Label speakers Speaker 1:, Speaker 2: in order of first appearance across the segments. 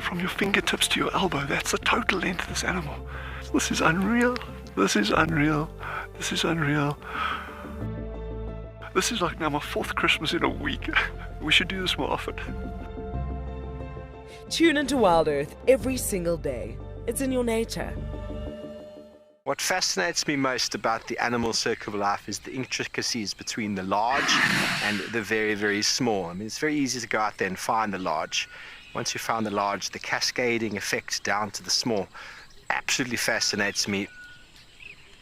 Speaker 1: from your fingertips to your elbow. That's the total length of this animal. This is unreal. This is unreal. This is unreal. This is like now my 4th Christmas in a week. We should do this more often.
Speaker 2: Tune into WildEarth every single day. It's in your nature.
Speaker 3: What fascinates me most about the animal circle of life is the intricacies between the large and the very, very small. I mean, it's very easy to go out there and find the large. Once you found the large, the cascading effect down to the small absolutely fascinates me.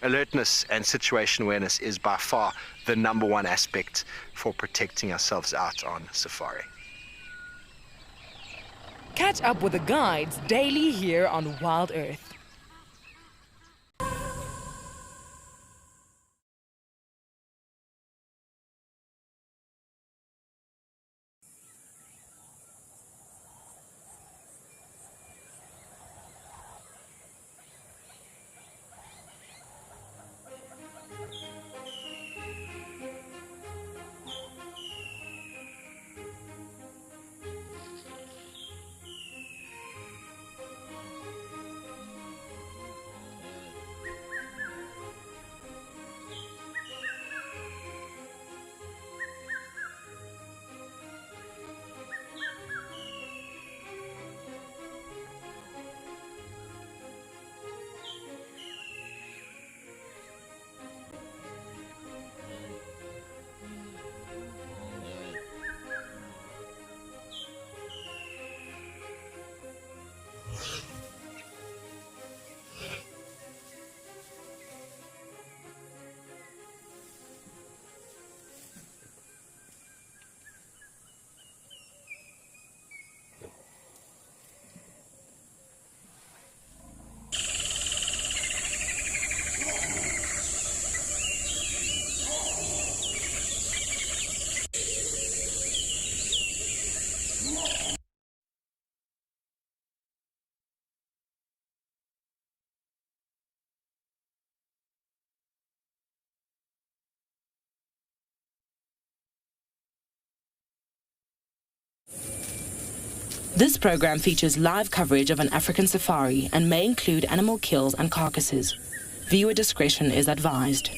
Speaker 3: Alertness and situation awareness is by far the #1 aspect for protecting ourselves out on safari.
Speaker 2: Catch up with the guides daily here on WildEarth. This program features live coverage of an African safari and may include animal kills and carcasses. Viewer discretion is advised.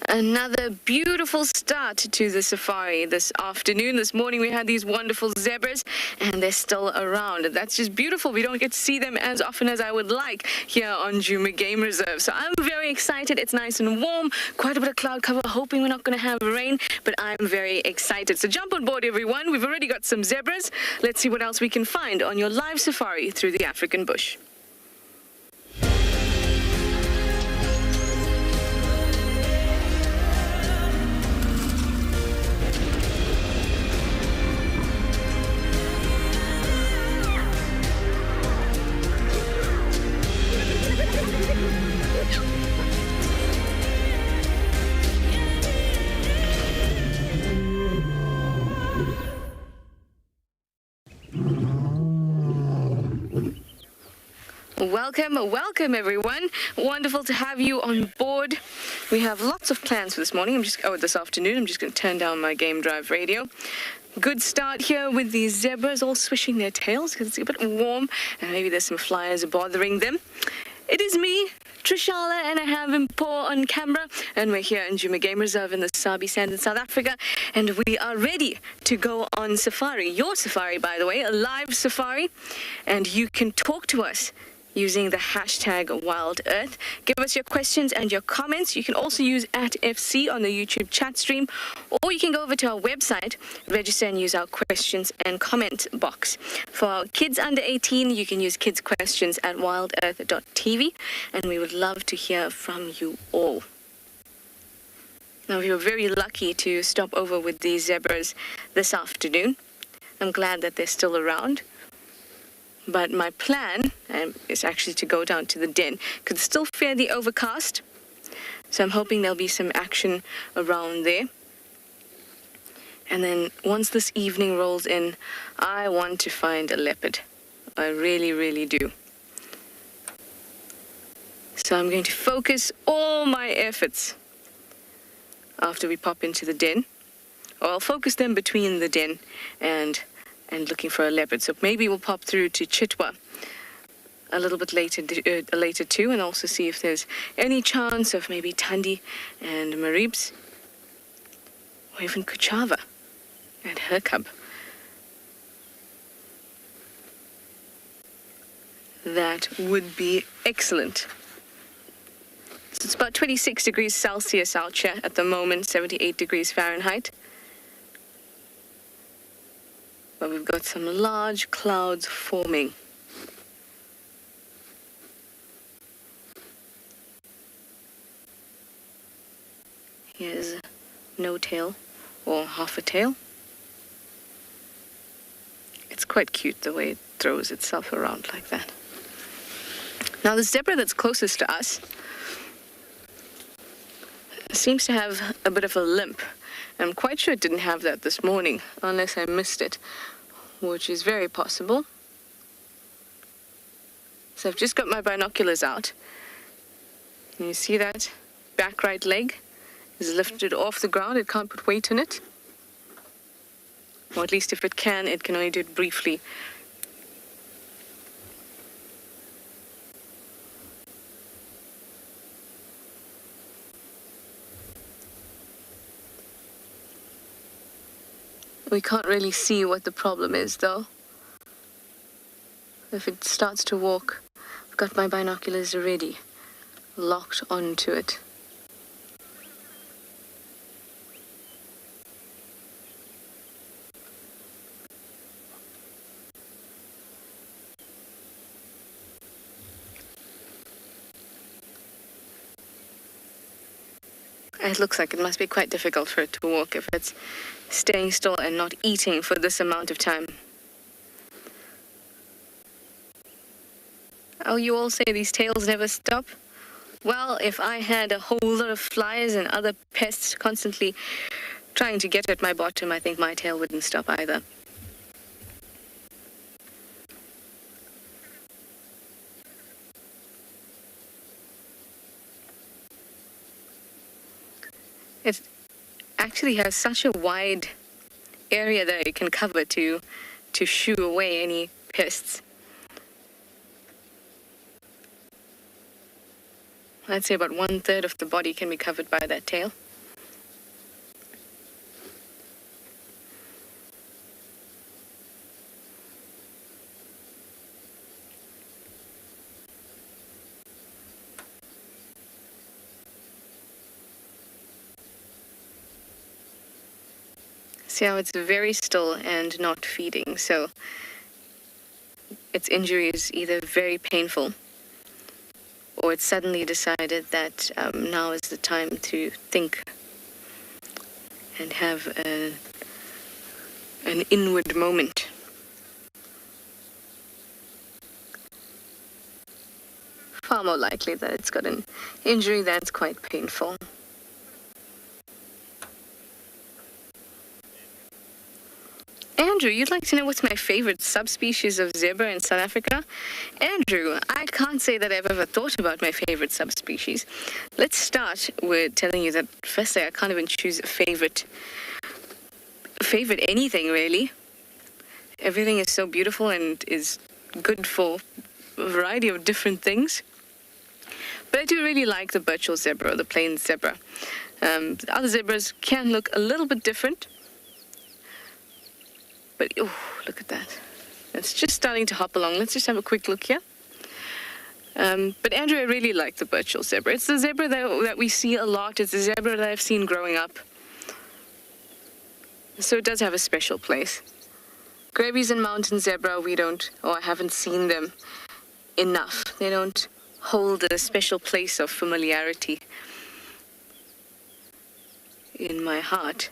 Speaker 4: Another beautiful start to the safari this afternoon. This morning we had these wonderful zebras and they're still around. That's just beautiful. We don't get to see them as often as I would like here on Djuma Game Reserve. So I'm very excited. It's nice and warm. Quite a bit of cloud cover. Hoping we're not going to have rain, but I'm very excited. So jump on board, everyone. We've already got some zebras. Let's see what else we can find on your live safari through the African bush. Welcome everyone. Wonderful to have you on board. We have lots of plans for this morning. This afternoon. I'm just going to turn down my Game Drive radio. Good start here with these zebras all swishing their tails because it's a bit warm and maybe there's some flies bothering them. It is me, Trishala, and I have him Paws on camera, and we're here in Djuma Game Reserve in the Sabi Sand in South Africa, and we are ready to go on safari. Your safari, by the way, a live safari, and you can talk to us using the hashtag WildEarth. Give us your questions and your comments. You can also use @FC on the YouTube chat stream, or you can go over to our website, register and use our questions and comment box. For our kids under 18, you can use kids questions at wildearth.tv, and we would love to hear from you all. Now, we were very lucky to stop over with these zebras this afternoon. I'm glad that they're still around. But my plan is actually to go down to the den because it's still fairly overcast. So I'm hoping there'll be some action around there. And then once this evening rolls in, I want to find a leopard. I really, really do. So I'm going to focus all my efforts after we pop into the den. Or I'll focus them between the den and and looking for a leopard. So maybe we'll pop through to Chitwa a little bit later too, and also see if there's any chance of maybe Thandi and Maribs, or even Kuchava and her cub. That would be excellent. So it's about 26 degrees Celsius out here at the moment, 78 degrees Fahrenheit. But we've got some large clouds forming. Here's no tail, or half a tail. It's quite cute the way it throws itself around like that. Now the zebra that's closest to us seems to have a bit of a limp. I'm quite sure it didn't have that this morning, unless I missed it, which is very possible. So I've just got my binoculars out. Can you see that back right leg is lifted off the ground? It can't put weight in it. Or at least if it can only do it briefly. We can't really see what the problem is, though. If it starts to walk, I've got my binoculars ready, locked onto it. It looks like it must be quite difficult for it to walk if it's staying still and not eating for this amount of time. Oh, you all say these tails never stop? Well, if I had a whole lot of flies and other pests constantly trying to get at my bottom, I think my tail wouldn't stop either. It actually has such a wide area that it can cover to shoo away any pests. I'd say about 1/3 of the body can be covered by that tail. See how it's very still and not feeding, so its injury is either very painful or it's suddenly decided that now is the time to think and have an inward moment. Far more likely that it's got an injury that's quite painful. Andrew, you'd like to know what's my favorite subspecies of zebra in South Africa? Andrew, I can't say that I've ever thought about my favorite subspecies. Let's start with telling you that, firstly, I can't even choose a favorite anything, really. Everything is so beautiful and is good for a variety of different things. But I do really like the Birchall zebra, or the plain zebra. The other zebras can look a little bit different. But, oh, look at that. It's just starting to hop along. Let's just have a quick look here. But Andrew, I really like the Birchall zebra. It's the zebra that we see a lot. It's the zebra that I've seen growing up. So it does have a special place. Grevy's and mountain zebra, I haven't seen them enough. They don't hold a special place of familiarity in my heart.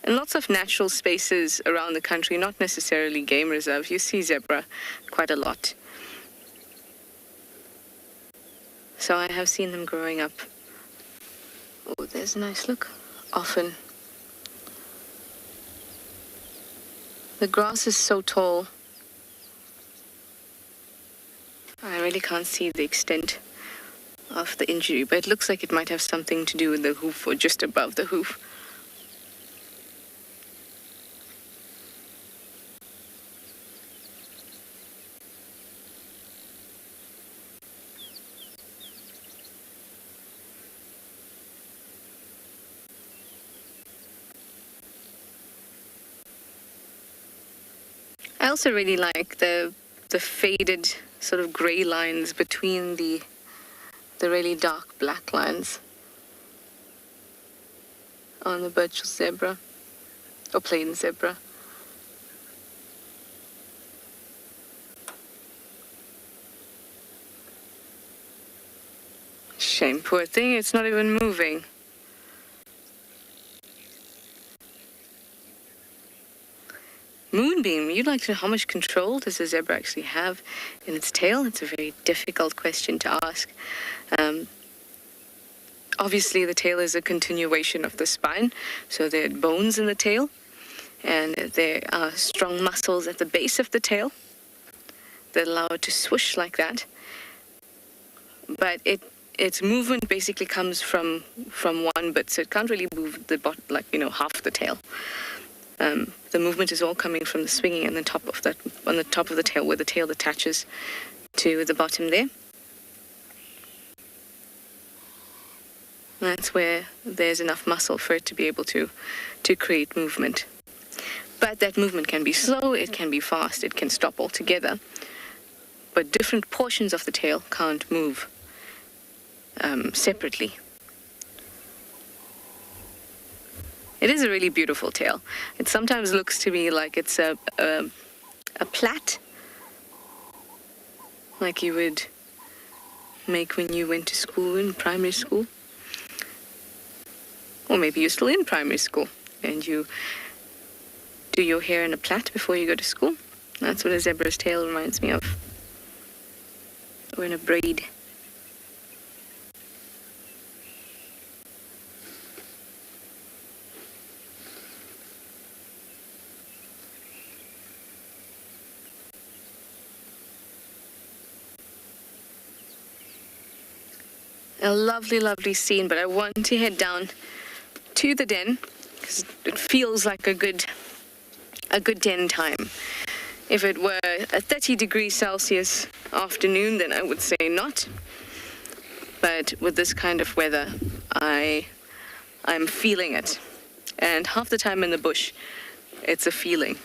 Speaker 4: In lots of natural spaces around the country, not necessarily game reserves, you see zebra quite a lot. So I have seen them growing up. Oh, there's a nice look. Often. The grass is so tall. I really can't see the extent of the injury, but it looks like it might have something to do with the hoof or just above the hoof. I also really like the faded sort of grey lines between the really dark black lines on the Birchall zebra or plain zebra. Shame, poor thing, it's not even moving. Moonbeam, you'd like to know how much control does a zebra actually have in its tail? It's a very difficult question to ask. Obviously, the tail is a continuation of the spine, so there are bones in the tail, and there are strong muscles at the base of the tail that allow it to swoosh like that. But its movement basically comes from one bit, so it can't really move the half the tail. The movement is all coming from the swinging on the top of the tail, where the tail attaches to the bottom there. That's where there's enough muscle for it to be able to create movement. But that movement can be slow, it can be fast, it can stop altogether. But different portions of the tail can't move separately. It is a really beautiful tail. It sometimes looks to me like it's a plait, like you would make when you went to school in primary school. Or maybe you're still in primary school and you do your hair in a plait before you go to school. That's what a zebra's tail reminds me of. Or in a braid. A lovely, lovely scene, but I want to head down to the den because it feels like a good den time. If it were a 30 degrees Celsius afternoon, then I would say not. But with this kind of weather, I'm feeling it. And half the time in the bush, it's a feeling.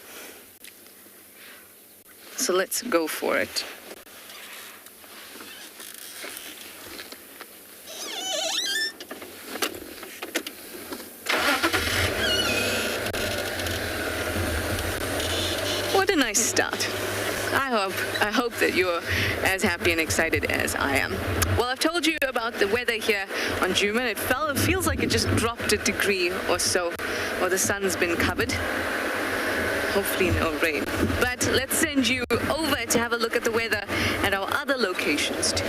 Speaker 4: So let's go for it. Nice start. I hope that you're as happy and excited as I am. Well, I've told you about the weather here on Djuma. It feels like it just dropped a degree or so, or the sun's been covered. Hopefully no rain. But let's send you over to have a look at the weather at our other locations too.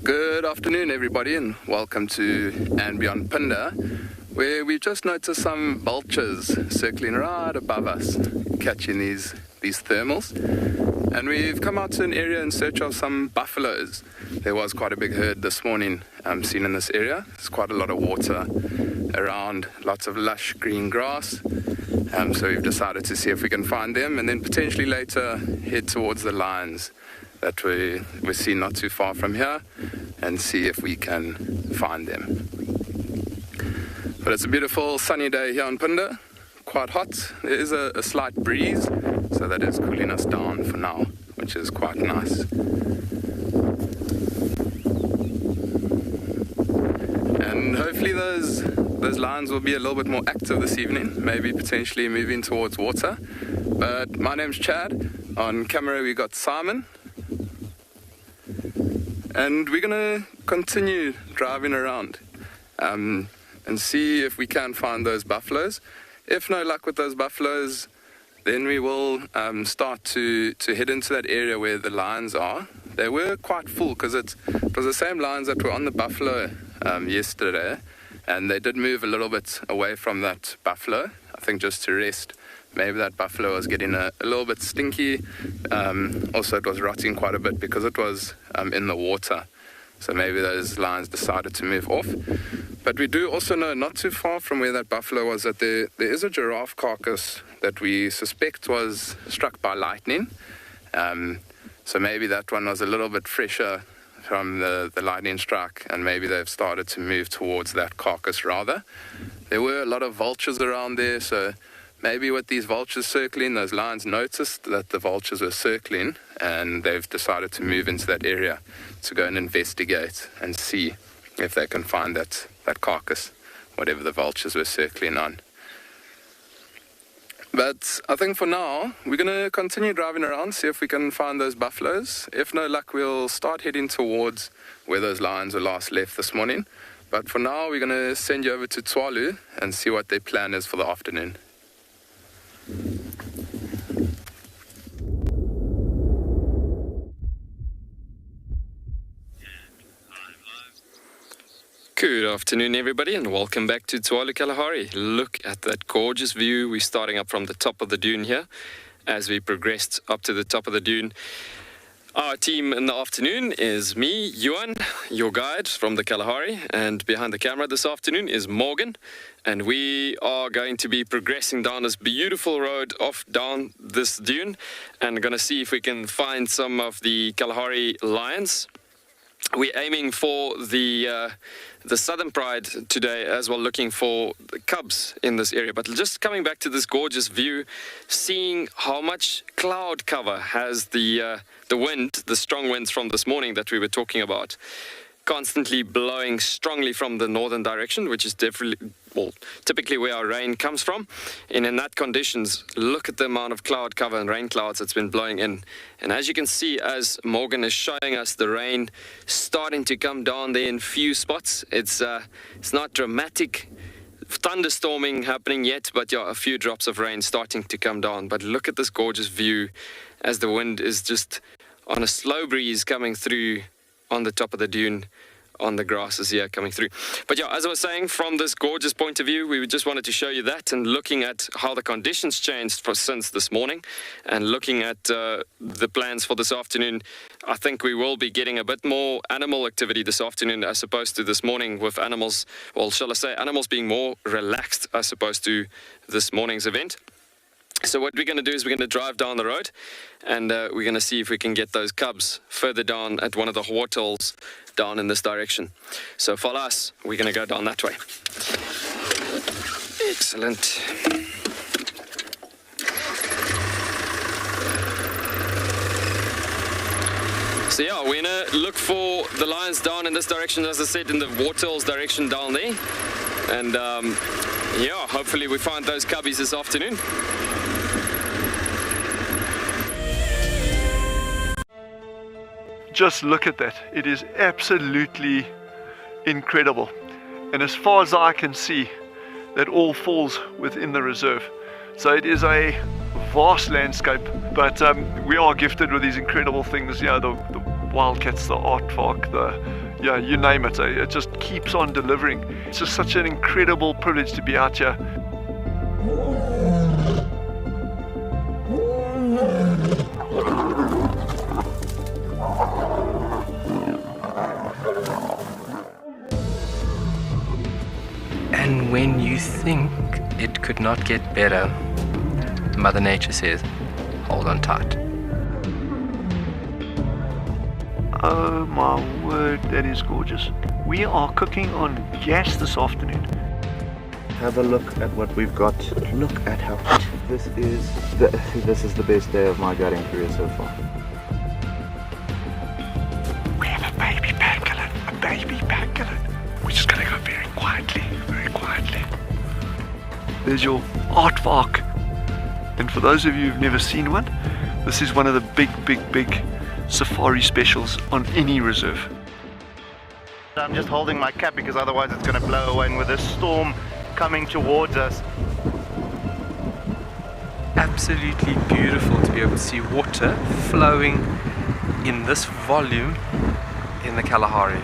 Speaker 5: Good afternoon, everybody, and welcome to andBeyond Phinda, where we've just noticed some vultures circling right above us, catching these thermals. And we've come out to an area in search of some buffaloes. There was quite a big herd this morning seen in this area. There's quite a lot of water around, lots of lush green grass. So we've decided to see if we can find them, and then potentially later head towards the lions that we're seeing not too far from here, and see if we can find them. But it's a beautiful sunny day here on Phinda, quite hot. There is a slight breeze, so that is cooling us down for now, which is quite nice. And hopefully those lions will be a little bit more active this evening, maybe potentially moving towards water. But my name's Chad. On camera we got Simon. And we're going to continue driving around and see if we can find those buffaloes. If no luck with those buffaloes, then we will start to head into that area where the lions are. They were quite full because it was the same lions that were on the buffalo yesterday, and they did move a little bit away from that buffalo, I think just to rest. Maybe that buffalo was getting a little bit stinky. Also, it was rotting quite a bit because it was in the water. So maybe those lions decided to move off. But we do also know not too far from where that buffalo was that there is a giraffe carcass that we suspect was struck by lightning. So maybe that one was a little bit fresher from the lightning strike, and maybe they've started to move towards that carcass rather. There were a lot of vultures around there, so maybe with these vultures circling, those lions noticed that the vultures were circling, and they've decided to move into that area to go and investigate and see if they can find that carcass, whatever the vultures were circling on. But I think for now, we're going to continue driving around, see if we can find those buffaloes. If no luck, we'll start heading towards where those lions were last left this morning. But for now, we're going to send you over to Tswalu and see what their plan is for the afternoon.
Speaker 6: Good afternoon, everybody, and welcome back to Tswalu Kalahari. Look at that gorgeous view. We're starting up from the top of the dune here. As we progressed up to the top of the dune, our team in the afternoon is me, Yuan, your guide from the Kalahari, and behind the camera this afternoon is Morgan, and we are going to be progressing down this beautiful road off down this dune, and going to see if we can find some of the Kalahari lions. We're aiming for the Southern Pride today as well, looking for the cubs in this area. But just coming back to this gorgeous view, seeing how much cloud cover has the wind, the strong winds from this morning that we were talking about, constantly blowing strongly from the northern direction, which is definitely, well, typically where our rain comes from. And in that conditions, look at the amount of cloud cover and rain clouds that's been blowing in. And as you can see, as Morgan is showing us, the rain starting to come down there in few spots. It's not dramatic thunderstorming happening yet, but yeah, a few drops of rain starting to come down. But look at this gorgeous view as the wind is just on a slow breeze coming through on the top of the dune, on the grasses here coming through. But yeah, as I was saying, from this gorgeous point of view, we just wanted to show you that, and looking at how the conditions changed since this morning, and looking at the plans for this afternoon. I think we will be getting a bit more animal activity this afternoon as opposed to this morning, with animals, well, shall I say, animals being more relaxed as opposed to this morning's event. So what we're going to do is we're going to drive down the road, and we're going to see if we can get those cubs further down at one of the waterholes down in this direction. So follow us. We're going to go down that way. Excellent. So yeah, we're going to look for the lions down in this direction, as I said, in the waterholes direction down there. And yeah, hopefully we find those cubbies this afternoon.
Speaker 1: Just look at that. It is absolutely incredible. And as far as I can see, that all falls within the reserve. So it is a vast landscape, but we are gifted with these incredible things, you know, the wildcats, the aardvark, yeah, you name it. It just keeps on delivering. It's just such an incredible privilege to be out here.
Speaker 7: And when you think it could not get better, Mother Nature says, hold on tight.
Speaker 1: Oh my word, that is gorgeous. We are cooking on gas this afternoon.
Speaker 8: Have a look at what we've got. Look at how this is the best day of my gutting career so far.
Speaker 1: We have a baby pangolin, a baby pangolin. We're just gonna go very quietly, very quietly. There's your aardvark. And for those of you who've never seen one, this is one of the big safari specials on any reserve.
Speaker 9: I'm just holding my cap because otherwise it's going to blow away, and with this storm coming towards us.
Speaker 7: Absolutely beautiful to be able to see water flowing in this volume in the Kalahari.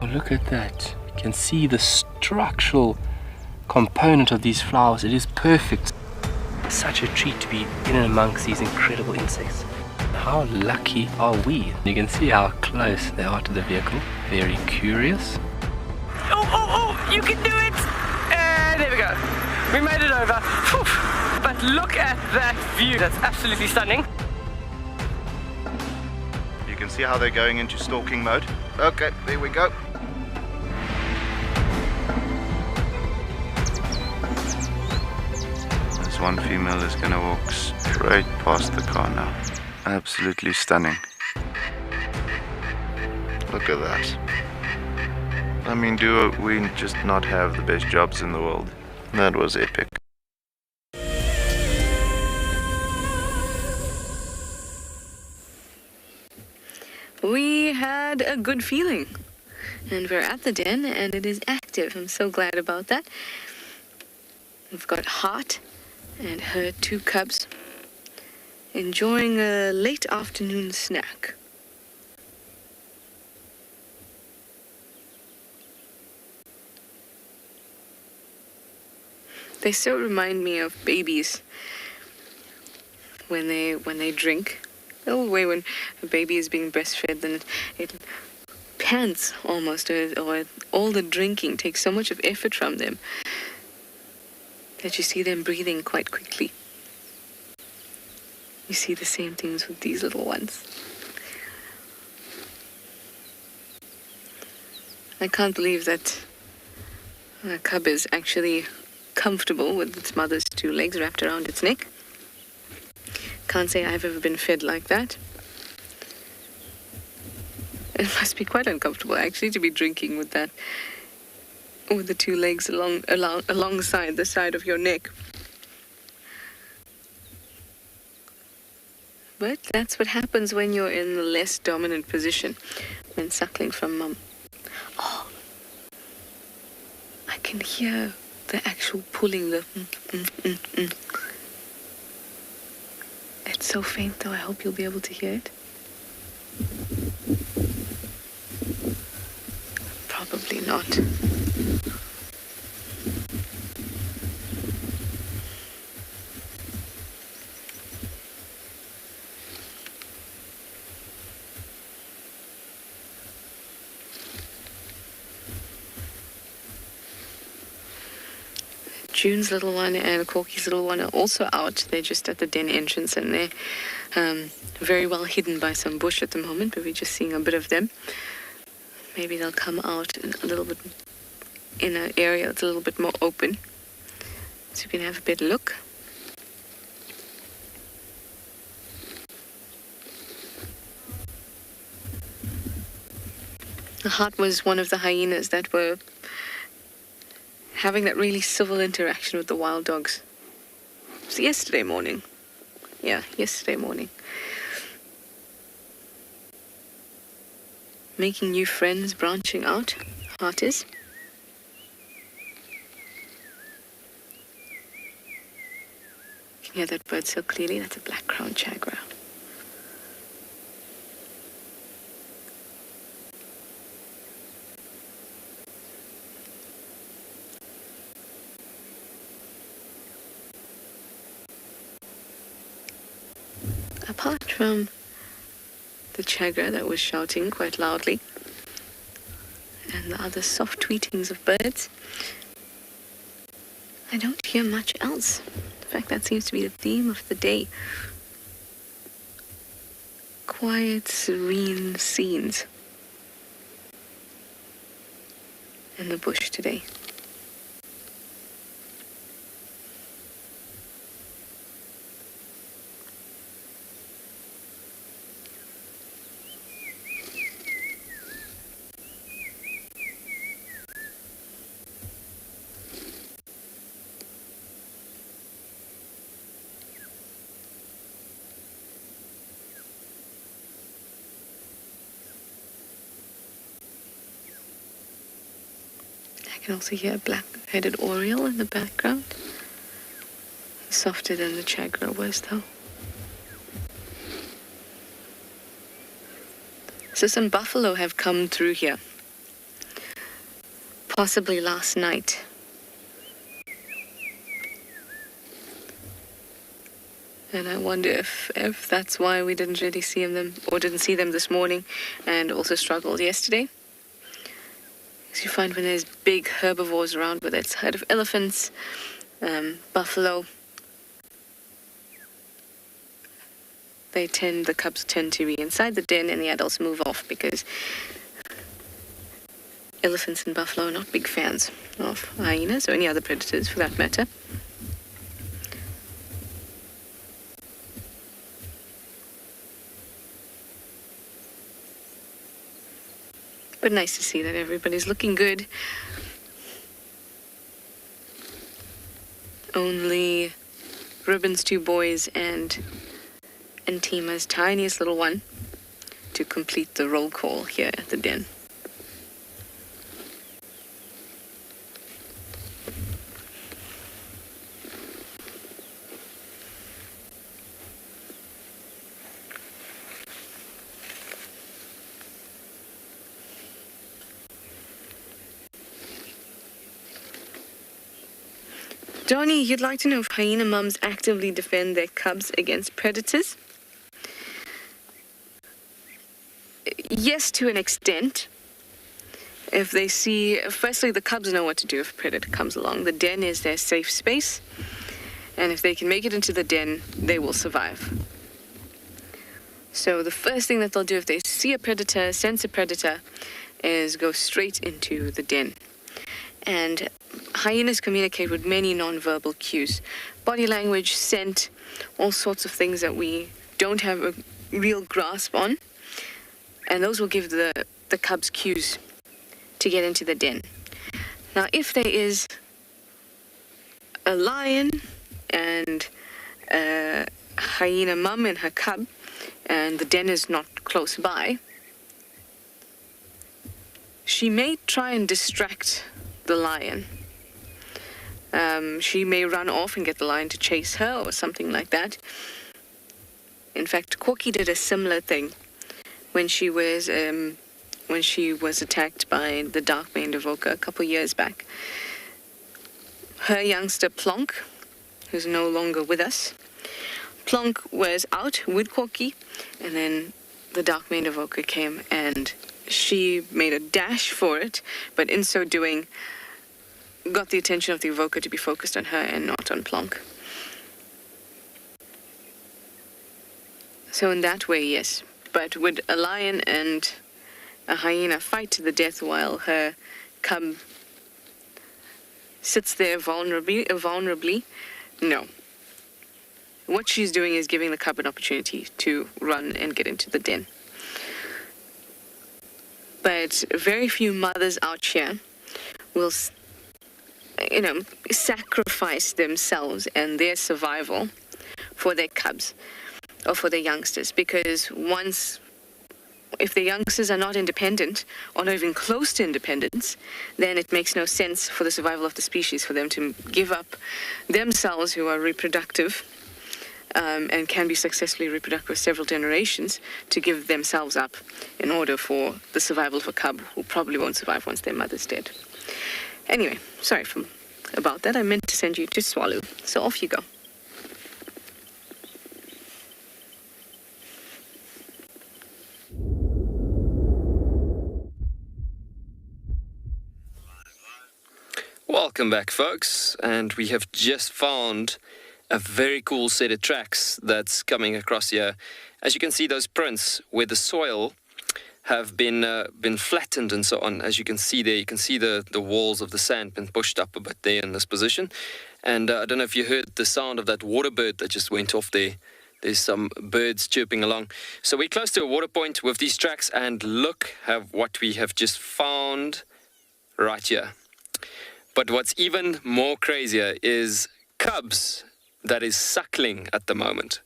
Speaker 7: Oh, look at that. You can see the structural component of these flowers. It is perfect. Such a treat to be in and amongst these incredible insects. How lucky are we? You can see how close they are to the vehicle. Very curious.
Speaker 10: Oh, you can do it! There we go. We made it over. Whew. But look at that view. That's absolutely stunning.
Speaker 9: You can see how they're going into stalking mode. Okay, there we go. This one female is gonna walk straight past the car now. Absolutely stunning. Look at that. I mean, do we just not have the best jobs in the world? That was epic.
Speaker 4: We had a good feeling, and we're at the den, and it is active. I'm so glad about that. We've got Heart and her 2 cubs enjoying a late afternoon snack. They so remind me of babies when they drink. The way when a baby is being breastfed, then it pants almost, or all the drinking takes so much of effort from them that you see them breathing quite quickly. You see the same things with these little ones. I can't believe that a cub is actually comfortable with its mother's 2 legs wrapped around its neck. Can't say I've ever been fed like that. It must be quite uncomfortable actually to be drinking with that, with the 2 legs alongside the side of your neck. But that's what happens when you're in the less dominant position, when suckling from mum. Oh, I can hear the actual pulling, the It's so faint though, I hope you'll be able to hear it. Probably not. June's little one and Corky's little one are also out. They're just at the den entrance, and they're very well hidden by some bush at the moment, but we're just seeing a bit of them. Maybe they'll come out a little bit in an area that's a little bit more open, so we can have a better look. The Heart was one of the hyenas that were having that really civil interaction with the wild dogs. It was yesterday morning. Yeah, yesterday morning. Making new friends, branching out. Heart is. You can hear that bird so clearly. That's a black-crowned chagra. Apart from the chagra that was shouting quite loudly and the other soft tweetings of birds, I don't hear much else. In fact, that seems to be the theme of the day. Quiet, serene scenes in the bush today. I can also hear a black-headed oriole in the background. Softer than the chagra was, though. So some buffalo have come through here. Possibly last night. And I wonder if that's why we didn't really see them, or didn't see them this morning, and also struggled yesterday. Because you find when there's big herbivores around, whether it's a herd of elephants, buffalo, the cubs tend to be inside the den and the adults move off, because elephants and buffalo are not big fans of hyenas or any other predators for that matter. But nice to see that everybody's looking good. Only Ribbon's two boys and Tima's tiniest little one to complete the roll call here at the den. Johnny, you'd like to know if hyena mums actively defend their cubs against predators? Yes, to an extent. If they see, firstly, the cubs know what to do if a predator comes along. The den is their safe space, and if they can make it into the den, they will survive. So the first thing that they'll do if they see a predator, sense a predator, is go straight into the den. And hyenas communicate with many non-verbal cues. Body language, scent, all sorts of things that we don't have a real grasp on. And those will give the cubs cues to get into the den. Now, if there is a lion and a hyena mum and her cub, and the den is not close by, she may try and distract the lion. She may run off and get the lion to chase her or something like that. In fact, Corky did a similar thing when she was attacked by the dark-maned avoca a couple years back. Her youngster Plonk, who's no longer with us, Plonk was out with Corky, and then the dark-maned avoca came and she made a dash for it, but in so doing got the attention of the avoca to be focused on her and not on Plonk. So in that way, yes. But would a lion and a hyena fight to the death while her cub sits there vulnerably? No. What she's doing is giving the cub an opportunity to run and get into the den. But very few mothers out here will, sacrifice themselves and their survival for their cubs or for their youngsters, because if the youngsters are not independent or not even close to independence, then it makes no sense for the survival of the species for them to give up themselves, who are reproductive and can be successfully reproductive for several generations, to give themselves up in order for the survival of a cub who probably won't survive once their mother's dead. Anyway, sorry about that. I meant to send you to Tswalu, so off you go.
Speaker 6: Welcome back, folks, and we have just found a very cool set of tracks that's coming across here. As you can see, those prints where the soil have been flattened and so on. As you can see there, you can see the walls of the sand been pushed up a bit there in this position. And I don't know if you heard the sound of that water bird that just went off there. There's some birds chirping along. So we're close to a water point with these tracks, and look at what we have just found right here. But what's even more crazier is cubs that is suckling at the moment.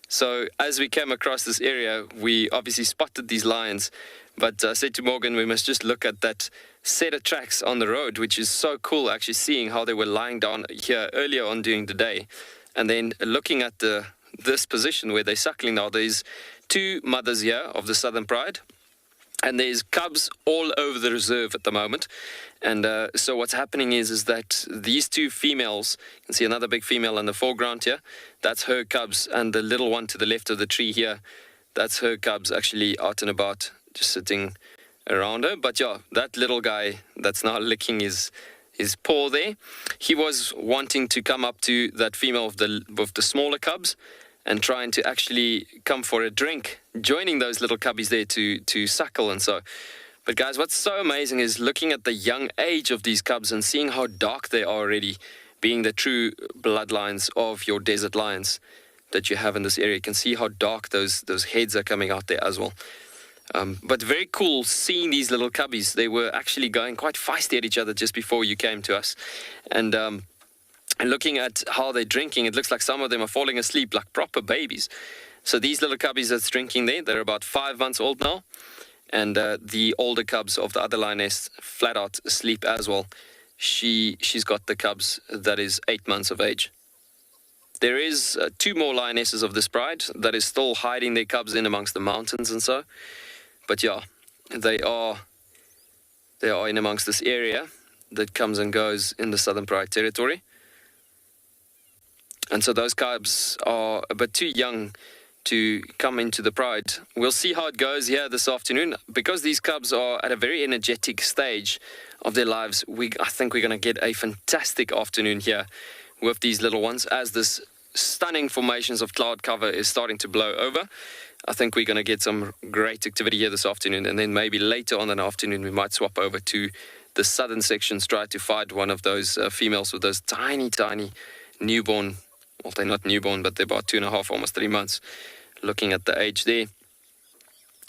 Speaker 6: So as we came across this area, we obviously spotted these lions, but I said to Morgan, we must just look at that set of tracks on the road, which is so cool, actually seeing how they were lying down here earlier on during the day. And then looking at this position where they're suckling now, there's two mothers here of the Southern Pride. And there's cubs all over the reserve at the moment. And so what's happening is that these two females, you can see another big female in the foreground here, that's her cubs, and the little one to the left of the tree here, that's her cubs actually out and about, just sitting around her. But yeah, that little guy that's now licking his paw there, he was wanting to come up to that female of the smaller cubs and trying to actually come for a drink, joining those little cubbies there to suckle and so. But guys, what's so amazing is looking at the young age of these cubs and seeing how dark they are already, being the true bloodlines of your desert lions that you have in this area. You can see how dark those heads are coming out there as well. But very cool seeing these little cubbies. They were actually going quite feisty at each other just before you came to us. And looking at how they're drinking, it looks like some of them are falling asleep like proper babies. So these little cubbies that's drinking there, they're about 5 months old now. And the older cubs of the other lioness flat out asleep as well. She's got the cubs that is 8 months of age. There is 2 more lionesses of this pride that is still hiding their cubs in amongst the mountains and so. But yeah, they are in amongst this area that comes and goes in the Southern Pride territory. And so those cubs are a bit too young to come into the pride. We'll see how it goes here this afternoon. Because these cubs are at a very energetic stage of their lives, I think we're going to get a fantastic afternoon here with these little ones as this stunning formations of cloud cover is starting to blow over. I think we're going to get some great activity here this afternoon, and then maybe later on in the afternoon we might swap over to the southern sections, try to find one of those females with those tiny newborn, well, they're not newborn, but they're about 2.5, almost 3 months, looking at the age there.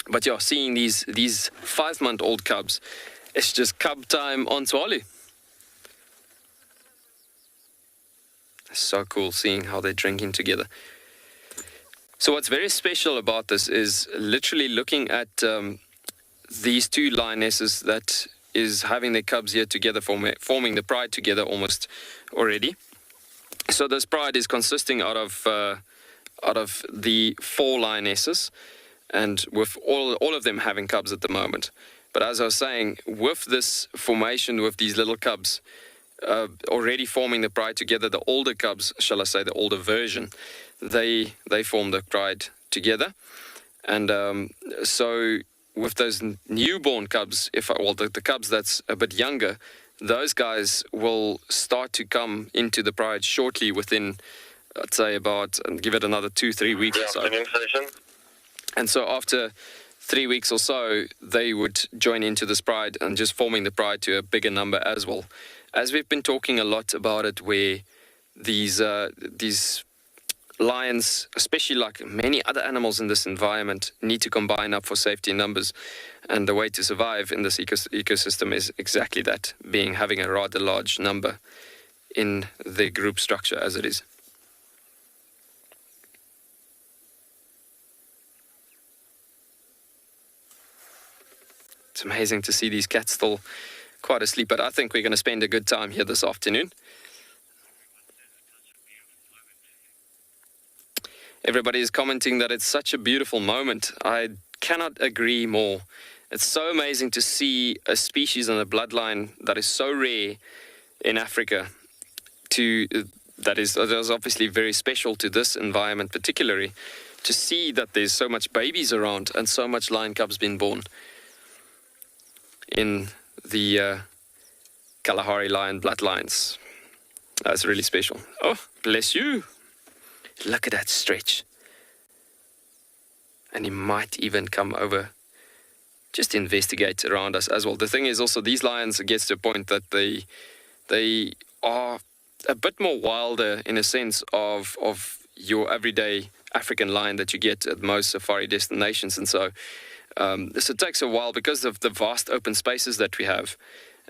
Speaker 6: But yeah, seeing these 5-month-old cubs, it's just cub time on Tswalu. So cool seeing how they're drinking together. So what's very special about this is literally looking at these 2 lionesses that is having their cubs here together, forming the pride together almost already. So this pride is consisting out of the 4 lionesses, and with all of them having cubs at the moment. But as I was saying, with this formation, with these little cubs already forming the pride together, the older cubs, shall I say, the older version, they form the pride together. And so with those newborn cubs, the cubs that's a bit younger, those guys will start to come into the pride shortly within, I'd say about, and give it another 2-3 weeks or so. And so after 3 weeks or so, they would join into this pride and just forming the pride to a bigger number as well. As we've been talking a lot about it, where these lions, especially like many other animals in this environment, need to combine up for safety in numbers. And the way to survive in this ecosystem is exactly that, having a rather large number in the group structure as it is. It's amazing to see these cats still quite asleep, but I think we're going to spend a good time here this afternoon. Everybody is commenting that it's such a beautiful moment. I cannot agree more. It's so amazing to see a species and a bloodline that is so rare in Africa, that is obviously very special to this environment particularly, to see that there's so much babies around and so much lion cubs being born in the Kalahari lion bloodlines. That's really special. Oh, bless you. Look at that stretch. And he might even come over, just investigate around us as well. The thing is also, these lions gets to a point that they are a bit more wilder in a sense of your everyday African lion that you get at most safari destinations. And so it takes a while because of the vast open spaces that we have.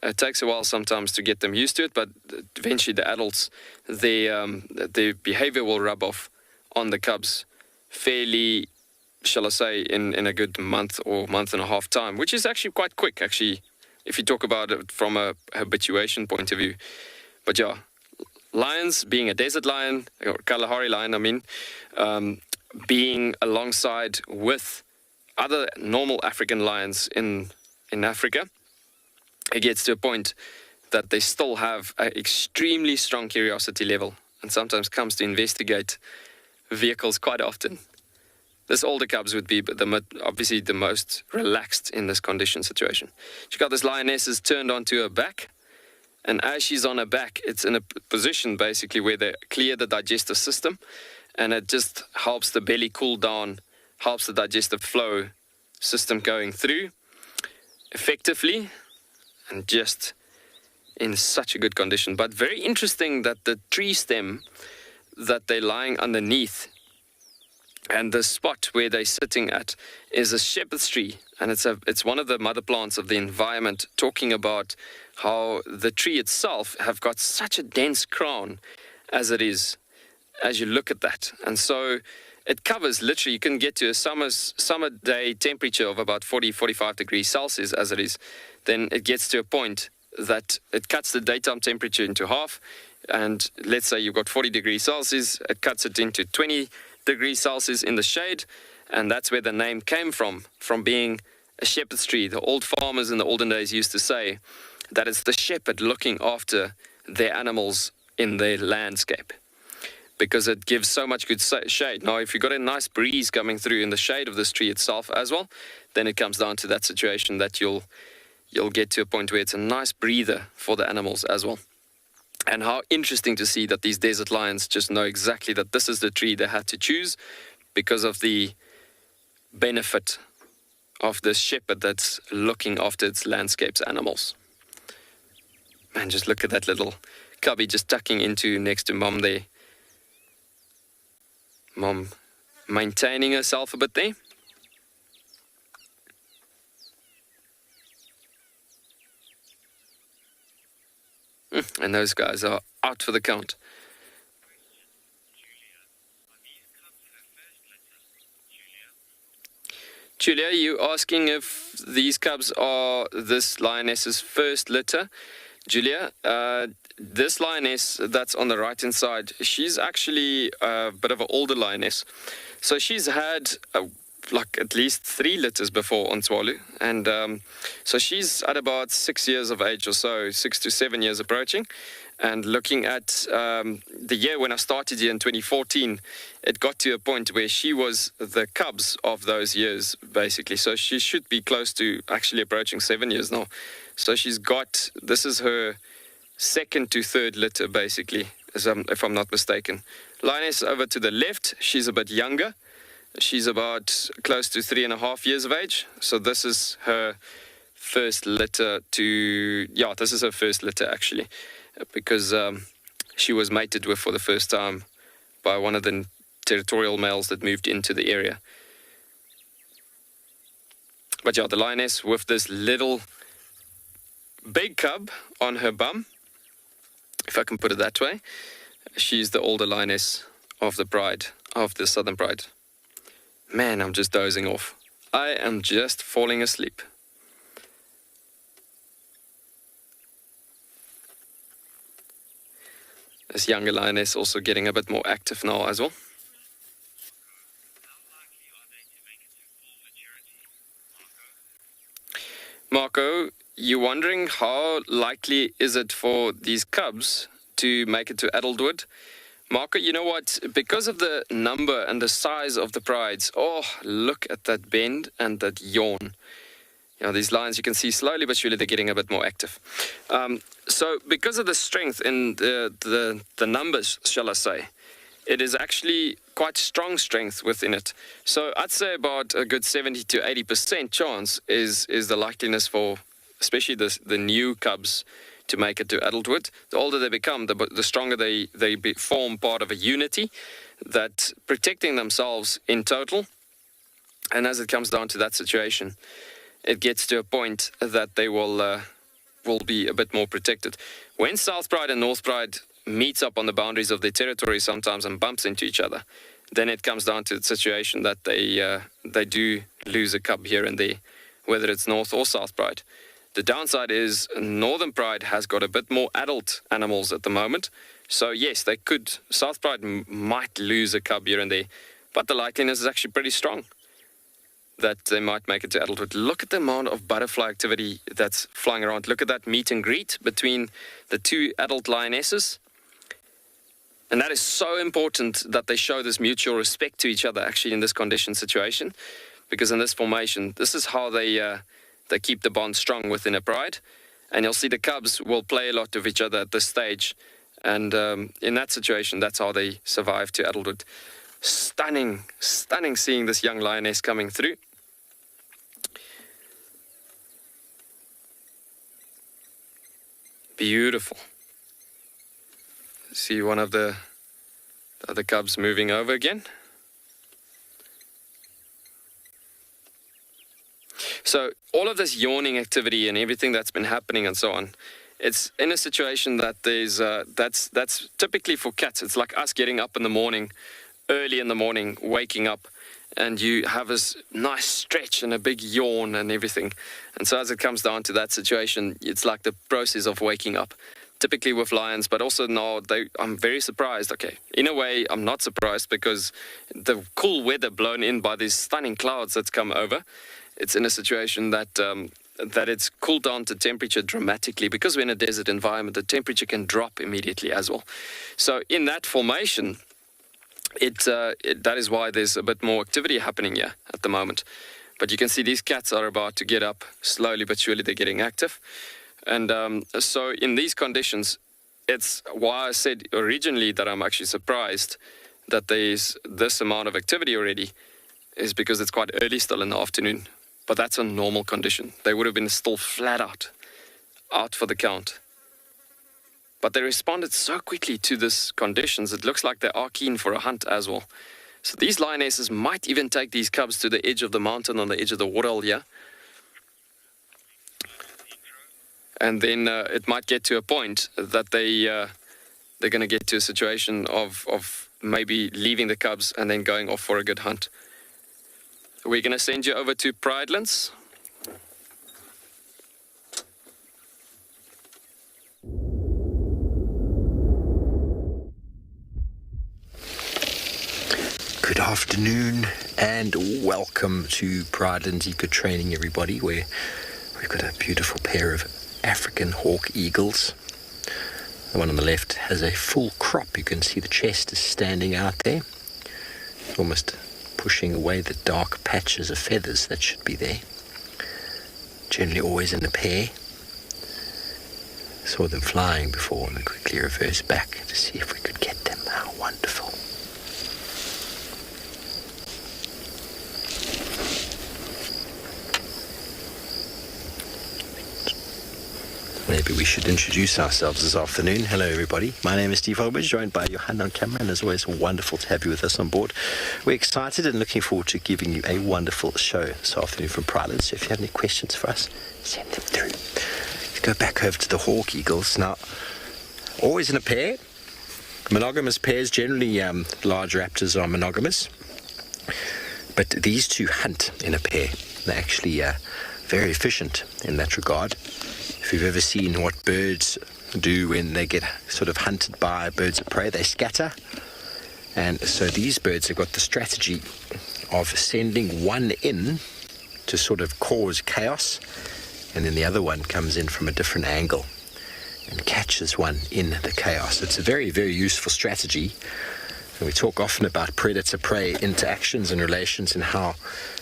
Speaker 6: It takes a while sometimes to get them used to it, but eventually the adults, their behavior will rub off on the cubs fairly, shall I say, in a good month or month and a half time, which is actually quite quick, actually, if you talk about it from a habituation point of view. But yeah, lions, being a desert lion, or Kalahari lion, I mean, being alongside with other normal African lions in Africa, it gets to a point that they still have an extremely strong curiosity level and sometimes comes to investigate vehicles quite often. This older cubs would be obviously the most relaxed in this condition situation. She's got this lioness is turned onto her back, and as she's on her back, it's in a position basically where they clear the digestive system, and it just helps the belly cool down, helps the digestive flow system going through effectively, and just in such a good condition. But very interesting that the tree stem that they're lying underneath and the spot where they're sitting at is a shepherd's tree, and it's one of the mother plants of the environment, talking about how the tree itself have got such a dense crown as it is, as you look at that. And so it covers, literally, you can get to a summer day temperature of about 40-45 degrees Celsius as it is. Then it gets to a point that it cuts the daytime temperature into half, and let's say you've got 40 degrees Celsius, it cuts it into 20 degrees Celsius in the shade, and that's where the name came from being a shepherd's tree. The old farmers in the olden days used to say that it's the shepherd looking after their animals in their landscape, because it gives so much good shade. Now, if you've got a nice breeze coming through in the shade of this tree itself as well, then it comes down to that situation that you'll get to a point where it's a nice breather for the animals as well. And how interesting to see that these desert lions just know exactly that this is the tree they had to choose because of the benefit of this shepherd that's looking after its landscapes animals. Man, just look at that little cubby just tucking into next to mom there. Mom maintaining herself a bit there. And those guys are out for the count. Julia, you asking if these cubs are this lioness's first litter? Julia, this lioness that's on the right-hand side, she's actually a bit of an older lioness. So she's had like at least 3 litters before on Tswalu, and so she's at about 6 years of age or so, 6 to 7 years approaching. And looking at the year when I started here in 2014, it got to a point where she was the cubs of those years, basically. So she should be close to actually approaching 7 years now. So she's got, this is her second to third litter, basically, if I'm not mistaken. Lioness over to the left, she's a bit younger. She's about close to 3.5 years of age. So this is her first litter this is her first litter actually, because she was mated with for the first time by one of the territorial males that moved into the area. But yeah, the lioness with this little big cub on her bum, if I can put it that way, she's the older lioness of the pride, of the Southern Pride. Man, I'm just dozing off. I am just falling asleep. This younger lioness also getting a bit more active now as well. Marco, you're wondering how likely is it for these cubs to make it to adulthood? Marco, you know what? Because of the number and the size of the prides, oh, look at that bend and that yawn. You know, these lions, you can see slowly but surely they're getting a bit more active. So because of the strength in the numbers, shall I say, it is actually quite strong strength within it. So I'd say about a good 70 to 80% chance is the likeliness for, especially the new cubs, to make it to adulthood. The older they become, the stronger they form part of a unity that protecting themselves in total. And as it comes down to that situation, it gets to a point that they will be a bit more protected. When South Pride and North Pride meets up on the boundaries of their territory sometimes and bumps into each other, then it comes down to the situation that they do lose a cub here and there, whether it's North or South Pride. The downside is Northern Pride has got a bit more adult animals at the moment. So yes, South Pride might lose a cub here and there, but the likeliness is actually pretty strong. that they might make it to adulthood. Look at the amount of butterfly activity that's flying around. Look at that meet and greet between the two adult lionesses. And that is so important that they show this mutual respect to each other actually in this condition situation. Because in this formation, this is how they keep the bond strong within a pride. And you'll see the cubs will play a lot with each other at this stage. And in that situation, that's how they survive to adulthood. Stunning, stunning seeing this young lioness coming through. Beautiful. See one of the other cubs moving over again. So all of this yawning activity and everything that's been happening and so on, it's in a situation that there's that's typically for cats. It's like us getting up in the morning, early in the morning, waking up, and you have this nice stretch and a big yawn and everything. And so as it comes down to that situation, it's like the process of waking up. Typically with lions, but also now I'm very surprised. Okay, in a way, I'm not surprised because the cool weather blown in by these stunning clouds that's come over, it's in a situation that it's cooled down to temperature dramatically because we're in a desert environment. The temperature can drop immediately as well. So in that formation, that is why there's a bit more activity happening here at the moment. But you can see these cats are about to get up slowly but surely. They're getting active. And so in these conditions, it's why I said originally that I'm actually surprised that there's this amount of activity already, is because it's quite early still in the afternoon. But that's a normal condition. They would have been still flat out for the count. But they responded so quickly to this conditions, it looks like they are keen for a hunt as well. So these lionesses might even take these cubs to the edge of the mountain on the edge of the waterhole here. And then it might get to a point that they're going to get to a situation of maybe leaving the cubs and then going off for a good hunt. We're going to send you over to Pridelands.
Speaker 3: Good afternoon and welcome to Pridelands Eco Training, everybody, where we've got a beautiful pair of African hawk eagles. The one on the left has a full crop. You can see the chest is standing out there, almost pushing away the dark patches of feathers that should be there. Generally always in a pair. Saw them flying before and quickly reversed back to see if we could get them. How wonderful. Maybe we should introduce ourselves this afternoon. Hello everybody, my name is Steve Holbridge, joined by Johan on camera, and as always wonderful to have you with us on board. We're excited and looking forward to giving you a wonderful show this afternoon from Prrivate. So if you have any questions for us, send them through. Let's go back over to the hawk eagles. Now, always in a pair, monogamous pairs, generally large raptors are monogamous, but these two hunt in a pair. They're actually very efficient in that regard. If you've ever seen what birds do when they get sort of hunted by birds of prey, they scatter. And so these birds have got the strategy of sending one in to sort of cause chaos, and then the other one comes in from a different angle and catches one in the chaos. It's a very, very useful strategy. And we talk often about predator-prey interactions and relations and how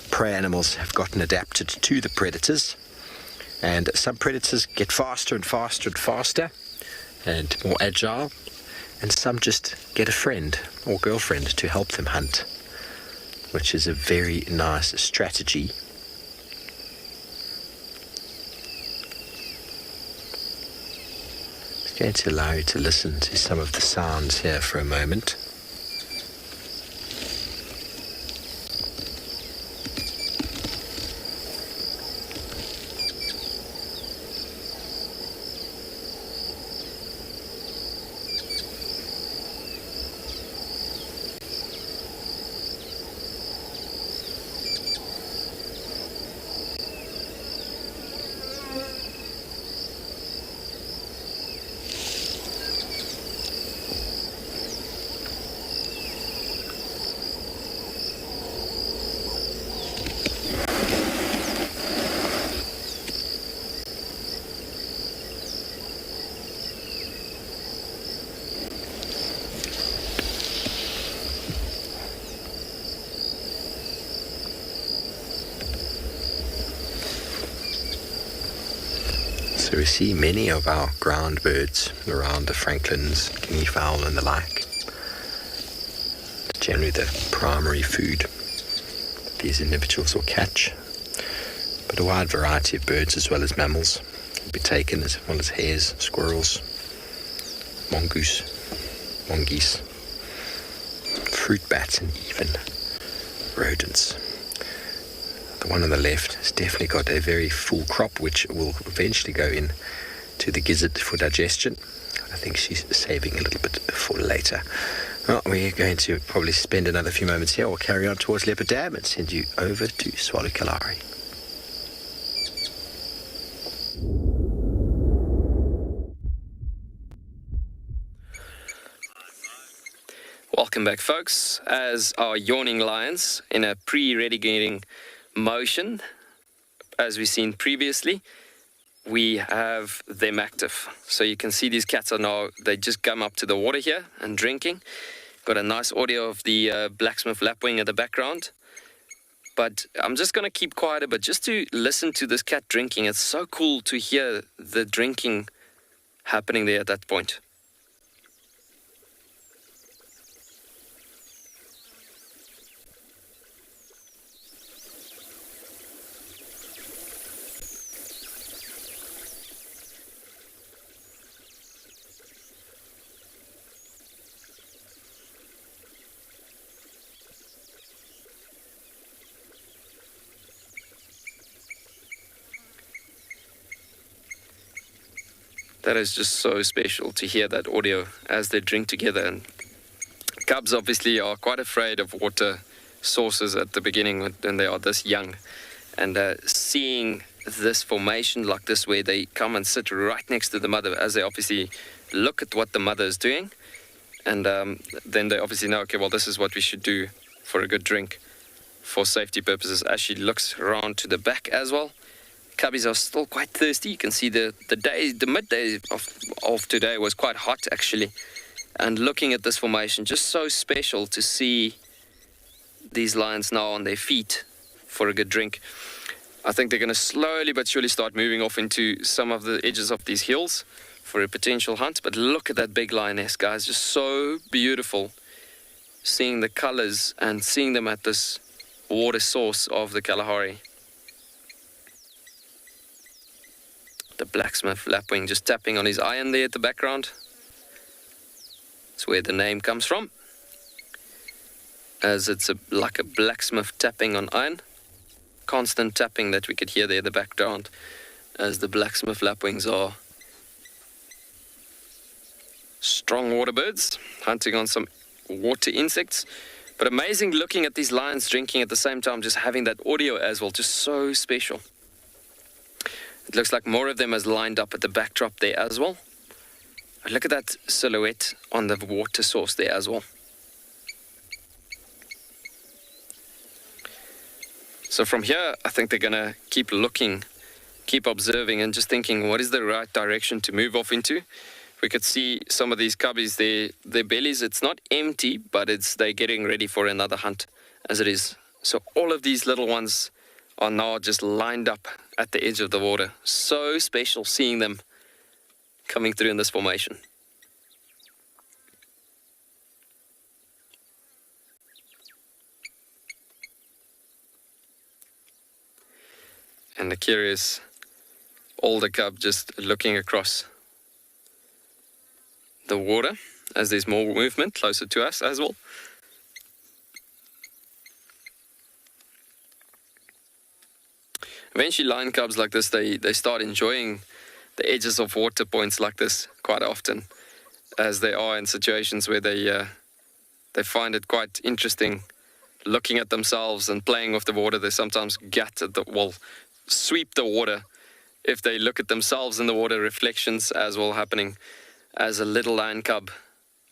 Speaker 3: prey animals have gotten adapted to the predators. And some predators get faster and faster and faster and more agile, and some just get a friend or girlfriend to help them hunt, which is a very nice strategy. I'm going to allow you to listen to some of the sounds here for a moment. So we see many of our ground birds around, the francolins, guinea fowl and the like. It's generally the primary food that these individuals will catch. But a wide variety of birds as well as mammals will be taken, as well as hares, squirrels, mongoose, fruit bats and even rodents. The one on the left has definitely got a very full crop, which will eventually go in to the gizzard for digestion. I think she's saving a little bit for later. Well, we're going to probably spend another few moments here or carry on towards Leopard Dam and send you over to Tswalu Kalahari.
Speaker 6: Welcome back, folks. As our yawning lions in a pre-redigating motion, as we've seen previously, we have them active. So you can see these cats are now, they just come up to the water here and drinking. Got a nice audio of the blacksmith lapwing in the background. But I'm just going to keep quiet a bit just to listen to this cat drinking. It's so cool to hear the drinking happening there at that point. That is just so special to hear that audio as they drink together. And cubs obviously are quite afraid of water sources at the beginning when they are this young. And seeing this formation like this, where they come and sit right next to the mother, as they obviously look at what the mother is doing, and then they obviously know, okay, well, this is what we should do for a good drink for safety purposes. As she looks around to the back as well, cubbies are still quite thirsty. You can see the midday of today was quite hot actually. And looking at this formation, just so special to see these lions now on their feet for a good drink. I think they're going to slowly but surely start moving off into some of the edges of these hills for a potential hunt. But look at that big lioness, guys. Just so beautiful seeing the colors and seeing them at this water source of the Kalahari. The blacksmith lapwing just tapping on his iron there at the background. That's where the name comes from, as it's like a blacksmith tapping on iron. Constant tapping that we could hear there in the background, as the blacksmith lapwings are strong water birds hunting on some water insects. But amazing looking at these lions drinking at the same time, just having that audio as well, just so special. It looks like more of them has lined up at the backdrop there as well. Look at that silhouette on the water source there as well. So from here, I think they're going to keep looking, keep observing, and just thinking, what is the right direction to move off into? We could see some of these cubbies, their bellies, it's not empty, but they're getting ready for another hunt as it is. So all of these little ones are now just lined up at the edge of the water. So special seeing them coming through in this formation. And the curious older cub just looking across the water as there's more movement closer to us as well. Eventually lion cubs like this, they start enjoying the edges of water points like this quite often, as they are in situations where they find it quite interesting looking at themselves and playing with the water. They sometimes sweep the water if they look at themselves in the water, reflections as well happening, as a little lion cub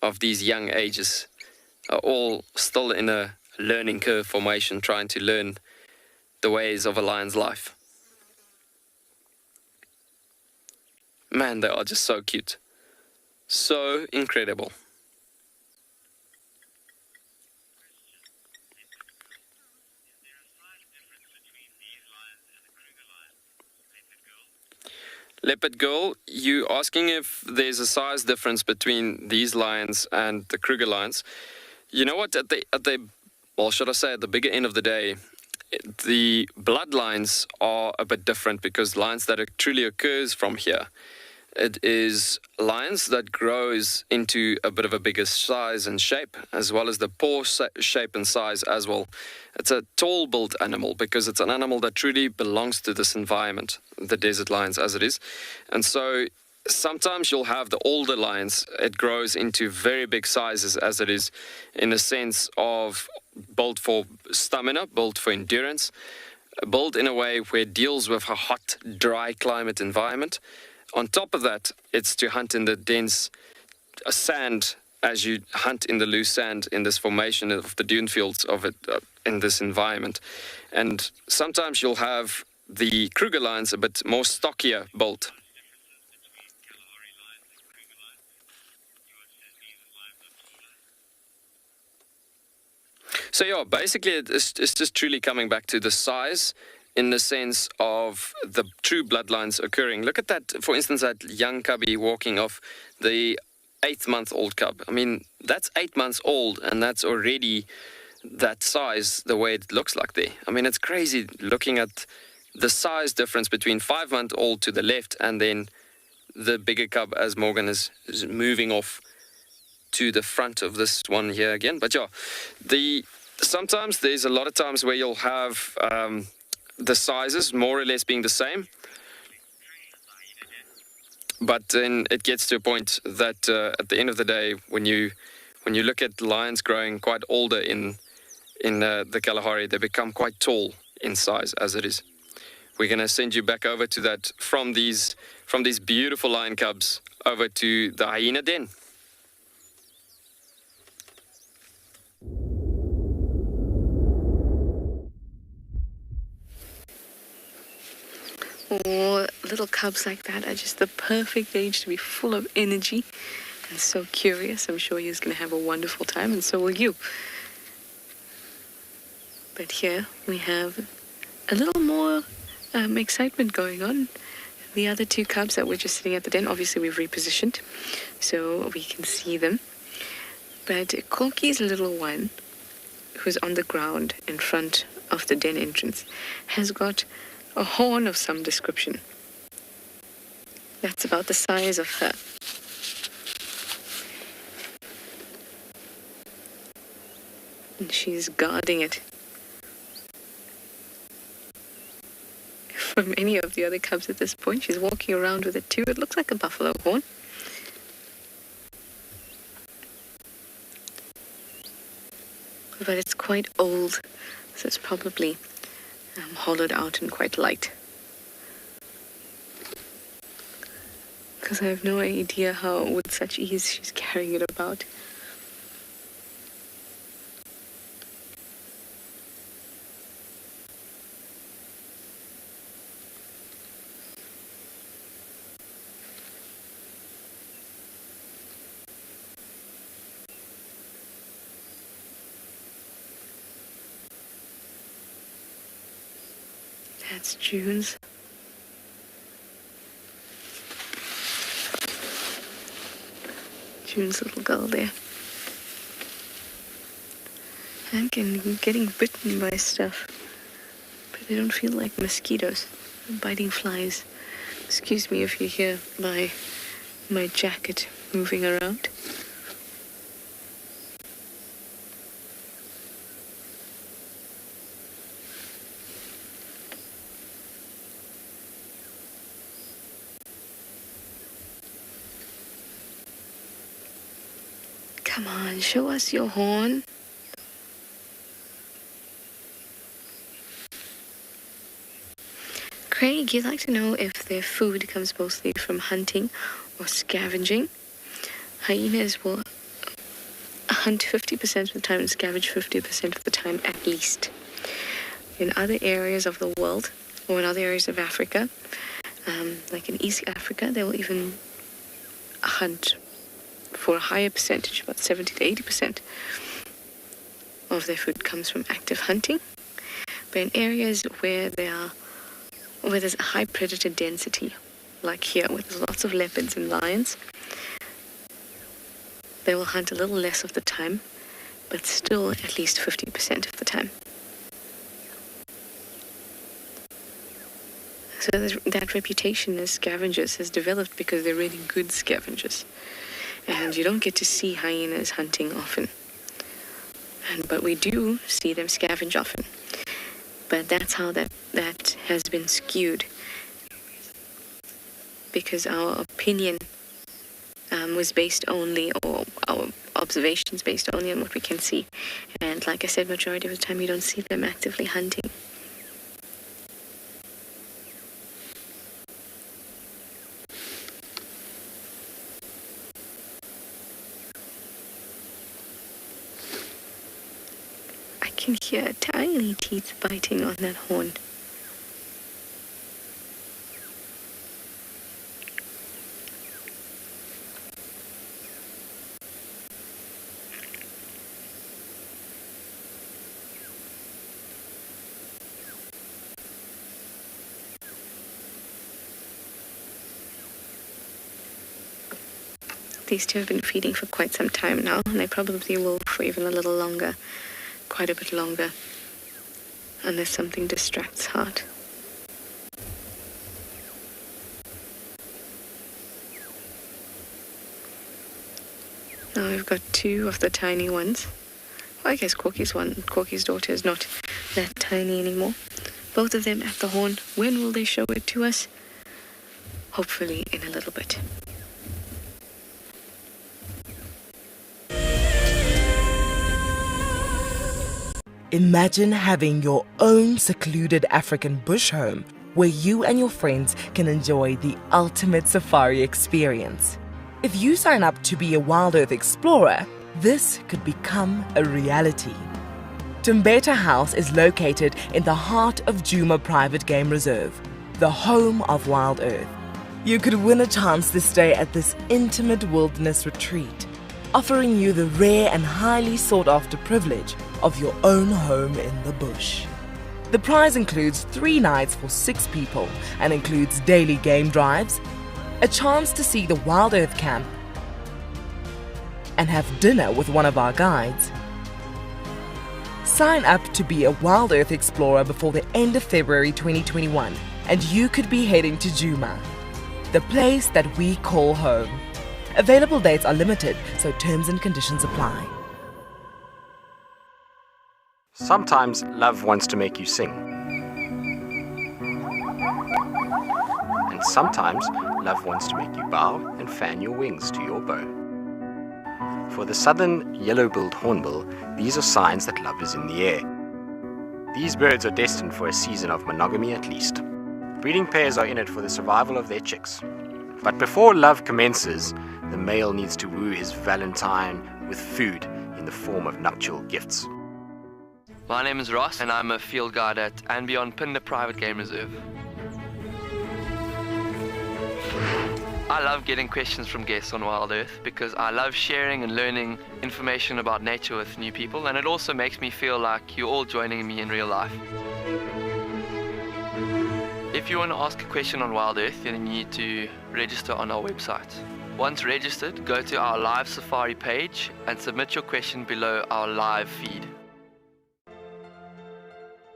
Speaker 6: of these young ages are all still in a learning curve formation, trying to learn the ways of a lion's life. Man, they are just so cute. So incredible. Leopard Girl, you asking if there's a size difference between these lions and the Kruger lions. You know what, well, should I say at the bigger end of the day, the bloodlines are a bit different because lions that truly occurs from here, it is lions that grows into a bit of a bigger size and shape, as well as the paw shape and size as well. It's a tall built animal because it's an animal that truly belongs to this environment, the desert lions as it is. And so sometimes you'll have the older lions, it grows into very big sizes as it is, in the sense of built for stamina, built for endurance, built in a way where it deals with a hot, dry climate environment. On top of that, it's to hunt in the dense sand as you hunt in the loose sand in this formation of the dune fields of it in this environment. And sometimes you'll have the Kruger lions a bit more stockier built. So yeah, basically it's just truly coming back to the size in the sense of the true bloodlines occurring. Look at that, for instance, that young cubby walking off the 8-month-old cub. I mean, that's 8 months old and that's already that size the way it looks like there. I mean, it's crazy looking at the size difference between 5-month-old to the left and then the bigger cub as Morgan is moving off to the front of this one here again. But yeah, sometimes there's a lot of times where you'll have the sizes more or less being the same, but then it gets to a point that at the end of the day, when you look at lions growing quite older in the Kalahari, they become quite tall in size as it is. We're going to send you back over to that from these beautiful lion cubs over to the hyena den.
Speaker 4: Oh, little cubs like that are just the perfect age to be full of energy and so curious. I'm sure he's going to have a wonderful time, and so will you. But here we have a little more excitement going on. The other two cubs that were just sitting at the den, obviously we've repositioned so we can see them. But Corky's little one, who's on the ground in front of the den entrance, has got a horn of some description. That's about the size of her. And she's guarding it from any of the other cubs at this point. She's walking around with it too. It looks like a buffalo horn. But it's quite old, so it's probably hollowed out and quite light. Because I have no idea how with such ease she's carrying it about. That's June's. June's little girl there. And getting bitten by stuff. But they don't feel like mosquitoes. Biting flies. Excuse me if you hear my jacket moving around. Come on, show us your horn. Craig, you'd like to know if their food comes mostly from hunting or scavenging. Hyenas will hunt 50% of the time and scavenge 50% of the time at least. In other areas of the world, or in other areas of Africa, like in East Africa, they will even hunt for a higher percentage, about 70 to 80% of their food comes from active hunting. But in areas where there's a high predator density, like here, where there's lots of leopards and lions, they will hunt a little less of the time, but still at least 50% of the time. So that reputation as scavengers has developed because they're really good scavengers. And you don't get to see hyenas hunting often. But we do see them scavenge often. But that's how that has been skewed. Because our opinion was based only, or our observations based only on what we can see. And like I said, majority of the time you don't see them actively hunting. I can hear tiny teeth biting on that horn. These two have been feeding for quite some time now, and they probably will for even a little longer, quite a bit longer, unless something distracts heart. Now we've got two of the tiny ones. Well, I guess Corky's daughter is not that tiny anymore. Both of them at the horn. When will they show it to us? Hopefully in a little bit.
Speaker 11: Imagine having your own secluded African bush home where you and your friends can enjoy the ultimate safari experience. If you sign up to be a WildEarth explorer, this could become a reality. Tumbeta House is located in the heart of Djuma Private Game Reserve, the home of WildEarth. You could win a chance to stay at this intimate wilderness retreat, offering you the rare and highly sought-after privilege of your own home in the bush. The prize includes 3 nights for 6 people and includes daily game drives, a chance to see the WildEarth camp, and have dinner with one of our guides. Sign up to be a WildEarth explorer before the end of February 2021 and you could be heading to Djuma, the place that we call home. Available dates are limited, so terms and conditions apply.
Speaker 3: Sometimes love wants to make you sing. And sometimes love wants to make you bow and fan your wings to your bow. For the southern yellow-billed hornbill, these are signs that love is in the air. These birds are destined for a season of monogamy at least. Breeding pairs are in it for the survival of their chicks. But before love commences, the male needs to woo his valentine with food in the form of nuptial gifts.
Speaker 12: My name is Ross, and I'm a field guide at andBeyond Phinda Private Game Reserve. I love getting questions from guests on WildEarth because I love sharing and learning information about nature with new people, and it also makes me feel like you're all joining me in real life. If you want to ask a question on WildEarth, then you need to register on our website. Once registered, go to our live safari page and submit your question below our live feed.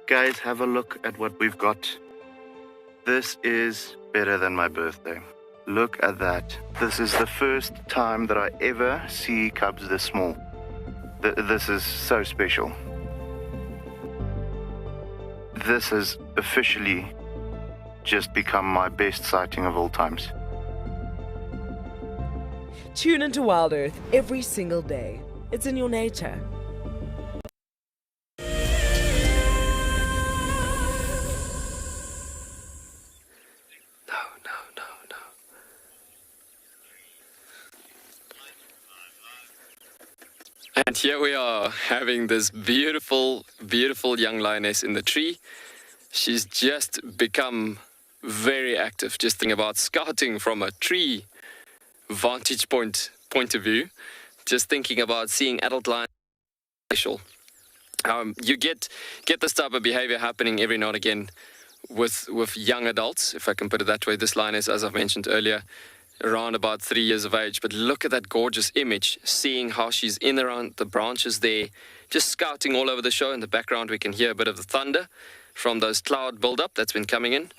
Speaker 9: Guys, have a look at what we've got. This is better than my birthday. Look at that. This is the first time that I ever see cubs this small. This is so special. This has officially just become my best sighting of all times.
Speaker 11: Tune into WildEarth every single day. It's in your nature.
Speaker 6: And here we are having this beautiful, beautiful young lioness in the tree. She's just become very active, just thinking about scouting from a tree vantage point of view, just thinking about seeing adult lions. You get this type of behavior happening every now and again with young adults, if I can put it that way. This lioness, as I've mentioned earlier, around about 3 years of age. But look at that gorgeous image, seeing how she's in around the branches there, just scouting all over the show. In the background, we can hear a bit of the thunder from those cloud build-up that's been coming in.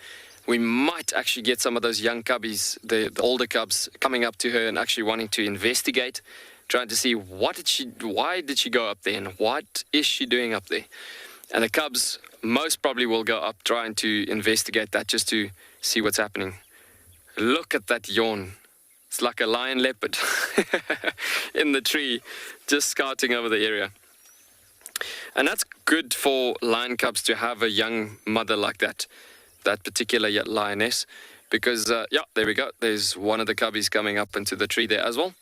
Speaker 6: We might actually get some of those young cubbies, the older cubs, coming up to her and actually wanting to investigate, trying to see why did she go up there and what is she doing up there. And the cubs most probably will go up trying to investigate that just to see what's happening. Look at that yawn. It's like a lion leopard in the tree, just scouting over the area. And that's good for lion cubs to have a young mother like that particular lioness, because, yeah, there we go. There's one of the cubbies coming up into the tree there as well.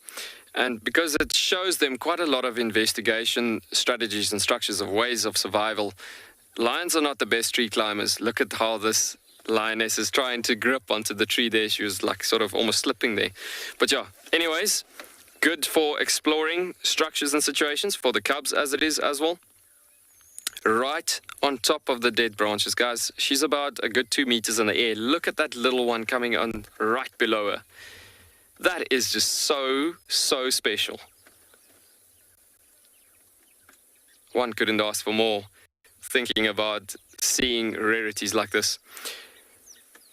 Speaker 6: And because it shows them quite a lot of investigation strategies and structures of ways of survival. Lions are not the best tree climbers. Look at how this lioness is trying to grip onto the tree there. She was like sort of almost slipping there. But yeah, anyways, good for exploring structures and situations for the cubs as it is as well. Right on top of the dead branches, guys. She's about a good 2 meters in the air. Look at that little one coming on right below her. That is just so special. One couldn't ask for more, thinking about seeing rarities like this.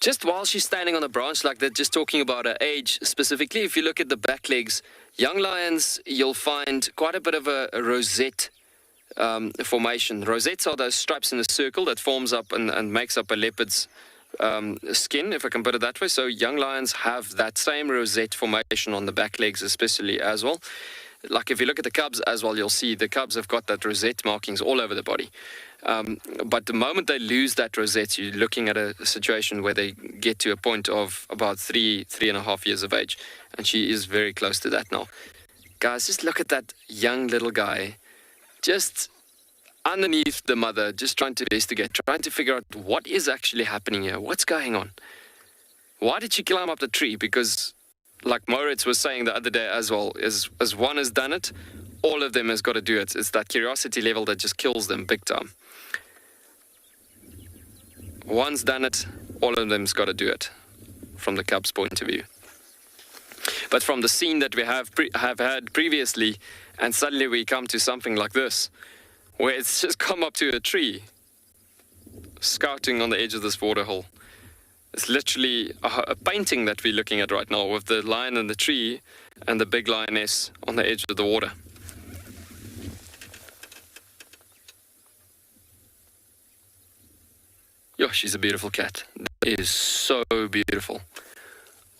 Speaker 6: Just while she's standing on a branch like that, just talking about her age specifically, if you look at the back legs, young lions, you'll find quite a bit of a rosette formation. Rosettes are those stripes in a circle that forms up and makes up a leopard's skin, if I can put it that way. So young lions have that same rosette formation on the back legs especially as well. Like if you look at the cubs as well, you'll see the cubs have got that rosette markings all over the body. But the moment they lose that rosette, you're looking at a situation where they get to a point of about 3.5 years of age. And she is very close to that now. Guys, just look at that young little guy, just underneath the mother, just trying to investigate, trying to figure out what is actually happening here. What's going on? Why did she climb up the tree? Because, like Moritz was saying the other day as well, as one has done it, all of them has got to do it. It's that curiosity level that just kills them big time. One's done it, all of them's got to do it, from the cubs' point of view. But from the scene that we have had previously, and suddenly we come to something like this, where it's just come up to a tree, scouting on the edge of this waterhole. It's literally a painting that we're looking at right now, with the lion in the tree and the big lioness on the edge of the water. Yo, she's a beautiful cat. That is so beautiful.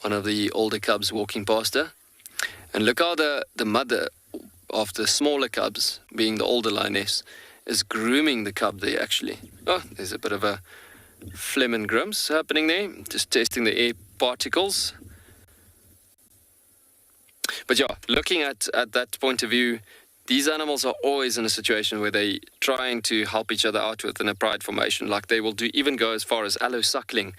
Speaker 6: One of the older cubs walking past her. And look how the mother of the smaller cubs, being the older lioness, is grooming the cub there actually. Oh, there's a bit of a phlegm and grumps happening there. Just testing the air particles. But yeah, looking at that point of view, these animals are always in a situation where they're trying to help each other out within a pride formation. Like they will even go as far as allosuckling,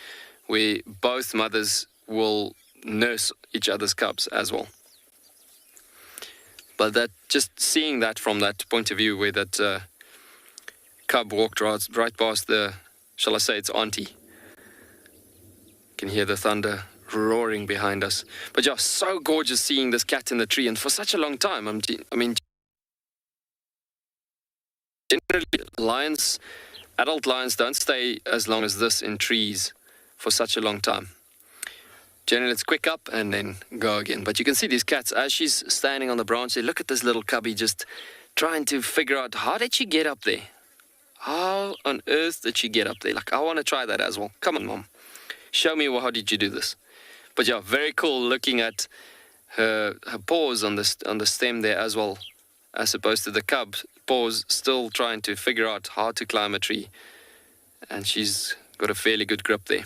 Speaker 6: where both mothers will nurse each other's cubs as well. But that, just seeing that from that point of view, where that cub walked right past the, shall I say, its auntie. You can hear the thunder roaring behind us. But yeah, so gorgeous seeing this cat in the tree, and for such a long time. I mean, generally, adult lions don't stay as long as this in trees for such a long time. Generally, it's quick up and then go again. But you can see these cats, as she's standing on the branch, they look at this little cubby just trying to figure out, how did she get up there? How on earth did she get up there? Like, I want to try that as well. Come on, Mom. Show me, how did you do this? But yeah, very cool looking at her paws on the stem there as well, as opposed to the cub paws still trying to figure out how to climb a tree. And she's got a fairly good grip there.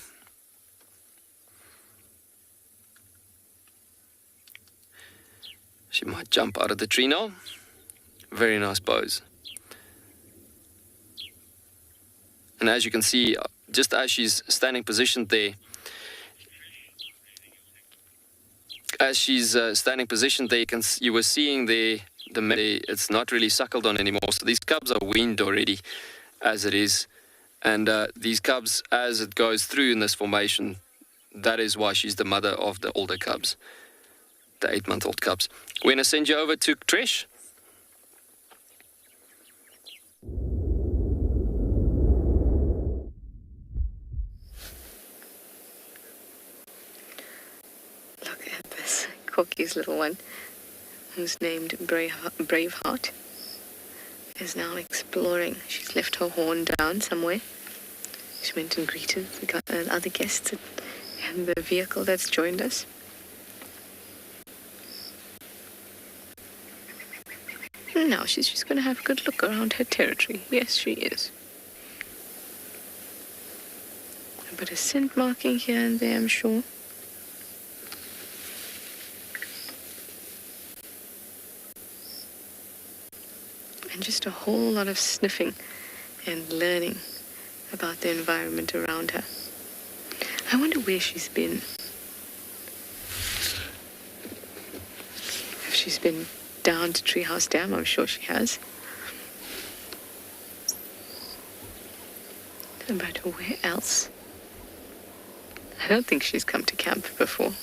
Speaker 6: She might jump out of the tree now. Very nice pose. And as you can see, just as she's standing positioned there, you were seeing the it's not really suckled on anymore. So these cubs are weaned already, as it is. And these cubs, as it goes through in this formation, that is why she's the mother of the older cubs, the 8-month-old cubs. We're going to send you over to Trish.
Speaker 4: Look at this Corky's little one, who's named Braveheart, is now exploring. She's left her horn down somewhere. She went and greeted the other guests and the vehicle that's joined us. Now she's just going to have a good look around her territory. Yes, she is. But a scent marking here and there, I'm sure. And just a whole lot of sniffing and learning about the environment around her. I wonder where she's been. If she's been down to Treehouse Dam, I'm sure she has. But where else? I don't think she's come to camp before.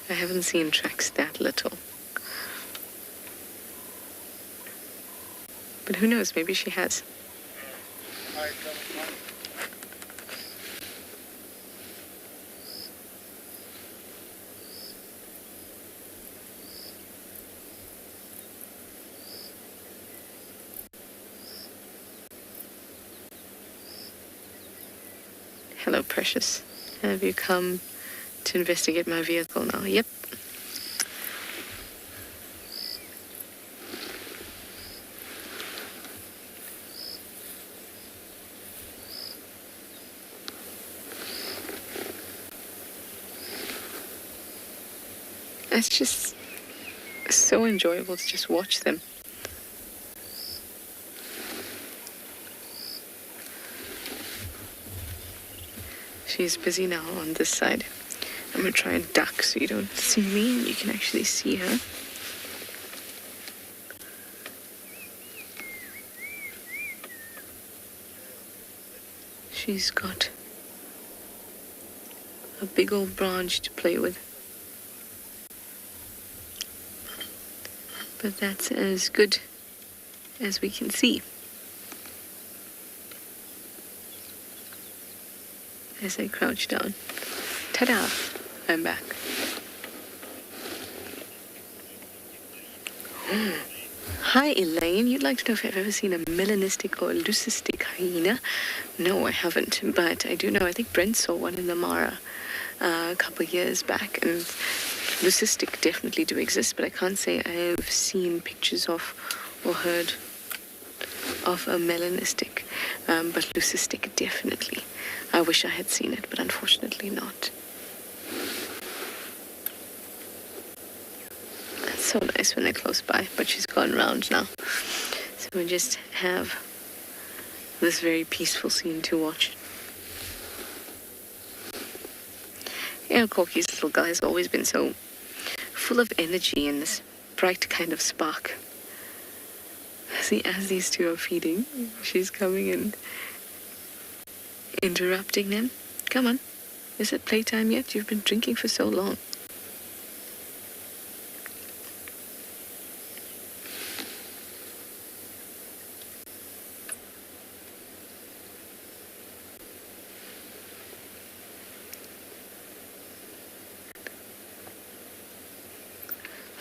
Speaker 4: I haven't seen tracks that little. But who knows, maybe she has. Hello, precious. Have you come to investigate my vehicle now? Yep. It's just so enjoyable to just watch them. She's busy now on this side. I'm going to try and duck so you don't see me and you can actually see her. She's got a big old branch to play with. But that's as good as we can see. As I crouch down. Ta-da! I'm back. Hi, Elaine. You'd like to know if I've ever seen a melanistic or leucistic hyena? No, I haven't. But I do know, I think Brent saw one in the Mara a couple of years back. And leucistic definitely do exist, but I can't say I've seen pictures of or heard of a melanistic. But leucistic, definitely. I wish I had seen it, but unfortunately not. It's so nice when they're close by, but she's gone round now. So we just have this very peaceful scene to watch. Yeah, Corky's little guy has always been so full of energy and this bright kind of spark. See, as these two are feeding, she's coming and interrupting them. Come on. Is it playtime yet? You've been drinking for so long.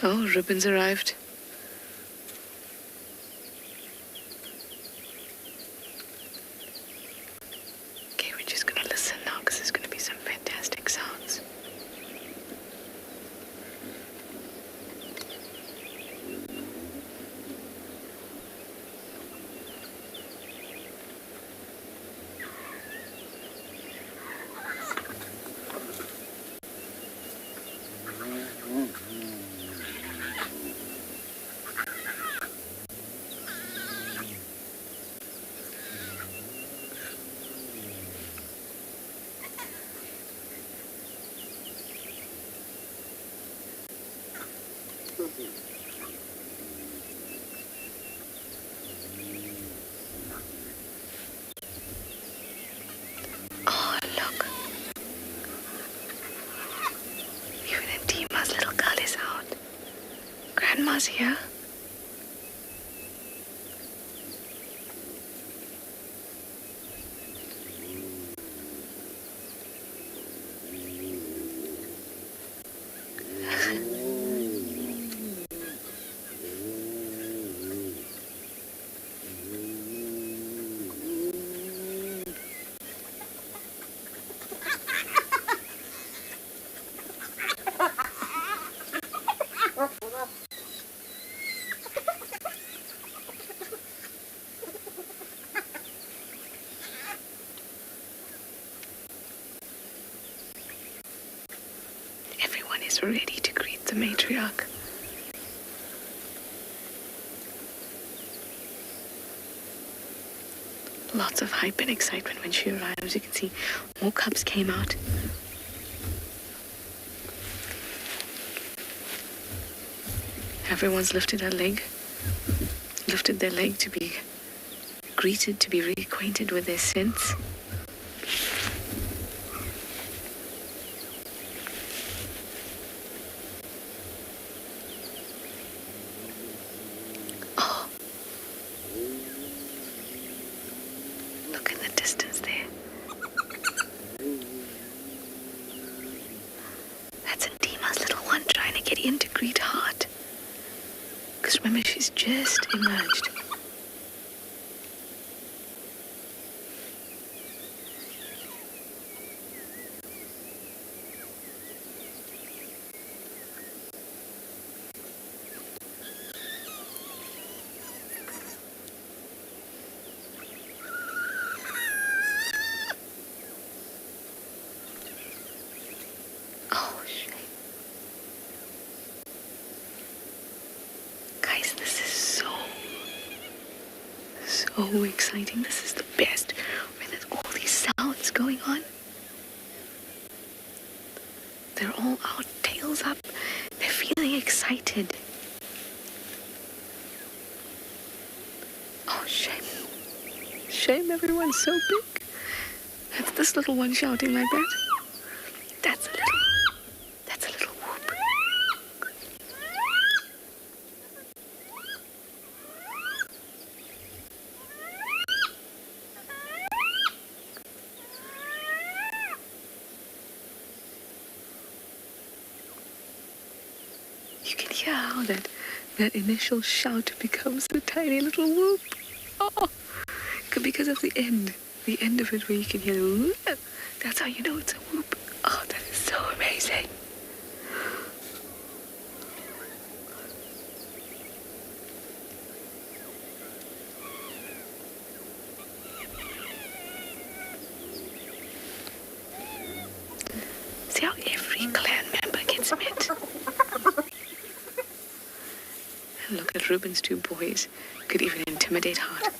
Speaker 4: Oh, Ruben's arrived. Okay, we're just gonna listen now because there's gonna be some fantastic sounds. stars here. Everyone is ready to greet the matriarch. Lots of hype and excitement when she arrives. You can see more cubs came out. Everyone's lifted their leg to be greeted, to be reacquainted with their scents. Oh, look in the distance there. That's Ndima's little one trying to get in to greet Heart. Because remember, she's just emerged. Oh, shame. Guys, this is so exciting. This is the best. Where there's all these sounds going on. They're all out, tails up. They're feeling excited. Oh, shame. Shame everyone's so big. That's this little one shouting like that. That's a little whoop. You can hear how that initial shout becomes a tiny little whoop. Oh, because of the end of it where you can hear the whoop. That's how you know it's a whoop. Oh, that is so amazing. See how every clan member gets met. And look at Ruben's two boys. Could even intimidate Heart.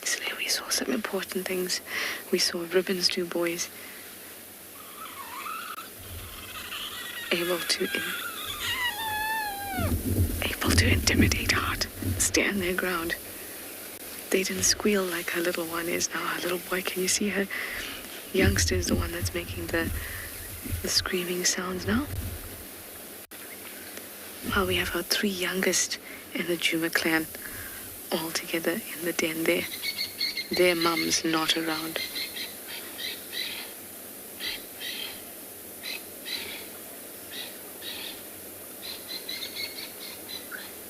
Speaker 4: So there we saw some important things. We saw Ruben's two boys able to intimidate Heart, stand their ground. They didn't squeal like her little one is now. Her little boy, can you see her? Youngster is the one that's making the screaming sounds now. While we have our three youngest in the Djuma clan all together in the den there. Their mums not around.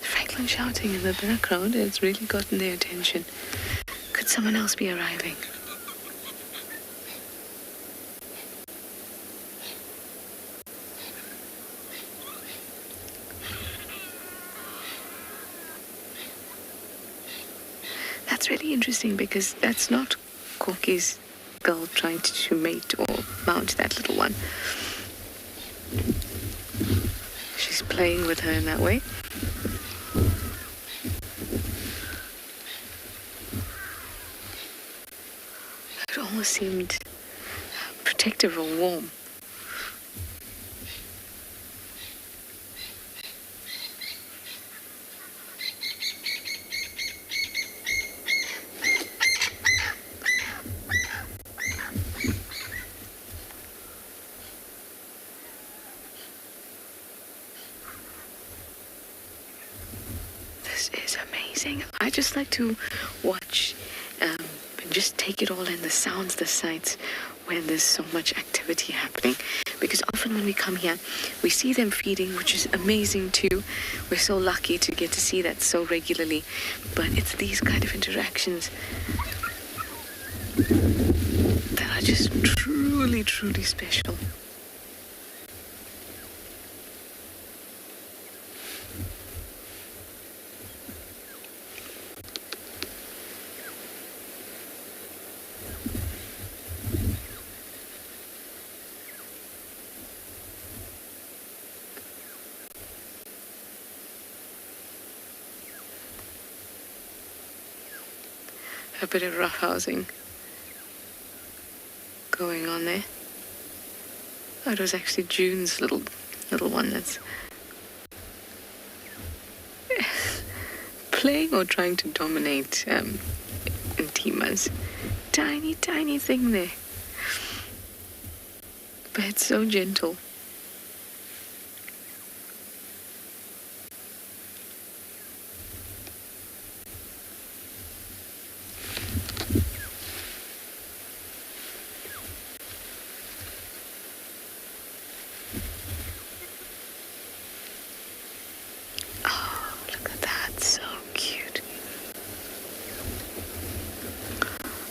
Speaker 4: Franklin shouting in the background has really gotten their attention. Could someone else be arriving? That's really interesting because that's not Corky's gull trying to mate or mount that little one. She's playing with her in that way. It almost seemed protective or warm. This is amazing. I just like to watch and just take it all in, the sounds, the sights, when there's so much activity happening. Because often when we come here, we see them feeding, which is amazing too. We're so lucky to get to see that so regularly. But it's these kind of interactions that are just truly, truly special. A bit of roughhousing going on there. Oh, it was actually June's little one that's playing or trying to dominate Ntima's tiny thing there. But it's so gentle.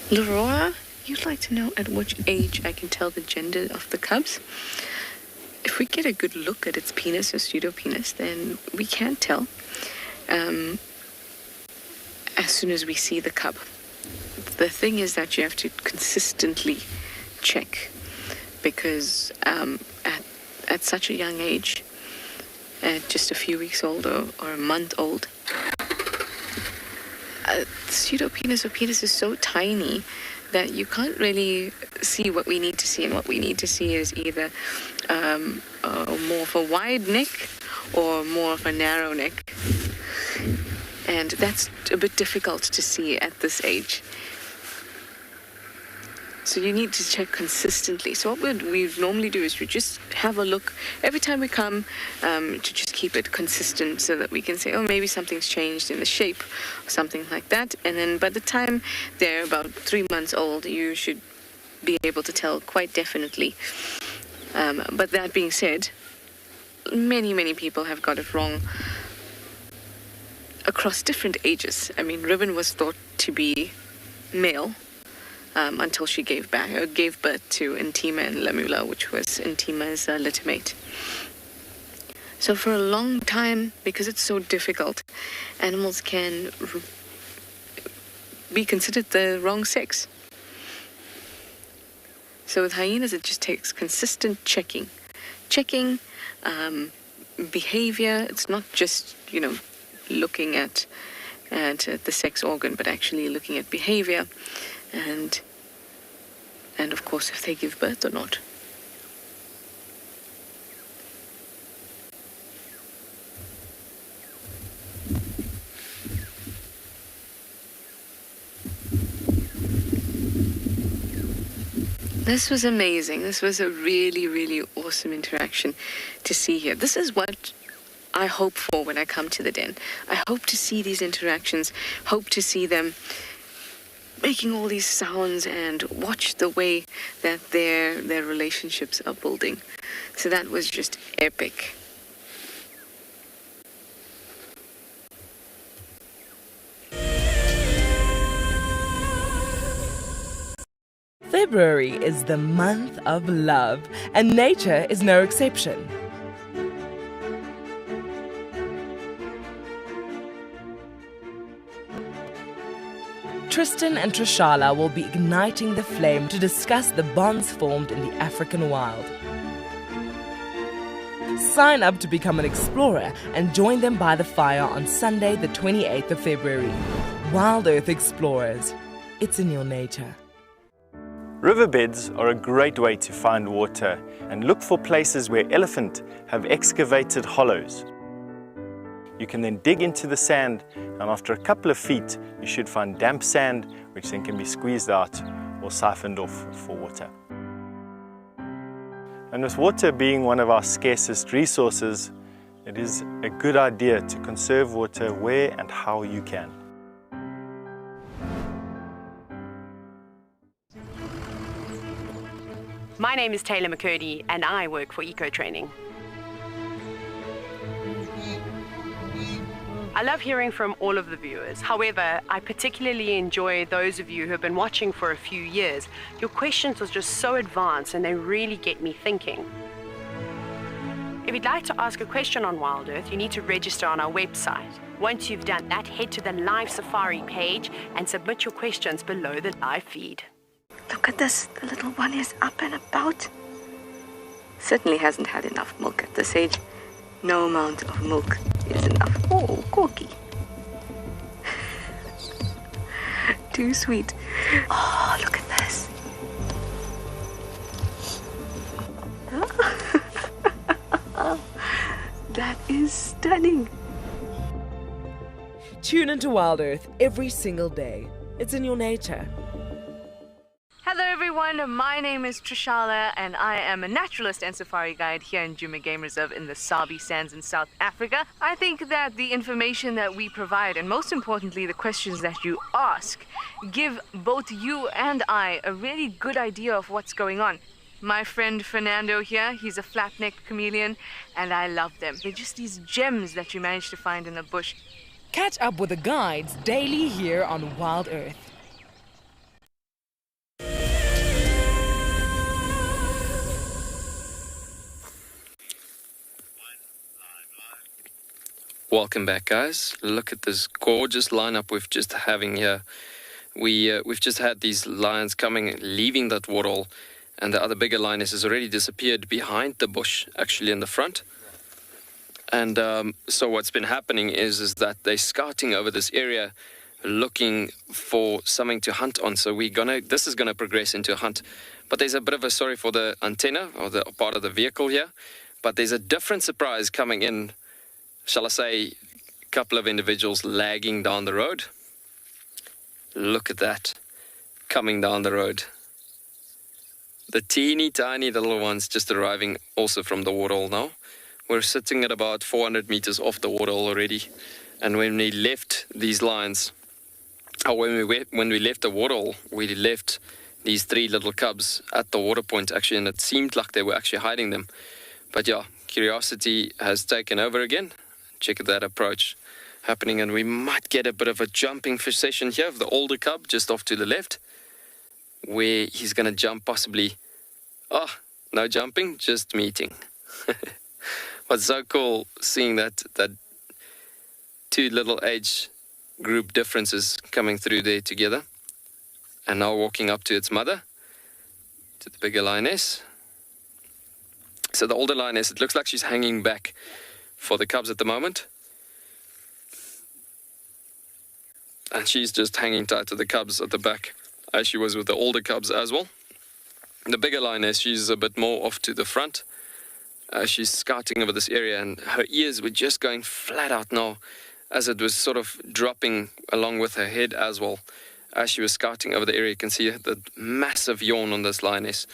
Speaker 4: Laura, you'd like to know at which age I can tell the gender of the cubs? If we get a good look at its penis or pseudopenis, then we can tell as soon as we see the cub. The thing is that you have to consistently check, because at such a young age, at just a few weeks old or a month old, pseudopenis or penis is so tiny that you can't really see what we need to see, and what we need to see is either more of a wide neck or more of a narrow neck, and that's a bit difficult to see at this age. So you need to check consistently. So what we normally do is we just have a look every time we come to just keep it consistent, so that we can say, oh, maybe something's changed in the shape or something like that. And then by the time they're about 3 months old, you should be able to tell quite definitely. But that being said, many people have got it wrong across different ages. I mean, Ribbon was thought to be male until she gave birth to Ntima and Lamula, which was Ntima's litter mate. So for a long time, because it's so difficult, animals can be considered the wrong sex. So with hyenas, it just takes consistent checking, behavior. It's not just, looking at the sex organ, but actually looking at behavior, and of course if they give birth or not. This was amazing. This was a really awesome interaction to see here. This is what I hope for when I come to the den. I hope to see these interactions, hope to see them making all these sounds, and watch the way that their relationships are building. So that was just epic.
Speaker 11: February is the month of love, and nature is no exception. Tristan and Trishala will be igniting the flame to discuss the bonds formed in the African wild. Sign up to become an explorer and join them by the fire on Sunday, the 28th of February. WildEarth Explorers. It's in your nature.
Speaker 13: Riverbeds are a great way to find water and look for places where elephant have excavated hollows. You can then dig into the sand, and after a couple of feet you should find damp sand, which then can be squeezed out or siphoned off for water. And with water being one of our scarcest resources, it is a good idea to conserve water where and how you can.
Speaker 14: My name is Taylor McCurdy and I work for Eco Training. I love hearing from all of the viewers. However, I particularly enjoy those of you who have been watching for a few years. Your questions are just so advanced and they really get me thinking. If you'd like to ask a question on WildEarth, you need to register on our website. Once you've done that, head to the live safari page and submit your questions below the live feed.
Speaker 4: Look at this, the little one is up and about. Certainly hasn't had enough milk at this age. No amount of milk is enough. Oh, corky. Too sweet. Oh, look at this. That is stunning.
Speaker 11: Tune into WildEarth every single day. It's in your nature.
Speaker 4: Hello everyone, my name is Trishala and I am a naturalist and safari guide here in Djuma Game Reserve in the Sabi Sands in South Africa. I think that the information that we provide and most importantly the questions that you ask give both you and I a really good idea of what's going on. My friend Fernando here, he's a flat-necked chameleon and I love them. They're just these gems that you manage to find in the bush.
Speaker 11: Catch up with the guides daily here on WildEarth.
Speaker 6: Welcome back, guys. Look at this gorgeous lineup we've just having here. We've just had these lions coming, leaving that waterhole, and the other bigger lioness has already disappeared behind the bush, actually in the front. And so what's been happening is that they're scouting over this area, looking for something to hunt on. So this is gonna progress into a hunt. But there's a bit of a sorry for the antenna or the part of the vehicle here. But there's a different surprise coming in. Shall I say, a couple of individuals lagging down the road. Look at that, coming down the road. The teeny tiny little ones just arriving also from the waterhole now. We're sitting at about 400 meters off the waterhole already. And when we left these lions, or when we left the waterhole, we left these three little cubs at the water point actually, and it seemed like they were actually hiding them. But yeah, curiosity has taken over again. Check that approach happening, and we might get a bit of a jumping fish session here of the older cub just off to the left, where he's going to jump possibly. Oh, no jumping, just meeting. But so cool seeing that two little age group differences coming through there together. And now walking up to its mother, to the bigger lioness. So the older lioness, it looks like she's hanging back for the cubs at the moment. And she's just hanging tight to the cubs at the back, as she was with the older cubs as well. The bigger lioness, she's a bit more off to the front. She's scouting over this area, and her ears were just going flat out now, as it was sort of dropping along with her head as well. As she was scouting over the area, you can see the massive yawn on this lioness.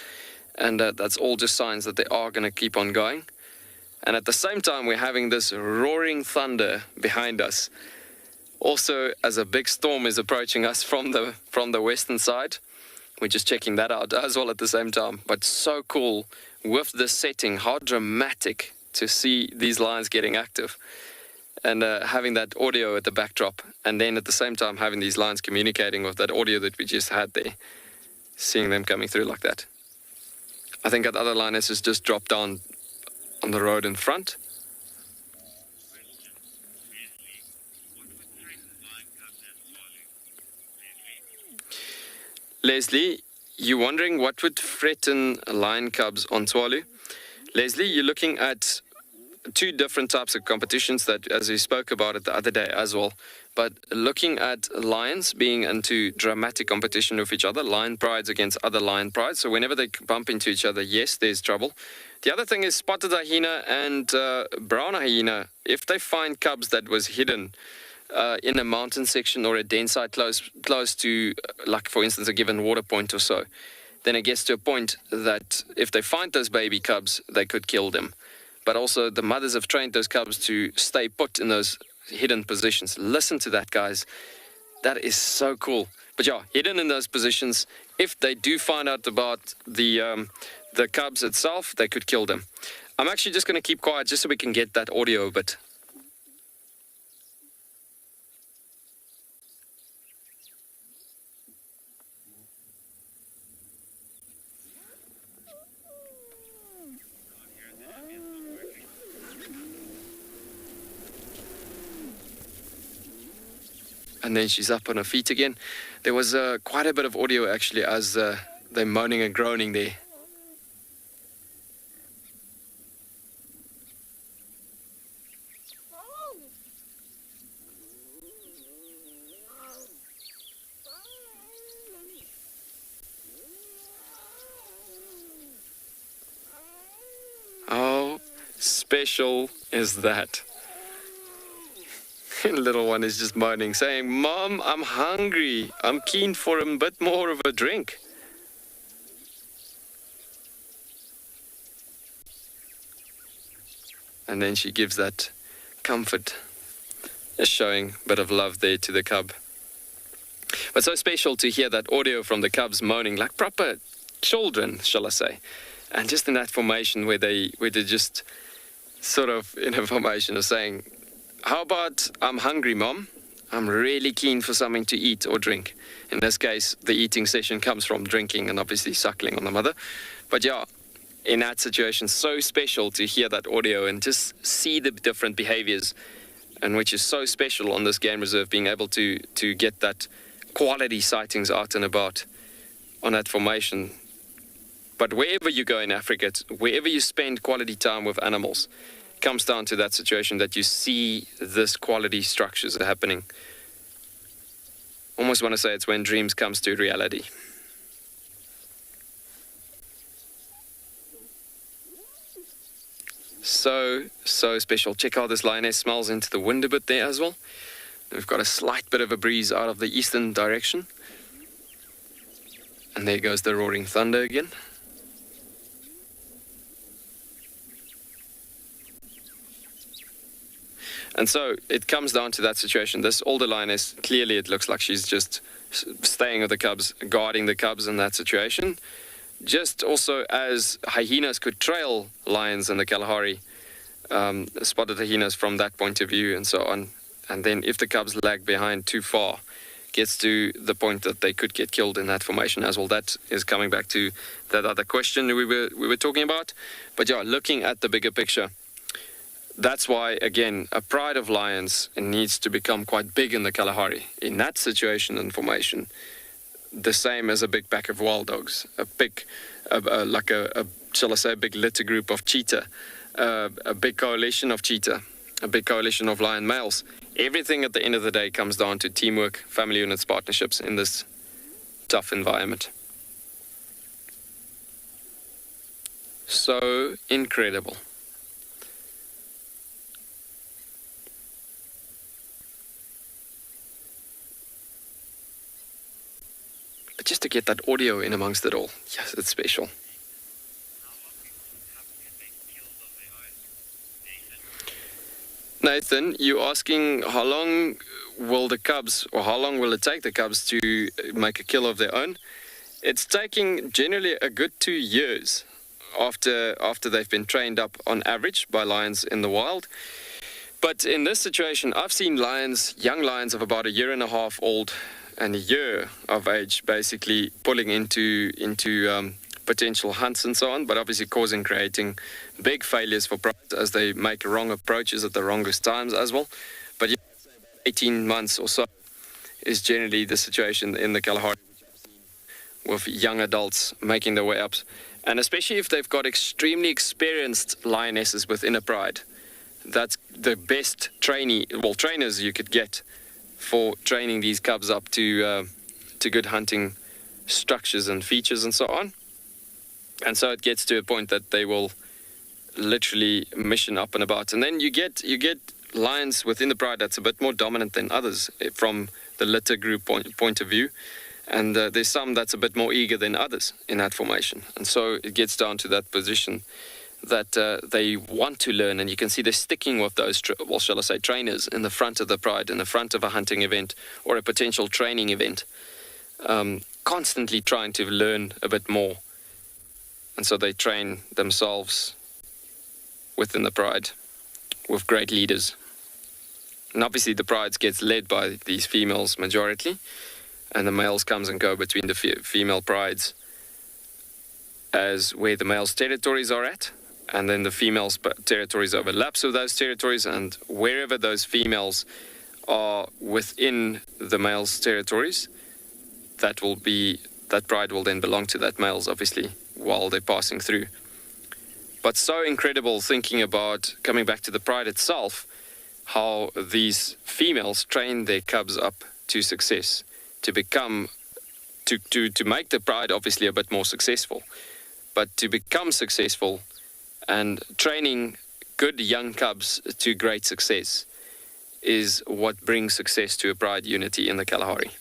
Speaker 6: And that's all just signs that they are going to keep on going. And at the same time, we're having this roaring thunder behind us. Also, as a big storm is approaching us from the western side. We're just checking that out as well at the same time. But so cool with this setting, how dramatic to see these lions getting active. And having that audio at the backdrop. And then at the same time, having these lions communicating with that audio that we just had there. Seeing them coming through like that. I think that other lioness has just dropped down on the road in front. Leslie, you're wondering what would threaten lion cubs on Tswalu? Leslie, you're looking at two different types of competitions that, as we spoke about it the other day as well, but looking at lions being into dramatic competition with each other, lion prides against other lion prides. So whenever they bump into each other, yes, there's trouble. The other thing is spotted hyena and brown hyena. If they find cubs that was hidden in a mountain section or a den site close to, like for instance, a given water point or so, then it gets to a point that if they find those baby cubs, they could kill them. But also the mothers have trained those cubs to stay put in those hidden positions. Listen to that, guys. That is so cool. But yeah, hidden in those positions, if they do find out about the cubs itself, they could kill them. I'm actually just going to keep quiet just so we can get that audio a bit. And then she's up on her feet again. There was quite a bit of audio actually as they're moaning and groaning there. How special is that? Little one is just moaning, saying, "Mom, I'm hungry. I'm keen for a bit more of a drink." And then she gives that comfort, showing a bit of love there to the cub. But so special to hear that audio from the cubs moaning like proper children, shall I say. And just in that formation where they're just sort of in a formation of saying, "How about, I'm hungry, Mom. I'm really keen for something to eat or drink." In this case, the eating session comes from drinking and obviously suckling on the mother. But yeah, in that situation, so special to hear that audio and just see the different behaviors, and which is so special on this game reserve, being able to get that quality sightings out and about on that formation. But wherever you go in Africa, wherever you spend quality time with animals, comes down to that situation that you see this quality structures are happening. Almost want to say it's when dreams comes to reality. So special. Check how this lioness smells into the wind a bit there as well. We've got a slight bit of a breeze out of the eastern direction. And there goes the roaring thunder again. And so it comes down to that situation. This older lioness, clearly it looks like she's just staying with the cubs, guarding the cubs in that situation. Just also as hyenas could trail lions in the Kalahari, spotted hyenas from that point of view and so on. And then if the cubs lag behind too far, gets to the point that they could get killed in that formation as well. That is coming back to that other question we were talking about. But yeah, looking at the bigger picture, that's why, again, a pride of lions needs to become quite big in the Kalahari. In that situation and formation, the same as a big pack of wild dogs, a big, shall I say, a big litter group of cheetah, a big coalition of cheetah, a big coalition of lion males. Everything at the end of the day comes down to teamwork, family units, partnerships in this tough environment. So incredible. But just to get that audio in amongst it all, yes, it's special. Nathan, you're asking how long will the cubs, or how long will it take the cubs to make a kill of their own? It's taking generally a good 2 years after they've been trained up on average by lions in the wild. But in this situation, I've seen lions, young lions of about 1.5 years old and 1 year of age, basically pulling into potential hunts and so on, but obviously creating big failures for pride as they make wrong approaches at the wrongest times as well. But yeah, 18 months or so is generally the situation in the Kalahari, which I've seen with young adults making their way up. And especially if they've got extremely experienced lionesses within a pride, that's the best trainers you could get for training these cubs up to good hunting structures and features and so on. And so it gets to a point that they will literally mission up and about. And then you get lions within the pride that's a bit more dominant than others from the litter group point of view. And there's some that's a bit more eager than others in that formation. And so it gets down to that position that they want to learn. And you can see they're sticking with those, trainers in the front of the pride, in the front of a hunting event or a potential training event, constantly trying to learn a bit more. And so they train themselves within the pride with great leaders. And obviously the prides gets led by these females majority, and the males comes and go between the female prides as where the males' territories are at, and then the females' territories overlaps with those territories, and wherever those females are within the males' territories, that pride will then belong to that males, obviously, while they're passing through. But so incredible thinking about, coming back to the pride itself, how these females train their cubs up to success, to become, to make the pride obviously a bit more successful, but to become successful and training good young cubs to great success is what brings success to a pride unity in the Kalahari.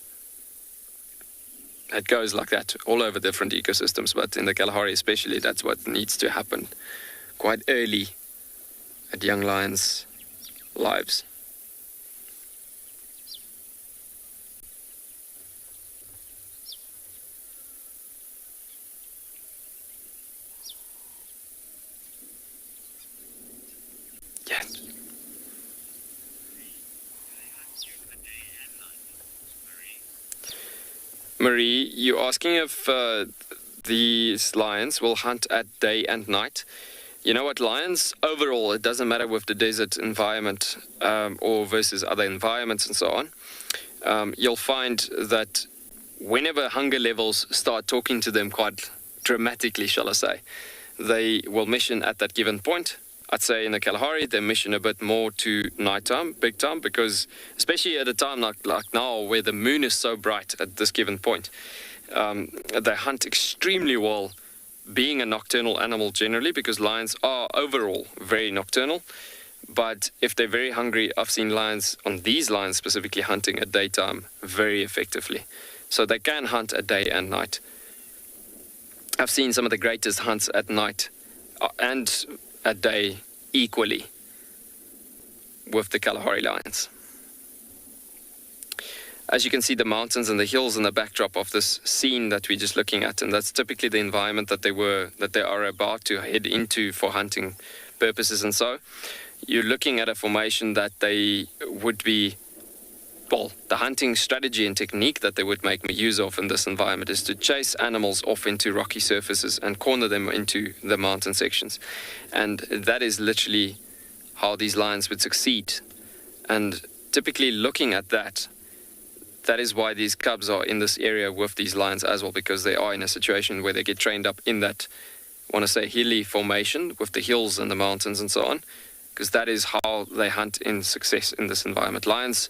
Speaker 6: It goes like that all over different ecosystems, but in the Kalahari especially, that's what needs to happen quite early at young lions' lives. Yes. Marie, you're asking if these lions will hunt at day and night. You know what, lions, overall, it doesn't matter with the desert environment or versus other environments and so on. You'll find that whenever hunger levels start talking to them quite dramatically, shall I say, they will mission at that given point. I'd say in the Kalahari, they mission a bit more to nighttime, big time, because especially at a time like now where the moon is so bright at this given point, they hunt extremely well, being a nocturnal animal generally, because lions are overall very nocturnal. But if they're very hungry, I've seen lions, on these lions specifically, hunting at daytime very effectively. So they can hunt at day and night. I've seen some of the greatest hunts at night and at day equally with the Kalahari lions. As you can see, the mountains and the hills in the backdrop of this scene that we're just looking at, and that's typically the environment that they are about to head into for hunting purposes. And so you're looking at a formation that they would be, well, the hunting strategy and technique that they would make use of in this environment is to chase animals off into rocky surfaces and corner them into the mountain sections. And that is literally how these lions would succeed. And typically looking at that is why these cubs are in this area with these lions as well, because they are in a situation where they get trained up in that, I want to say, hilly formation with the hills and the mountains and so on, because that is how they hunt in success in this environment. Lions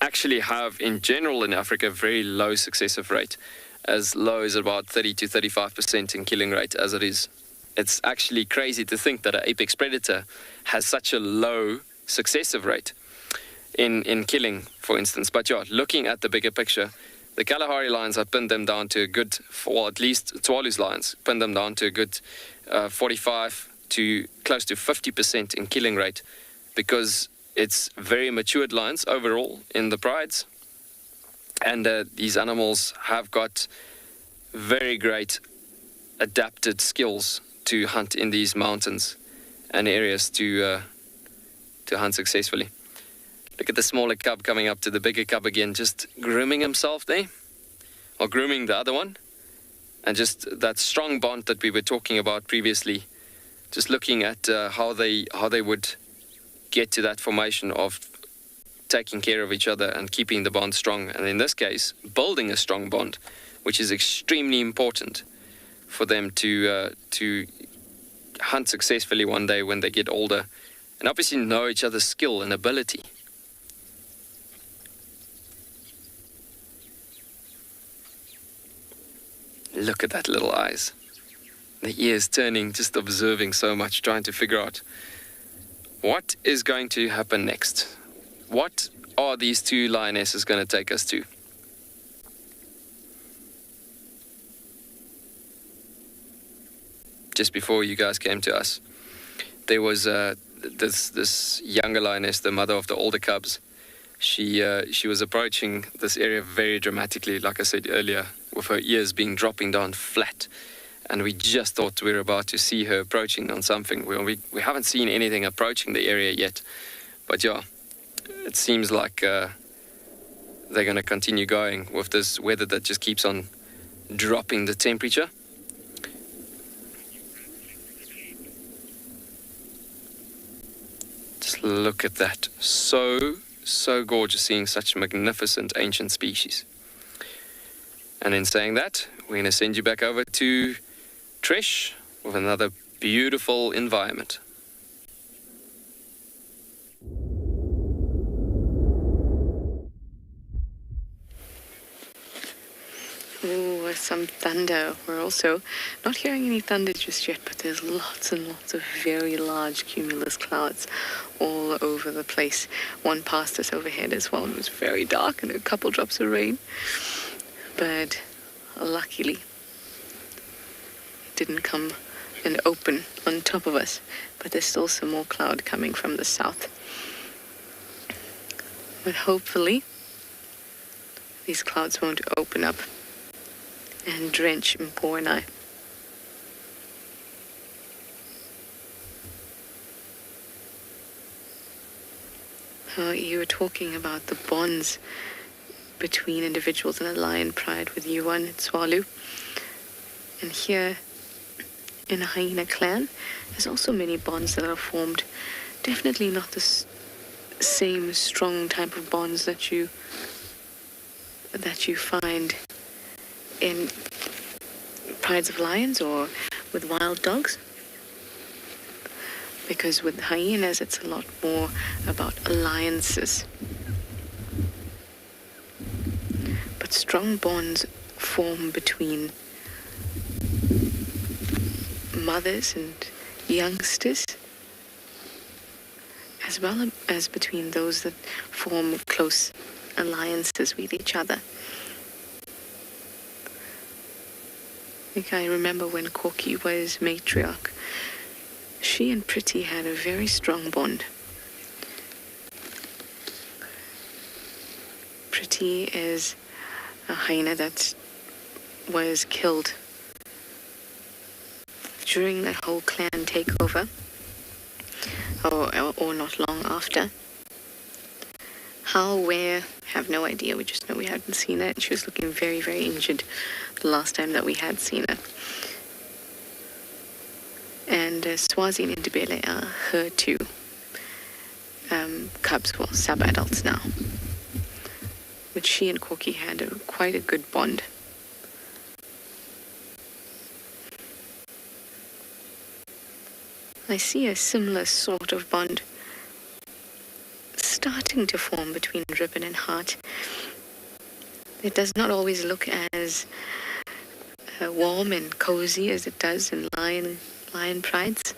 Speaker 6: actually have, in general in Africa, very low successive rate, as low as about 30 to 35% in killing rate as it is. It's actually crazy to think that an apex predator has such a low successive rate in killing, for instance. But yeah, looking at the bigger picture, the Kalahari lions have pinned them down to a good, well, at least Tswalu's lions pinned them down to a good 45 to close to 50% in killing rate, because it's very matured lions overall in the prides, and these animals have got very great adapted skills to hunt in these mountains and areas to hunt successfully. Look at the smaller cub coming up to the bigger cub again, just grooming himself there, or grooming the other one, and just that strong bond that we were talking about previously, just looking at how they would get to that formation of taking care of each other and keeping the bond strong, and in this case building a strong bond which is extremely important for them to hunt successfully one day when they get older, and obviously know each other's skill and ability. Look at that little eyes. The ears turning, just observing so much, trying to figure out what is going to happen next. What are these two lionesses going to take us to? Just before you guys came to us, there was this younger lioness, the mother of the older cubs. She was approaching this area very dramatically, like I said earlier, with her ears dropping down flat. And we just thought we were about to see her approaching on something. We haven't seen anything approaching the area yet. But yeah, it seems like they're going to continue going with this weather that just keeps on dropping the temperature. Just look at that. So gorgeous seeing such magnificent ancient species. And in saying that, we're going to send you back over to Trish with another beautiful environment.
Speaker 4: Ooh, some thunder. We're also not hearing any thunder just yet, but there's lots and lots of very large cumulus clouds all over the place. One passed us overhead as well. It was very dark and a couple drops of rain. But luckily, it didn't come and open on top of us. But there's still some more cloud coming from the south. But hopefully, these clouds won't open up and drench Mpo and I. You were talking about the bonds between individuals in a lion pride with Yuan and Tswalu. And here in a hyena clan, there's also many bonds that are formed. Definitely not the same strong type of bonds that you find in prides of lions or with wild dogs. Because with hyenas, it's a lot more about alliances. But strong bonds form between mothers and youngsters, as well as between those that form close alliances with each other. I remember when Corky was matriarch, she and Pretty had a very strong bond. Pretty is a hyena that was killed during that whole clan takeover, or not long after. How, where, have no idea. We just know we hadn't seen her, and she was looking very, very injured the last time that we had seen her. And Swazi and Ndebele are her two cubs, well, sub-adults now. But she and Corky had quite a good bond. I see a similar sort of bond starting to form between Ribbon and Heart. It does not always look as warm and cozy as it does in lion prides.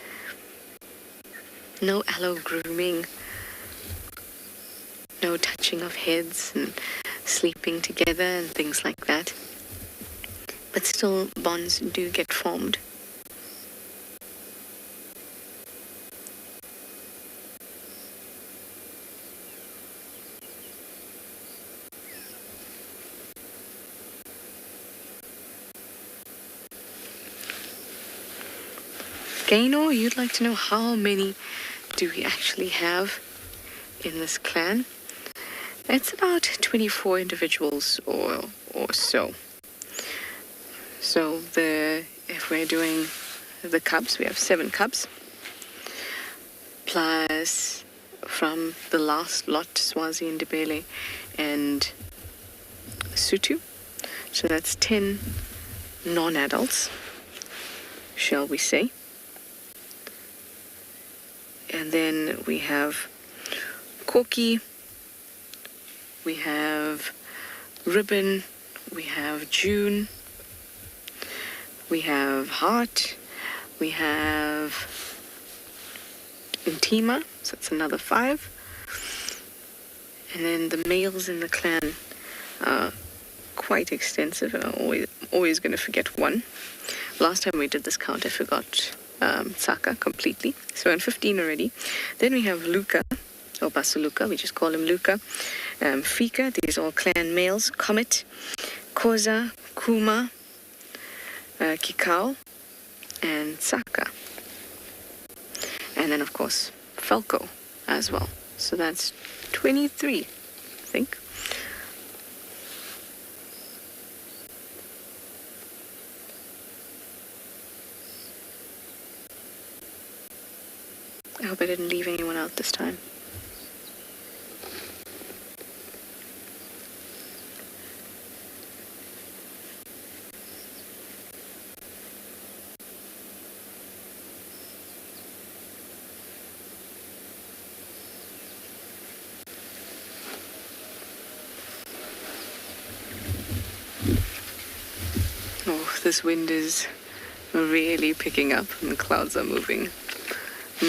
Speaker 4: No aloe grooming, no touching of heads and sleeping together and things like that. But still, bonds do get formed. Gaynor, you'd like to know how many do we actually have in this clan? It's about 24 individuals or so. So if we're doing the cubs, we have 7 cubs. Plus from the last lot, Swazi and Ndebele and Sutu. So that's 10 non-adults, shall we say. And then we have Corky, we have Ribbon, we have June, we have Heart, we have Intima, so that's another 5. And then the males in the clan are quite extensive, and I'm always going to forget one. Last time we did this count, I forgot Tsaka completely. So in 15 already. Then we have Luca, or Basaluka, we just call him Luca. Fika, these are all clan males. Comet, Koza, Kuma, Kikau, and Tsaka. And then, of course, Falco as well. So that's 23, I think. I hope I didn't leave anyone out this time. Oh, this wind is really picking up and the clouds are moving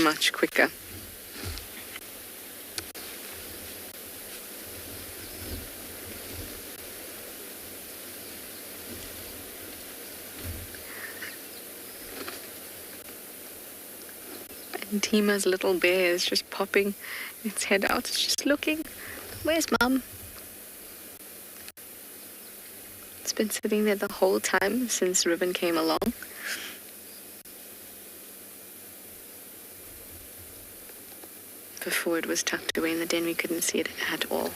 Speaker 4: much quicker. And Tima's little bear is just popping its head out. It's just looking. Where's Mum? It's been sitting there the whole time since Ribbon came along. Before it was tucked away in the den, we couldn't see it at all.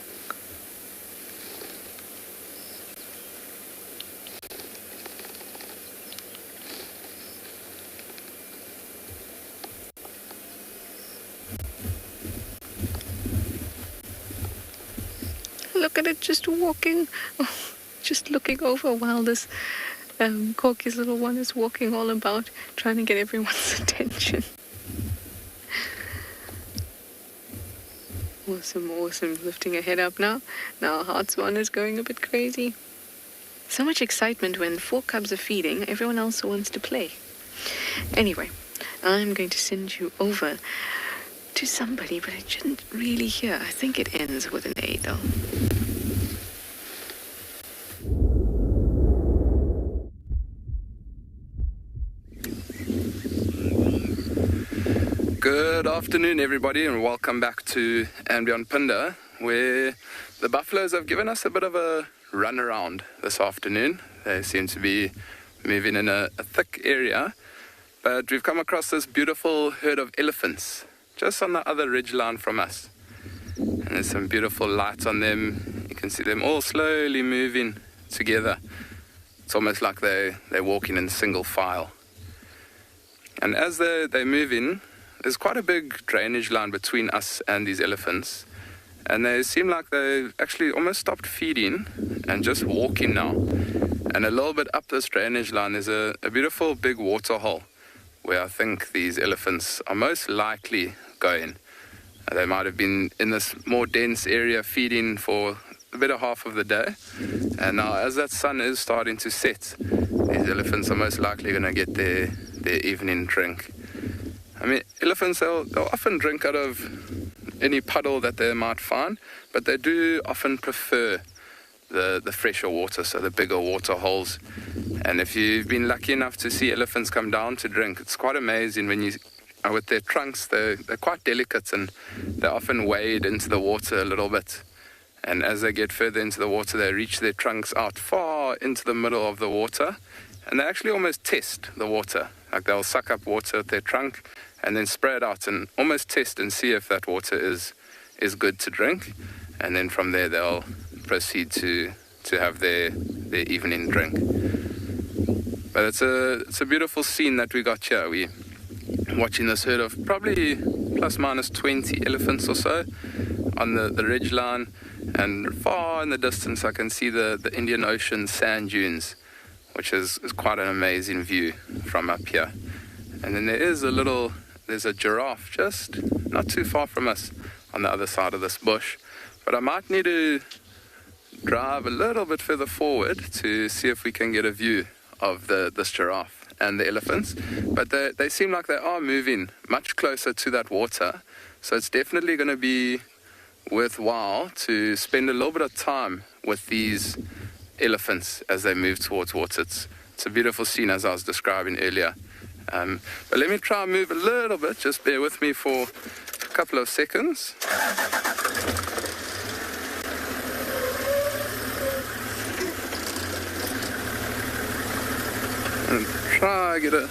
Speaker 4: Look at it just walking, just looking over while this Corky's little one is walking all about, trying to get everyone's attention. Awesome, awesome. Lifting her head up now. Now Heart's one is going a bit crazy. So much excitement when 4 cubs are feeding. Everyone else wants to play. Anyway, I'm going to send you over to somebody, but I shouldn't really hear. I think it ends with an A though.
Speaker 5: Good afternoon, everybody, and welcome back to andBeyond Phinda, where the buffaloes have given us a bit of a run around this afternoon. They seem to be moving in a thick area, but we've come across this beautiful herd of elephants just on the other ridgeline from us. And there's some beautiful light on them. You can see them all slowly moving together. It's almost like they're walking in single file. And as they're moving, there's quite a big drainage line between us and these elephants, and they seem like they've actually almost stopped feeding and just walking now. And a little bit up this drainage line is a beautiful big water hole where I think these elephants are most likely going. They might have been in this more dense area feeding for the better half of the day, and now as that sun is starting to set, these elephants are most likely going to get their evening drink. I mean, elephants, they'll often drink out of any puddle that they might find, but they do often prefer the fresher water, so the bigger water holes. And if you've been lucky enough to see elephants come down to drink, it's quite amazing when you, with their trunks, they're quite delicate and they often wade into the water a little bit. And as they get further into the water, they reach their trunks out far into the middle of the water, and they actually almost test the water. Like they'll suck up water with their trunk and then spray it out and almost test and see if that water is good to drink. And then from there they'll proceed to have their evening drink. But it's a beautiful scene that we got here. We watching this herd of probably plus minus 20 elephants or so on the ridge line, and far in the distance I can see the Indian Ocean sand dunes, which is quite an amazing view from up here. And then there's a giraffe just not too far from us on the other side of this bush, but I might need to drive a little bit further forward to see if we can get a view of this giraffe and the elephants. But they seem like they are moving much closer to that water, so it's definitely going to be worthwhile to spend a little bit of time with these elephants as they move towards water. It's a beautiful scene, as I was describing earlier. But let me try and move a little bit. Just bear with me for a couple of seconds. And try get a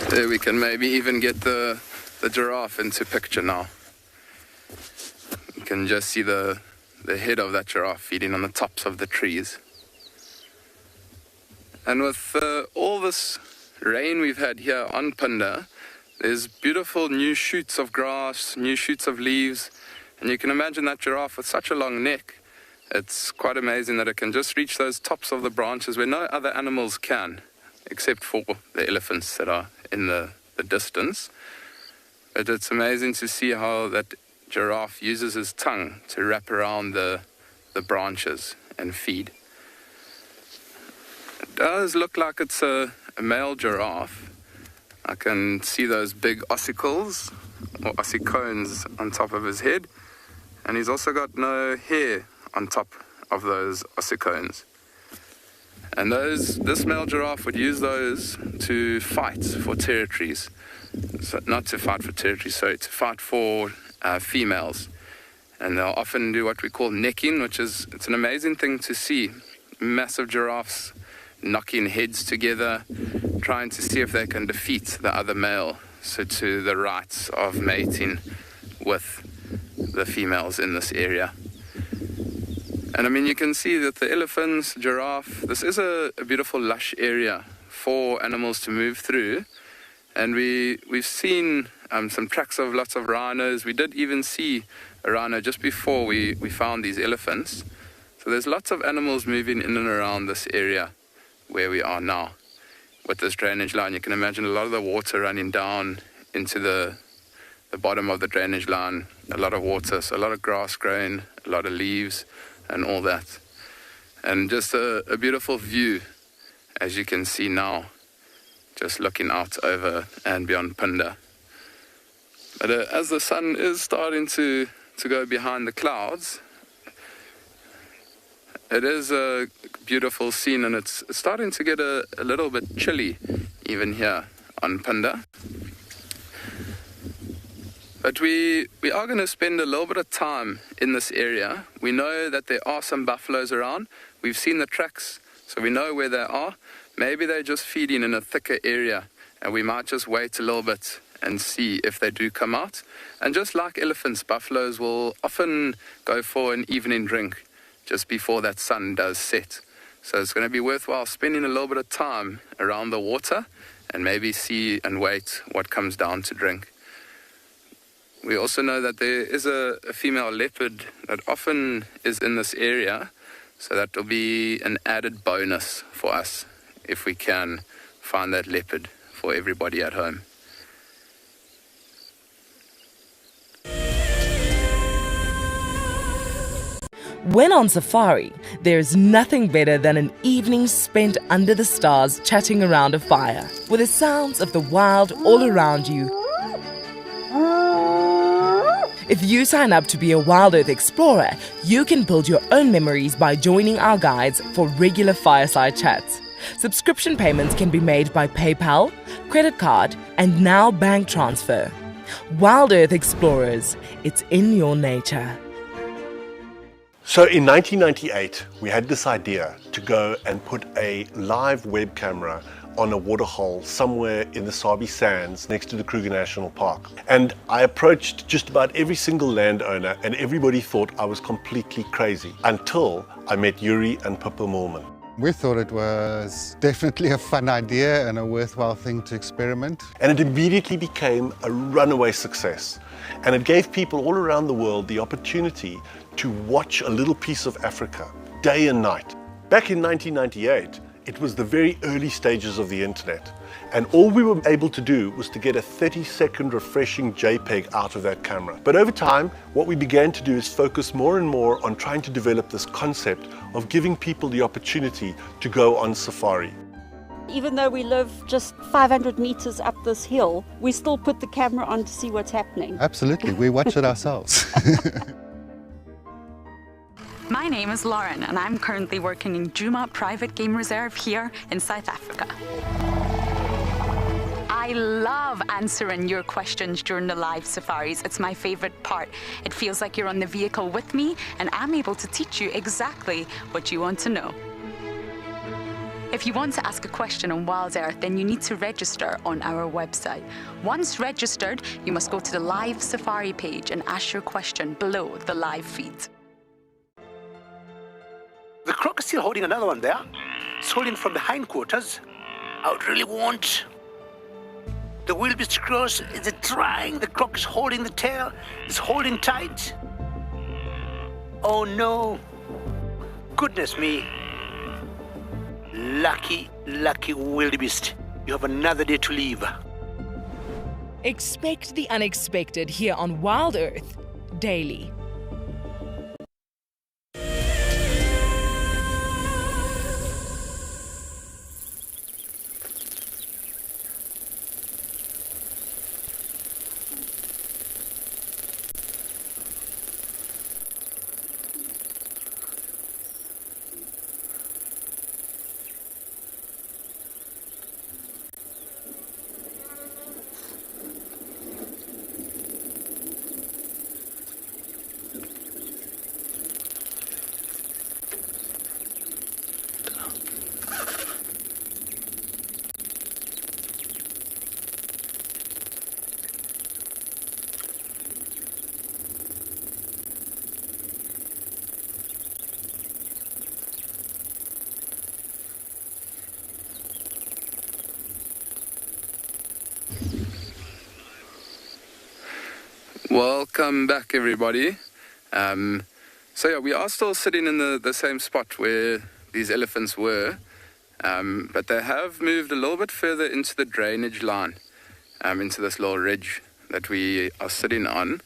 Speaker 5: there we can maybe even get the giraffe into picture now. You can just see the head of that giraffe feeding on the tops of the trees. And with all this rain we've had here on Phinda, there's beautiful new shoots of grass, new shoots of leaves, and you can imagine that giraffe with such a long neck. It's quite amazing that it can just reach those tops of the branches where no other animals can, except for the elephants that are in the distance. But it's amazing to see how that giraffe uses his tongue to wrap around the branches and feed. It does look like it's a male giraffe. I can see those big ossicles or ossicones on top of his head, and he's also got no hair on top of those ossicones. And this male giraffe would use those to fight for territories. So not to fight for territories, sorry, to fight for females. And they'll often do what we call necking, it's an amazing thing to see. Massive giraffes knocking heads together, trying to see if they can defeat the other male, so to the rights of mating with the females in this area. And I mean, you can see that the elephants, giraffe, this is a beautiful lush area for animals to move through. And we've seen some tracks of lots of rhinos. We did even see a rhino just before we found these elephants. So there's lots of animals moving in and around this area where we are now. With this drainage line, you can imagine a lot of the water running down into the bottom of the drainage line. A lot of water, so a lot of grass growing, a lot of leaves and all that. And just a beautiful view, as you can see now, just looking out over and beyond Phinda. But as the sun is starting to go behind the clouds, it is a beautiful scene, and it's starting to get a little bit chilly even here on Phinda. But we are going to spend a little bit of time in this area. We know that there are some buffaloes around. We've seen the tracks, so we know where they are. Maybe they're just feeding in a thicker area, and we might just wait a little bit and see if they do come out. And just like elephants, buffaloes will often go for an evening drink just before that sun does set. So it's going to be worthwhile spending a little bit of time around the water and maybe see and wait what comes down to drink. We also know that there is a female leopard that often is in this area, so that will be an added bonus for us if we can find that leopard for everybody at home.
Speaker 11: When on safari, there's nothing better than an evening spent under the stars chatting around a fire, with the sounds of the wild all around you. If you sign up to be a WildEarth explorer, you can build your own memories by joining our guides for regular fireside chats. Subscription payments can be made by PayPal, credit card, and now bank transfer. WildEarth Explorers, it's in your nature.
Speaker 15: So in 1998, we had this idea to go and put a live web camera on a waterhole somewhere in the Sabi sands next to the Kruger National Park. And I approached just about every single landowner, and everybody thought I was completely crazy until I met Yuri and Pippa Moorman.
Speaker 16: We thought it was definitely a fun idea and a worthwhile thing to experiment.
Speaker 15: And it immediately became a runaway success. And it gave people all around the world the opportunity to watch a little piece of Africa day and night. Back in 1998, it was the very early stages of the internet. And all we were able to do was to get a 30-second refreshing JPEG out of that camera. But over time, what we began to do is focus more and more on trying to develop this concept of giving people the opportunity to go on safari.
Speaker 17: Even though we live just 500 meters up this hill, we still put the camera on to see what's happening.
Speaker 16: Absolutely, we watch it ourselves.
Speaker 18: My name is Lauren, and I'm currently working in Djuma Private Game Reserve here in South Africa. I love answering your questions during the live safaris. It's my favorite part. It feels like you're on the vehicle with me, and I'm able to teach you exactly what you want to know. If you want to ask a question on WildEarth, then you need to register on our website. Once registered, you must go to the live safari page and ask your question below the live feed.
Speaker 19: The croc is still holding another one there. It's holding from the hindquarters. I would really want. The wildebeest cross is trying. The croc is holding the tail. It's holding tight. Oh no. Goodness me. Lucky, lucky wildebeest. You have another day to live.
Speaker 2: Expect the unexpected here on WildEarth daily.
Speaker 5: Welcome back, everybody. So yeah, we are still sitting in the same spot where these elephants were, but they have moved a little bit further into the drainage line, into this little ridge that we are sitting on.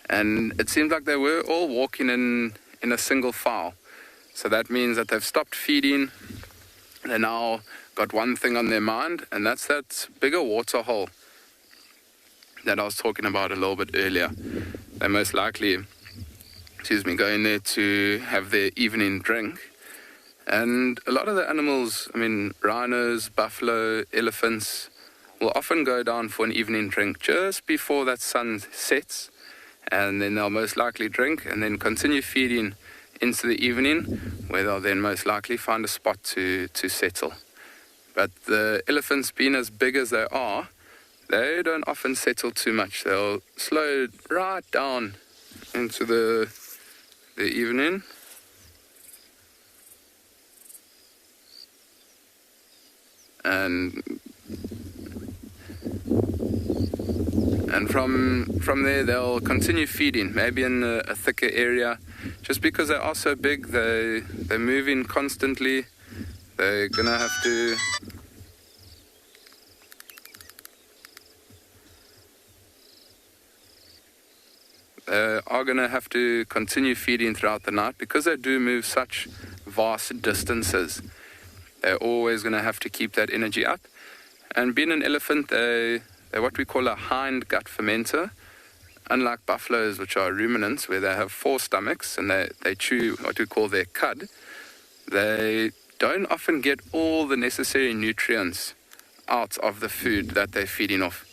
Speaker 5: And it seems like they were all walking in a single file. So that means that they've stopped feeding. They now got one thing on their mind, and that's that bigger water hole that I was talking about a little bit earlier. They most likely, go in there to have their evening drink. And a lot of the animals, rhinos, buffalo, elephants, will often go down for an evening drink just before that sun sets. And then they'll most likely drink and then continue feeding into the evening, where they'll then most likely find a spot to settle. But the elephants, being as big as they are, they don't often settle too much. They'll slow right down into the evening. And from there they'll continue feeding, maybe in a thicker area. Just because they are so big, they're moving constantly. They're gonna have to are going to have to continue feeding throughout the night because they do move such vast distances. They're always going to have to keep that energy up. And being an elephant, they're what we call a hind gut fermenter. Unlike buffaloes, which are ruminants, where they have 4 stomachs and they chew what we call their cud, they don't often get all the necessary nutrients out of the food that they're feeding off.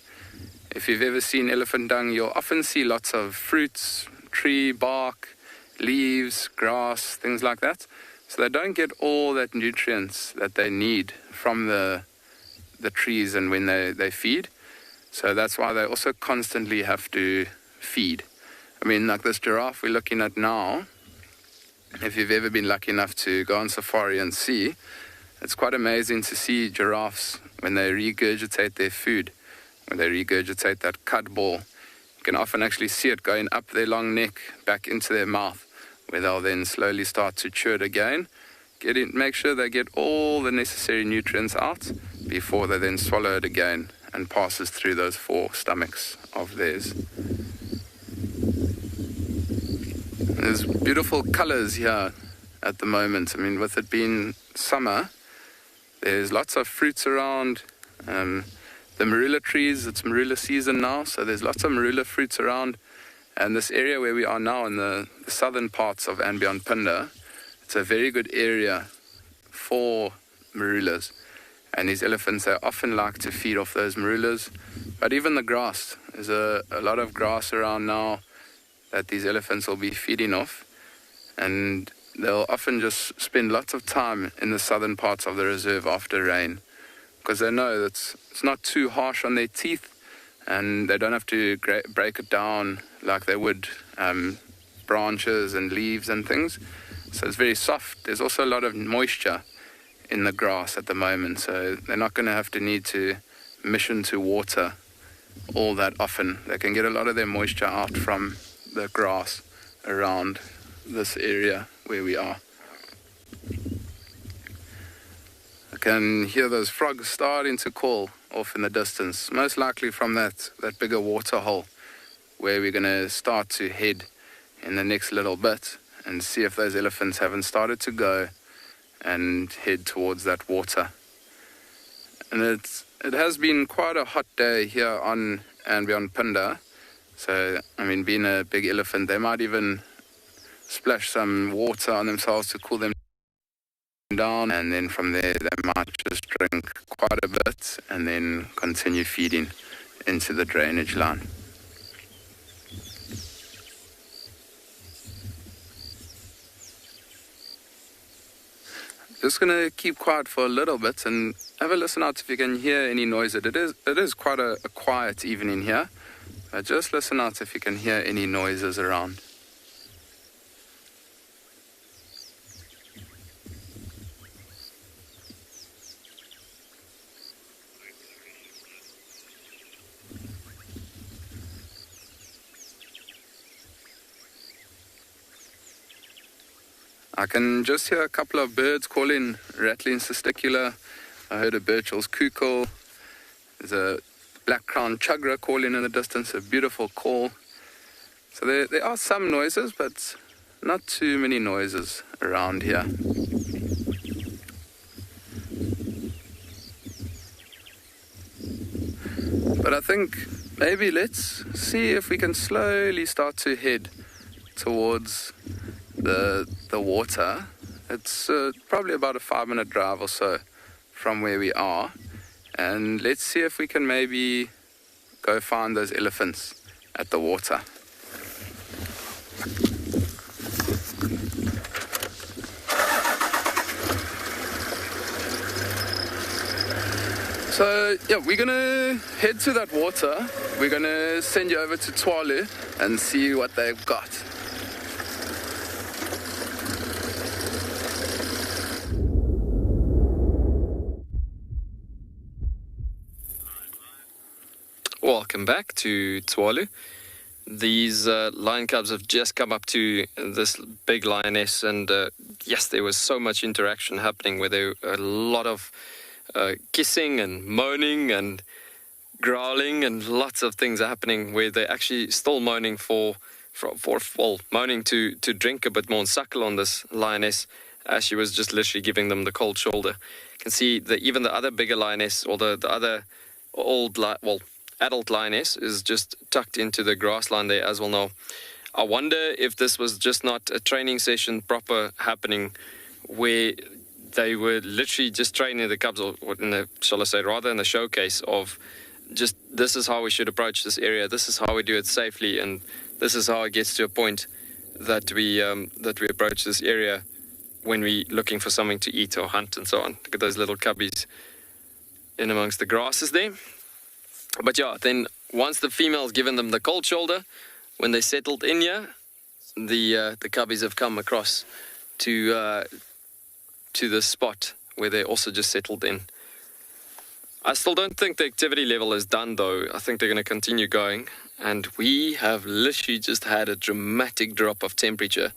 Speaker 5: If you've ever seen elephant dung, you'll often see lots of fruits, tree bark, leaves, grass, things like that. So they don't get all that nutrients that they need from the trees and when they feed. So that's why they also constantly have to feed. Like this giraffe we're looking at now, if you've ever been lucky enough to go on safari and see, it's quite amazing to see giraffes when they regurgitate their food, when they regurgitate that cud ball. You can often actually see it going up their long neck, back into their mouth, where they'll then slowly start to chew it again. Make sure they get all the necessary nutrients out before they then swallow it again and passes through those 4 stomachs of theirs. There's beautiful colors here at the moment. I mean, with it being summer, there's lots of fruits around. The marula trees, it's marula season now, so there's lots of marula fruits around. And this area where we are now in the southern parts of andBeyond Phinda, it's a very good area for marulas. And these elephants, they often like to feed off those marulas. But even the grass, there's a lot of grass around now that these elephants will be feeding off. And they'll often just spend lots of time in the southern parts of the reserve after rain, because they know that it's not too harsh on their teeth, and they don't have to break it down like they would branches and leaves and things. So it's very soft. There's also a lot of moisture in the grass at the moment, so they're not going to have to need to mission to water all that often. They can get a lot of their moisture out from the grass around this area where we are. I can hear those frogs starting to call off in the distance, most likely from that bigger water hole where we're going to start to head in the next little bit and see if those elephants haven't started to go and head towards that water. And it has been quite a hot day here on andBeyond Phinda. So, I mean, being a big elephant, they might even splash some water on themselves to cool them down, and then from there they might just drink quite a bit and then continue feeding into the drainage line. Just going to keep quiet for a little bit and have a listen out if you can hear any noise. It is quite a quiet evening here. Just listen out if you can hear any noises around. I can just hear a couple of birds calling, rattling testicular. I heard a birchel's cuckoo. There's a black-crowned chugra calling in the distance, a beautiful call. So there are some noises, but not too many noises around here. But I think maybe let's see if we can slowly start to head towards the water. It's probably about a 5-minute drive or so from where we are, and let's see if we can maybe go find those elephants at the water. So yeah, we're gonna head to that water. We're gonna send you over to Tswalu and see what they've got.
Speaker 6: Welcome back to Tswalu. These lion cubs have just come up to this big lioness, and yes, there was so much interaction happening where there were a lot of kissing and moaning and growling, and lots of things are happening where they're actually still moaning moaning to drink a bit more and suckle on this lioness, as she was just literally giving them the cold shoulder. You can see that even the other bigger lioness, or the other adult lioness, is just tucked into the grassland there as well now. I wonder if this was just not a training session proper happening, where they were literally just training the cubs, or in the, shall I say, rather in the showcase of just, this is how we should approach this area, this is how we do it safely, and this is how it gets to a point that we approach this area when we're looking for something to eat or hunt and so on. Look at those little cubbies in amongst the grasses there. But yeah, then once the female's given them the cold shoulder, when they settled in here, the cubbies have come across to the spot where they also just settled in. I still don't think the activity level is done though. I think they're going to continue going, and we have literally just had a dramatic drop of temperature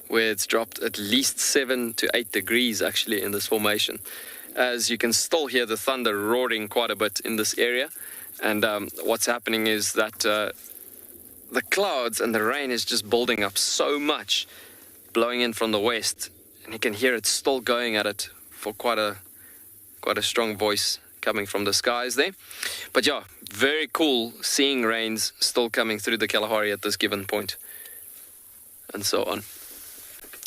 Speaker 6: where it's dropped at least 7 to 8 degrees actually in this formation. As you can still hear the thunder roaring quite a bit in this area, and what's happening is that the clouds and the rain is just building up so much, blowing in from the west, and you can hear it still going at it for quite a strong voice coming from the skies there. But yeah, very cool seeing rains still coming through the Kalahari at this given point, and so on.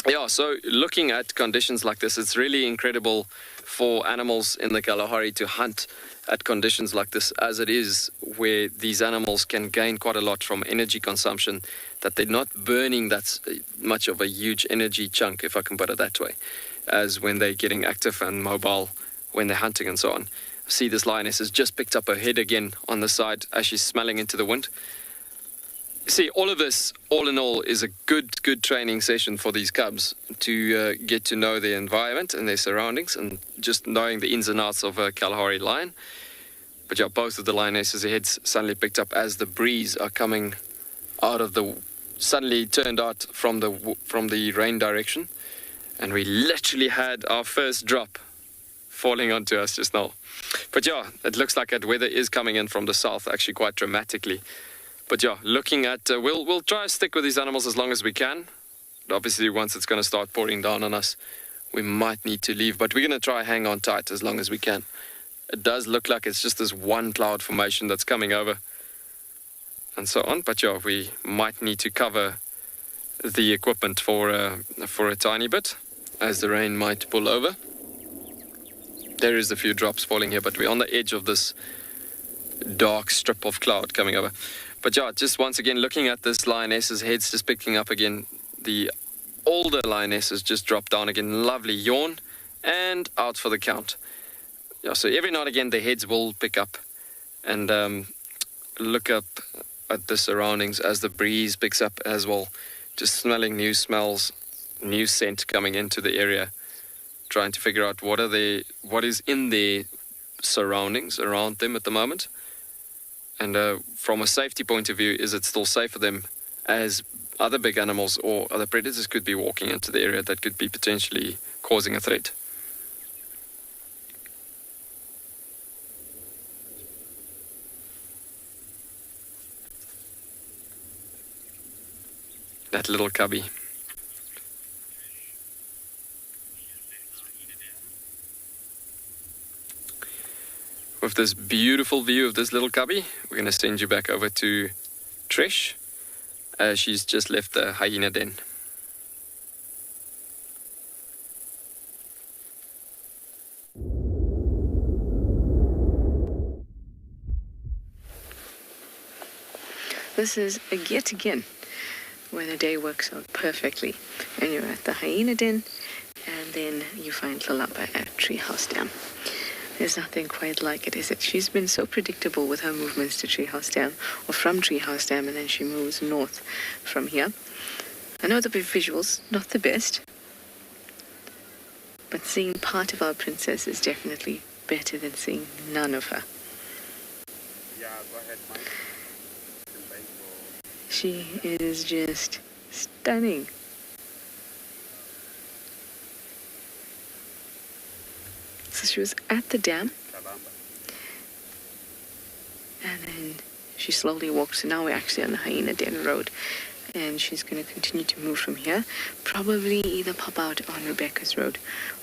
Speaker 6: Yeah, so looking at conditions like this, it's really incredible for animals in the Kalahari to hunt at conditions like this, as it is, where these animals can gain quite a lot from energy consumption, that they're not burning that much of a huge energy chunk, if I can put it that way, as when they're getting active and mobile when they're hunting and so on. See, this lioness has just picked up her head again on the side as she's smelling into the wind. See, all of this, all in all, is a good training session for these cubs to get to know their environment and their surroundings, and just knowing the ins and outs of a Kalahari lion. But yeah, both of the lionesses' heads suddenly picked up as the breeze are coming out of the, suddenly turned out from the rain direction, and we literally had our first drop falling onto us just now. But yeah, it looks like that weather is coming in from the south actually quite dramatically. But yeah, looking at, we'll try to stick with these animals as long as we can. Obviously, once it's going to start pouring down on us, we might need to leave. But we're going to try hang on tight as long as we can. It does look like it's just this one cloud formation that's coming over, and so on. But yeah, we might need to cover the equipment for a tiny bit, as the rain might pull over. There is a few drops falling here, but we're on the edge of this dark strip of cloud coming over. But yeah, just once again, looking at this lioness's head's just picking up again. The older lioness has just dropped down again. Lovely yawn, and out for the count. Yeah, so every now and again, the heads will pick up and look up at the surroundings as the breeze picks up as well. Just smelling new smells, new scent coming into the area, trying to figure out what is in their surroundings around them at the moment. And from a safety point of view, is it still safe for them, as other big animals or other predators could be walking into the area that could be potentially causing a threat. That little cubby. With this beautiful view of this little cubby, we're going to send you back over to Trish, as she's just left the hyena den.
Speaker 4: This is yet again where the day works out perfectly. And you're at the hyena den, and then you find Lalapa at Treehouse Dam. There's nothing quite like it, is it? She's been so predictable with her movements to Treehouse Dam, or from Treehouse Dam, and then she moves north from here. I know the visuals, not the best, but seeing part of our princess is definitely better than seeing none of her.
Speaker 20: Yeah, go ahead, Mike.
Speaker 4: She is just stunning. So she was at the dam, and then she slowly walked. So now we're actually on the Hyena Den Road, and she's going to continue to move from here, probably either pop out on Rebecca's Road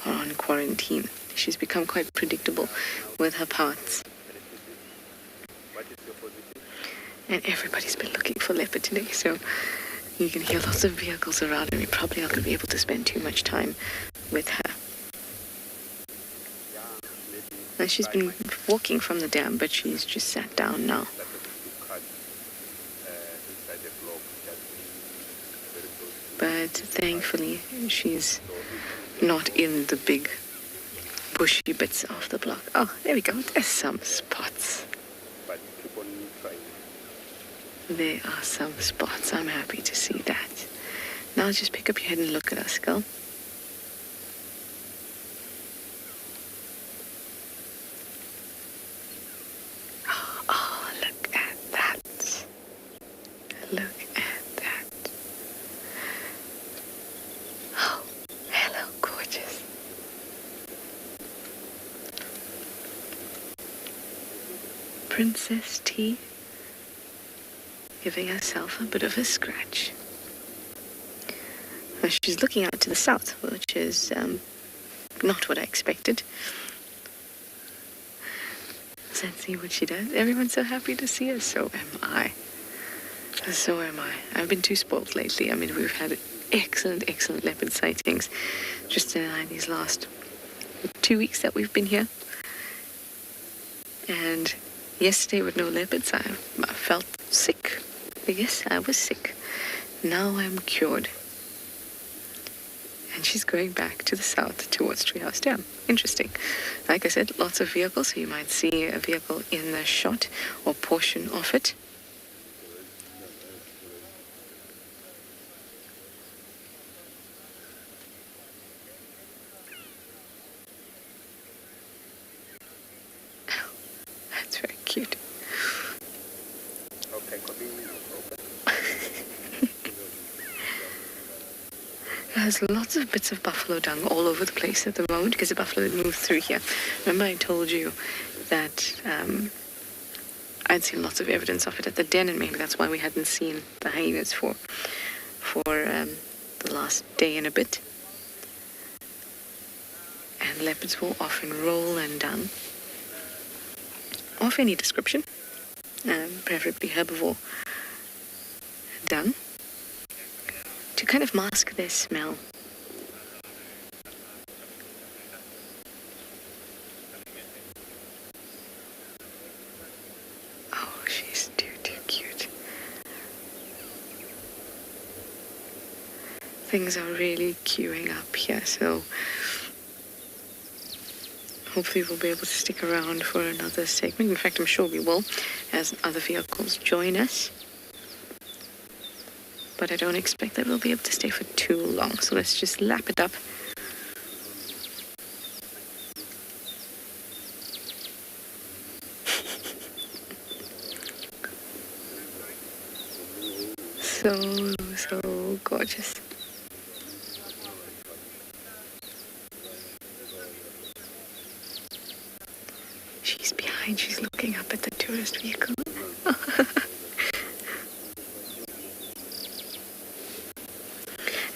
Speaker 4: or on Quarantine. She's become quite predictable with her paths. And everybody's been looking for leopard today, so you can hear lots of vehicles around, and we probably aren't going to be able to spend too much time with her. And she's been walking from the dam, but she's just sat down now. But thankfully, she's not in the big bushy bits of the block. Oh, there we go. There's some spots. There are some spots. I'm happy to see that. Now just pick up your head and look at us, girl. Princess T giving herself a bit of a scratch. Well, she's looking out to the south, which is not what I expected. Let's see what she does. Everyone's so happy to see her. So am I. So am I. I've been too spoiled lately. I mean, we've had excellent leopard sightings just in these last 2 weeks that we've been here. And yesterday with no leopards, I felt sick. Yes, I was sick. Now I'm cured. And she's going back to the south towards Treehouse Dam. Interesting. Like I said, lots of vehicles, so you might see a vehicle in the shot or portion of it. Oh, that's very cute. There's lots of bits of buffalo dung all over the place at the moment because the buffalo had moved through here. Remember I told you that I'd seen lots of evidence of it at the den, and maybe that's why we hadn't seen the hyenas for the last day and a bit. And leopards will often roll in dung of any description, preferably herbivore dung, to kind of mask their smell. Oh, she's too cute. Things are really queuing up here, so hopefully we'll be able to stick around for another segment. In fact, I'm sure we will, as other vehicles join us. But I don't expect that we'll be able to stay for too long, so let's just lap it up. So gorgeous. She's behind, she's looking up at the tourist vehicle.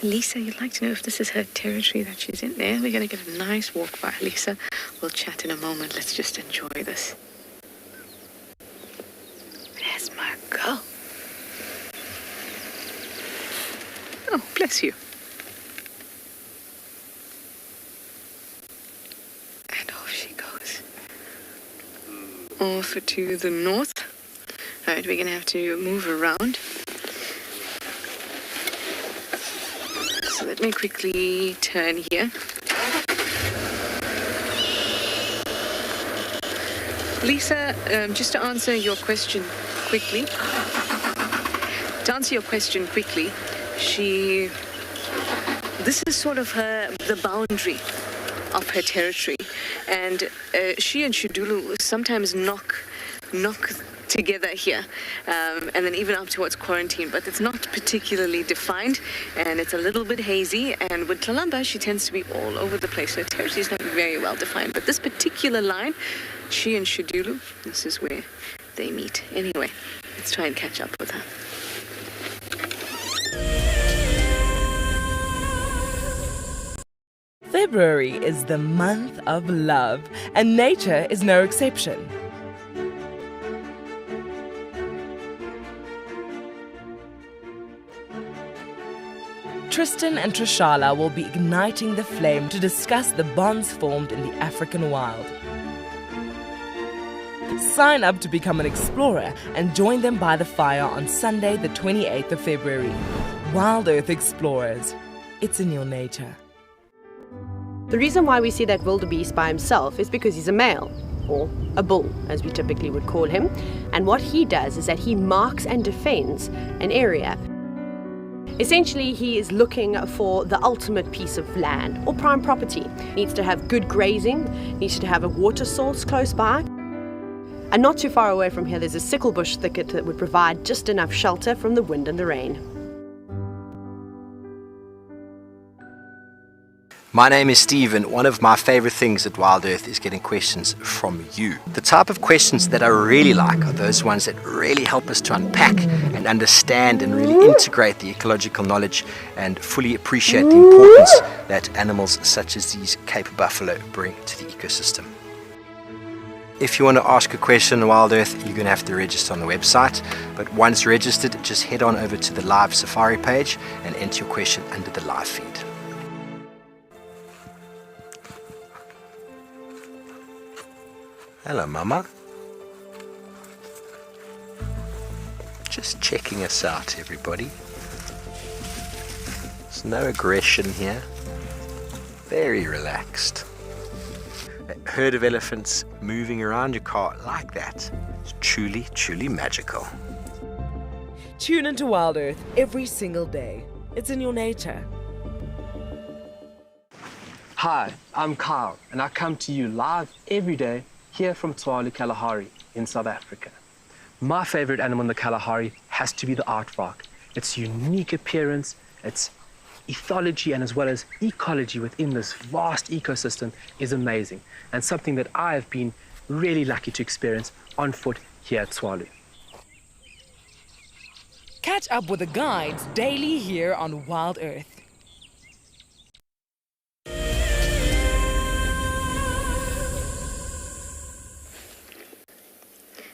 Speaker 4: Lisa, you'd like to know if this is her territory that she's in there. We're going to get a nice walk by Lisa. We'll chat in a moment. Let's just enjoy this. There's my girl. Oh, bless you. And off she goes. Off to the north. All right, we're going to have to move around. So let me quickly turn here. Lisa, just to answer your question quickly. This is sort of the boundary of her territory. And she and Shudulu sometimes knock together here, and then even up towards quarantine, but it's not particularly defined, and it's a little bit hazy. And with Tlalamba, she tends to be all over the place. Her territory is not very well defined, but this particular line, she and Shudulu, this is where they meet. Anyway, let's try and catch up with her.
Speaker 11: February is the month of love, and nature is no exception. Tristan and Trishala will be igniting the flame to discuss the bonds formed in the African wild. Sign up to become an explorer and join them by the fire on Sunday, the 28th of February. WildEarth Explorers. It's in your nature.
Speaker 14: The reason why we see that wildebeest by himself is because he's a male, or a bull, as we typically would call him. And what he does is that he marks and defends an area. Essentially, he is looking for the ultimate piece of land or prime property. Needs to have good grazing, needs to have a water source close by. And not too far away from here, there's a sickle bush thicket that would provide just enough shelter from the wind and the rain.
Speaker 3: My name is Steve, and one of my favorite things at WildEarth is getting questions from you. The type of questions that I really like are those ones that really help us to unpack and understand and really integrate the ecological knowledge and fully appreciate the importance that animals such as these Cape buffalo bring to the ecosystem. If you want to ask a question on WildEarth, you're going to have to register on the website. But once registered, just head on over to the live safari page and enter your question under the live feed. Hello, Mama. Just checking us out, everybody. There's no aggression here. Very relaxed. A herd of elephants moving around your car like that is truly, truly magical.
Speaker 11: Tune into WildEarth every single day. It's in your nature.
Speaker 7: Hi, I'm Kyle, and I come to you live every day here from Tswalu Kalahari in South Africa. My favorite animal in the Kalahari has to be the aardvark. Its unique appearance, its ethology, and as well as ecology within this vast ecosystem is amazing, and something that I have been really lucky to experience on foot here at Tswalu.
Speaker 11: Catch up with the guides daily here on WildEarth.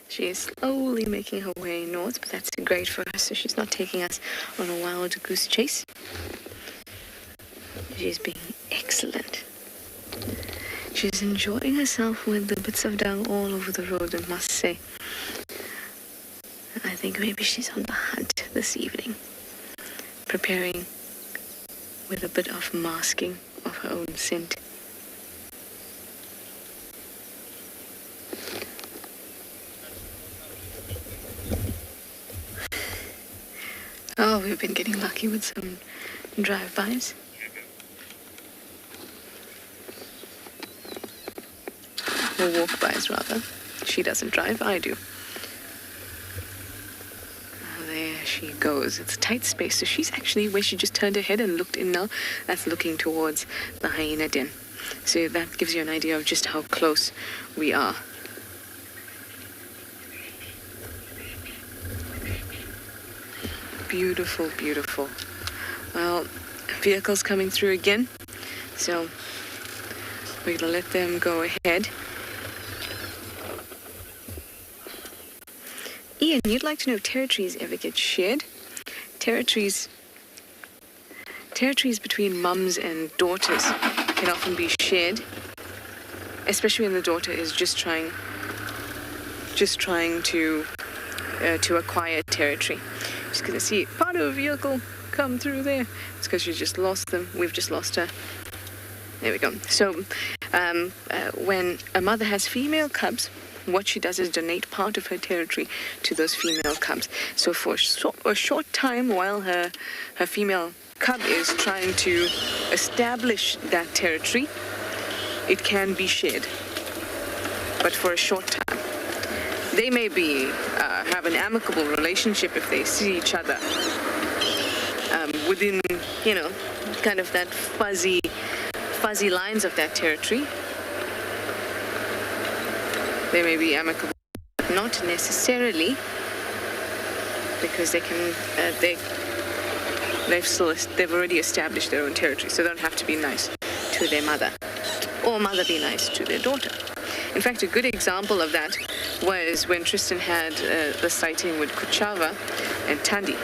Speaker 4: She is slowly making her way north, but that's great for her, so she's not taking us on a wild goose chase. She's being excellent. She's enjoying herself with the bits of dung all over the road, I must say. I think maybe she's on the hunt this evening, preparing with a bit of masking of her own scent. Oh, we've been getting lucky with some drive-bys. Or walk-bys, rather. She doesn't drive, I do. There she goes. It's a tight space, so she's actually, where she just turned her head and looked in now, that's looking towards the hyena den. So that gives you an idea of just how close we are. Beautiful, beautiful. Well, vehicles coming through again, so we're gonna let them go ahead. Ian, you'd like to know if territories ever get shared? Territories between mums and daughters can often be shared, especially when the daughter is just trying to acquire territory. Just gonna see part of a vehicle come through there. It's because she's just lost them. We've just lost her. There we go. So when a mother has female cubs, what she does is donate part of her territory to those female cubs. So for a short time while her female cub is trying to establish that territory, it can be shared, but for a short time. They may have an amicable relationship if they see each other within, kind of that fuzzy lines of that territory. They may be amicable, but not necessarily, because they've already established their own territory, so they don't have to be nice to their mother, or mother be nice to their daughter. In fact, a good example of that was when Tristan had the sighting with Kuchava and Tandi.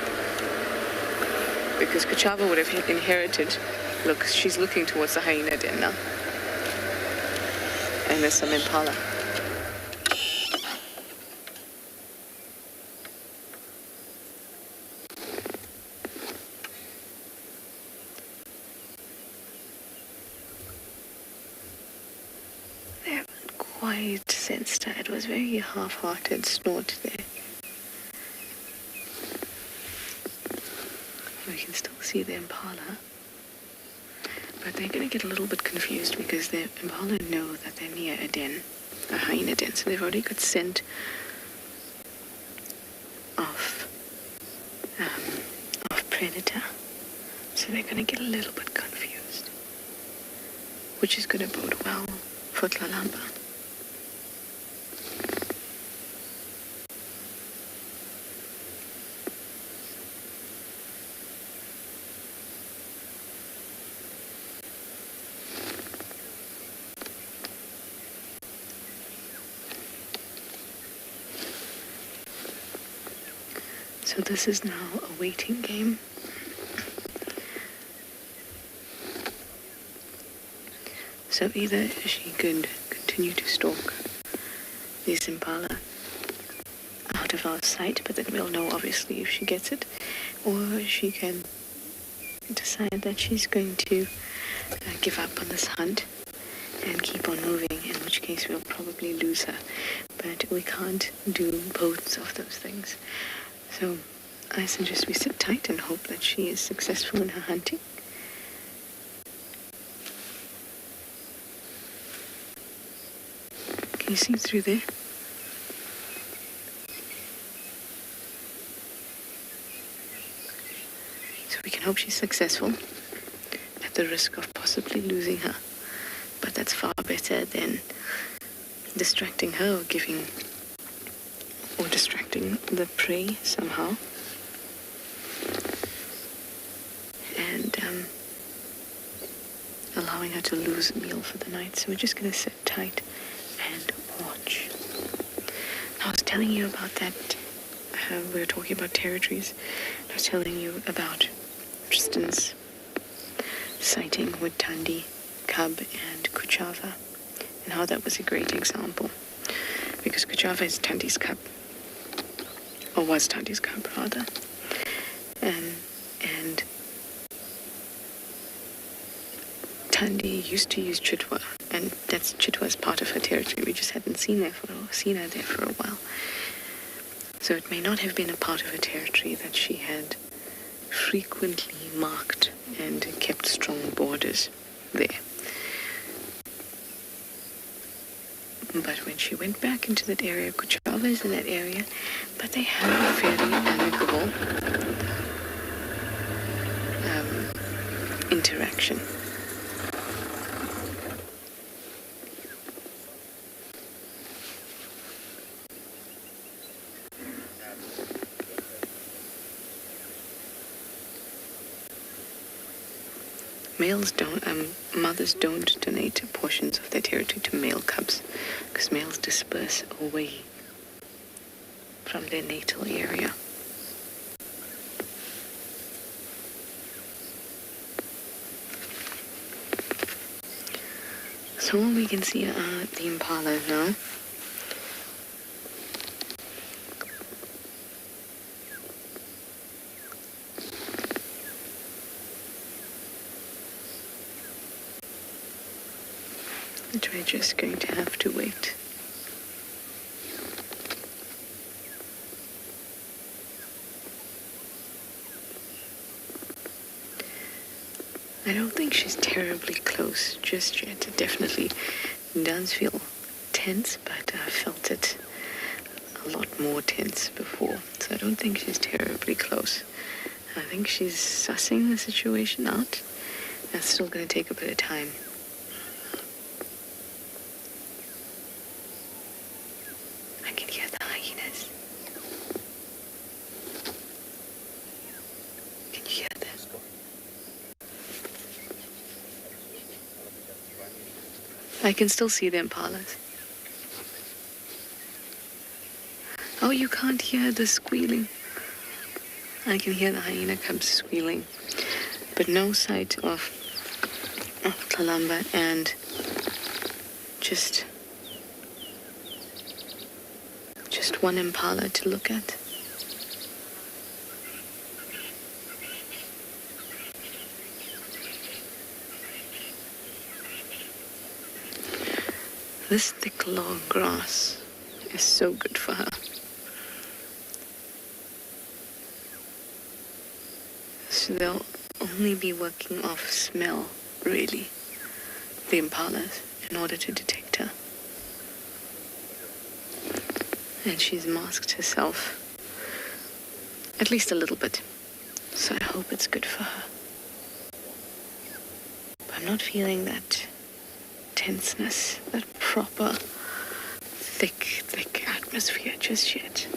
Speaker 4: Because Kuchava would have inherited, look, she's looking towards the hyena den now. And there's some impala. Quite sensed her. It was very half-hearted snort there. We can still see the impala, but they're going to get a little bit confused because the impala know that they're near a den, a hyena den, so they've already got scent of predator, so they're going to get a little bit confused. which is going to bode well for Kalamba. So this is now a waiting game. So either she could continue to stalk this impala out of our sight, but then we'll know obviously if she gets it, or she can decide that she's going to give up on this hunt and keep on moving, in which case we'll probably lose her. But we can't do both of those things. So I suggest we sit tight and hope that she is successful in her hunting. Can you see through there? So we can hope she's successful at the risk of possibly losing her. But that's far better than distracting her or distracting the prey somehow. And allowing her to lose a meal for the night. So we're just going to sit tight and watch. I was telling you about that. We were talking about territories. I was telling you about Tristan's sighting with Thandi, Cub, and Kuchava, and how that was a great example. Because Kuchava is Thandi's cub, or was Thandi's cub rather, and Thandi used to use Chitwa, and that's Chitwa's part of her territory. We just hadn't seen her there for a while. So it may not have been a part of her territory that she had frequently marked and kept strong borders there. But when she went back into that area, Kuchava is in that area, but they have a fairly amicable interaction. Mothers don't donate portions of their territory to male cubs because males disperse away from their natal area. So all we can see are the impala now. Which we're just going to have to wait. I don't think she's terribly close just yet. It definitely does feel tense, but I felt it a lot more tense before. So I don't think she's terribly close. I think she's sussing the situation out. That's still going to take a bit of time. I can still see the impalas. Oh, you can't hear the squealing. I can hear the hyena cubs squealing, but no sight of Kalamba and just one impala to look at. This thick, long grass is so good for her. So they'll only be working off smell, really, the impalas, in order to detect her. And she's masked herself, at least a little bit. So I hope it's good for her. But I'm not feeling that tenseness, that proper thick atmosphere just yet.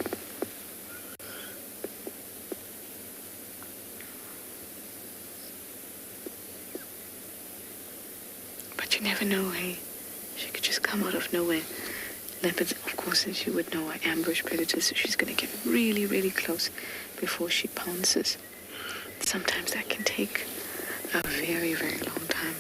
Speaker 4: But you never know, hey? She could just come out of nowhere. Leopards, of course, as you would know, are ambush predators, so she's going to get really, really close before she pounces. Sometimes that can take a very, very long time.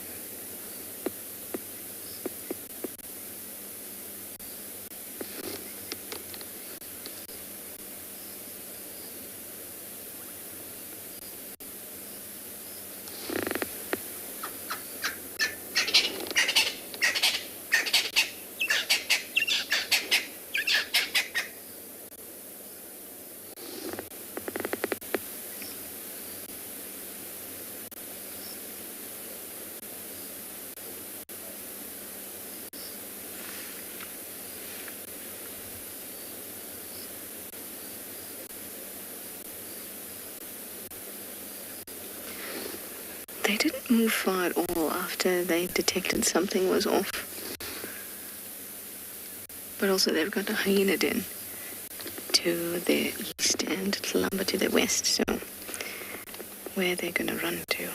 Speaker 4: They didn't move far at all after they detected something was off. But also they've got a hyena den to their east and lumber to their west, so where they're going to run to.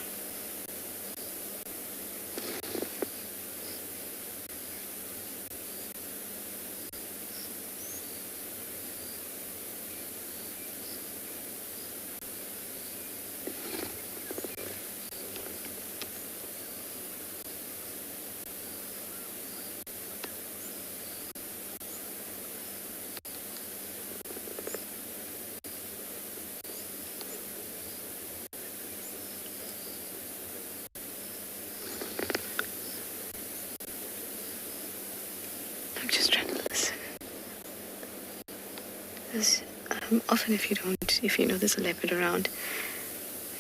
Speaker 4: Often if you know there's a leopard around,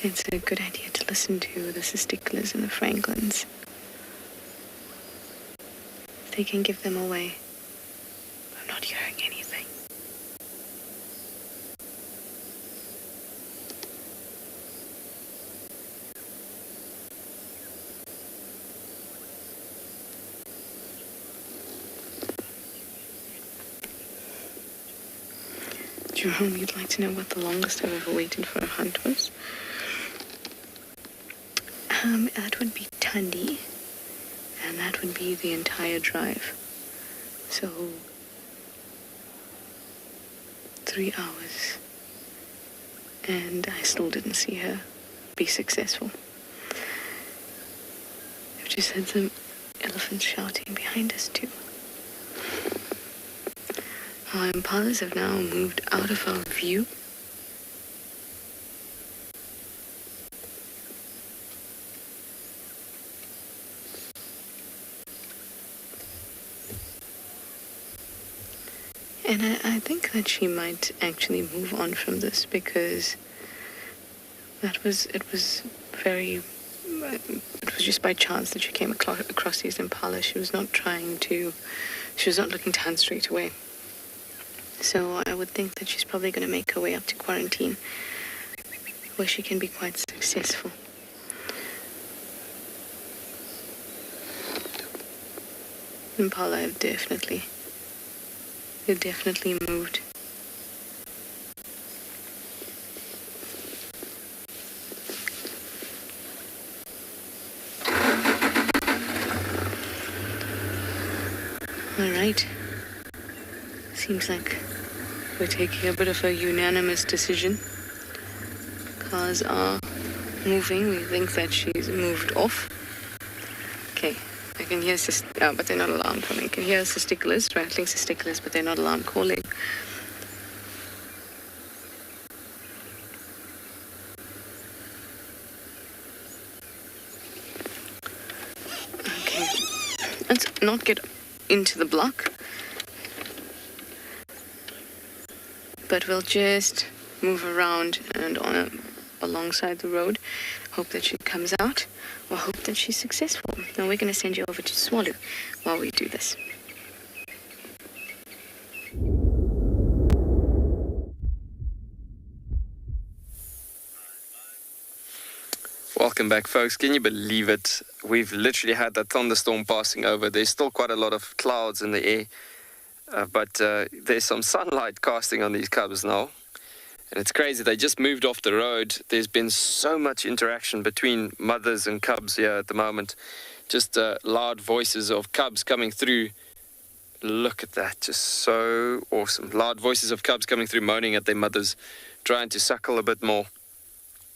Speaker 4: it's a good idea to listen to the sticklers and the franklins. They can give them away. I'm not hearing anything. Jerome, you'd like to know what the longest I've ever waited for a hunt was? That would be Tundi, and that would be the entire drive. So, 3 hours, and I still didn't see her be successful. I've just had some elephants shouting behind us too. Our impalas have now moved out of our view. And I think that she might actually move on from this because it was just by chance that she came across these impalas. She was not looking to hunt straight away. So I would think that she's probably going to make her way up to quarantine, where she can be quite successful. Impala have definitely moved. All right. Seems like we're taking a bit of a unanimous decision. Cars are moving. We think that she's moved off. Okay, I can hear but they're not alarm calling. I can hear sticklers, rattling sticklers, but they're not alarm calling. Okay, let's not get into the block. But we'll just move around and alongside the road, hope that she comes out, or hope that she's successful. Now we're going to send you over to Tswalu while we do this.
Speaker 6: Welcome back, folks. Can you believe it? We've literally had that thunderstorm passing over. There's still quite a lot of clouds in the air, but there's some sunlight casting on these cubs now. And it's crazy, they just moved off the road. There's been so much interaction between mothers and cubs here at the moment. Just loud voices of cubs coming through. Look at that, just so awesome. Loud voices of cubs coming through, moaning at their mothers, trying to suckle a bit more.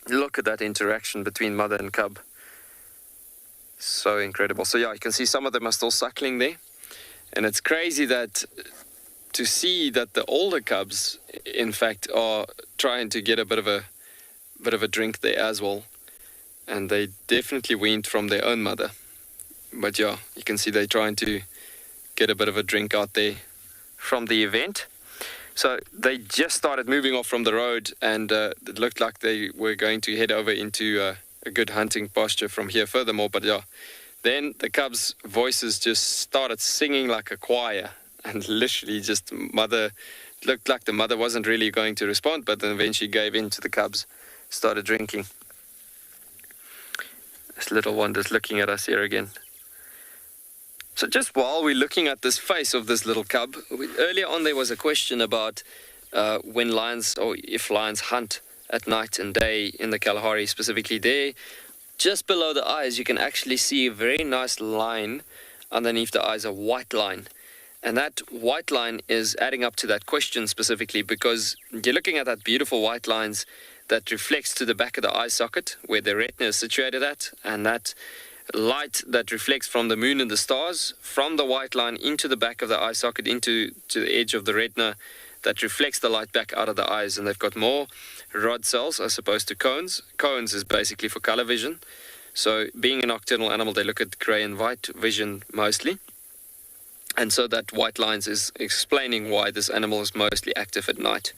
Speaker 6: Look at that interaction between mother and cub. So incredible. So yeah, you can see some of them are still suckling there. And it's crazy that to see that the older cubs, in fact, are trying to get a bit of a drink there as well. And they definitely weaned from their own mother. But yeah, you can see they're trying to get a bit of a drink out there from the event. So they just started moving off from the road, and it looked like they were going to head over into a good hunting posture from here furthermore. But yeah, then the cubs' voices just started singing like a choir, and literally just mother, looked like the mother wasn't really going to respond, but then eventually gave in to the cubs, started drinking. This little one just looking at us here again. So just while we're looking at this face of this little cub, earlier on there was a question about when lions, or if lions hunt at night and day in the Kalahari specifically. There, just below the eyes, you can actually see a very nice line underneath the eyes, a white line. And that white line is adding up to that question specifically, because you're looking at that beautiful white lines that reflects to the back of the eye socket where the retina is situated at, and that light that reflects from the moon and the stars from the white line into the back of the eye socket, into the edge of the retina, that reflects the light back out of the eyes. And they've got more rod cells as opposed to cones. Cones is basically for color vision. So being a nocturnal animal, they look at gray and white vision mostly. And so that white lines is explaining why this animal is mostly active at night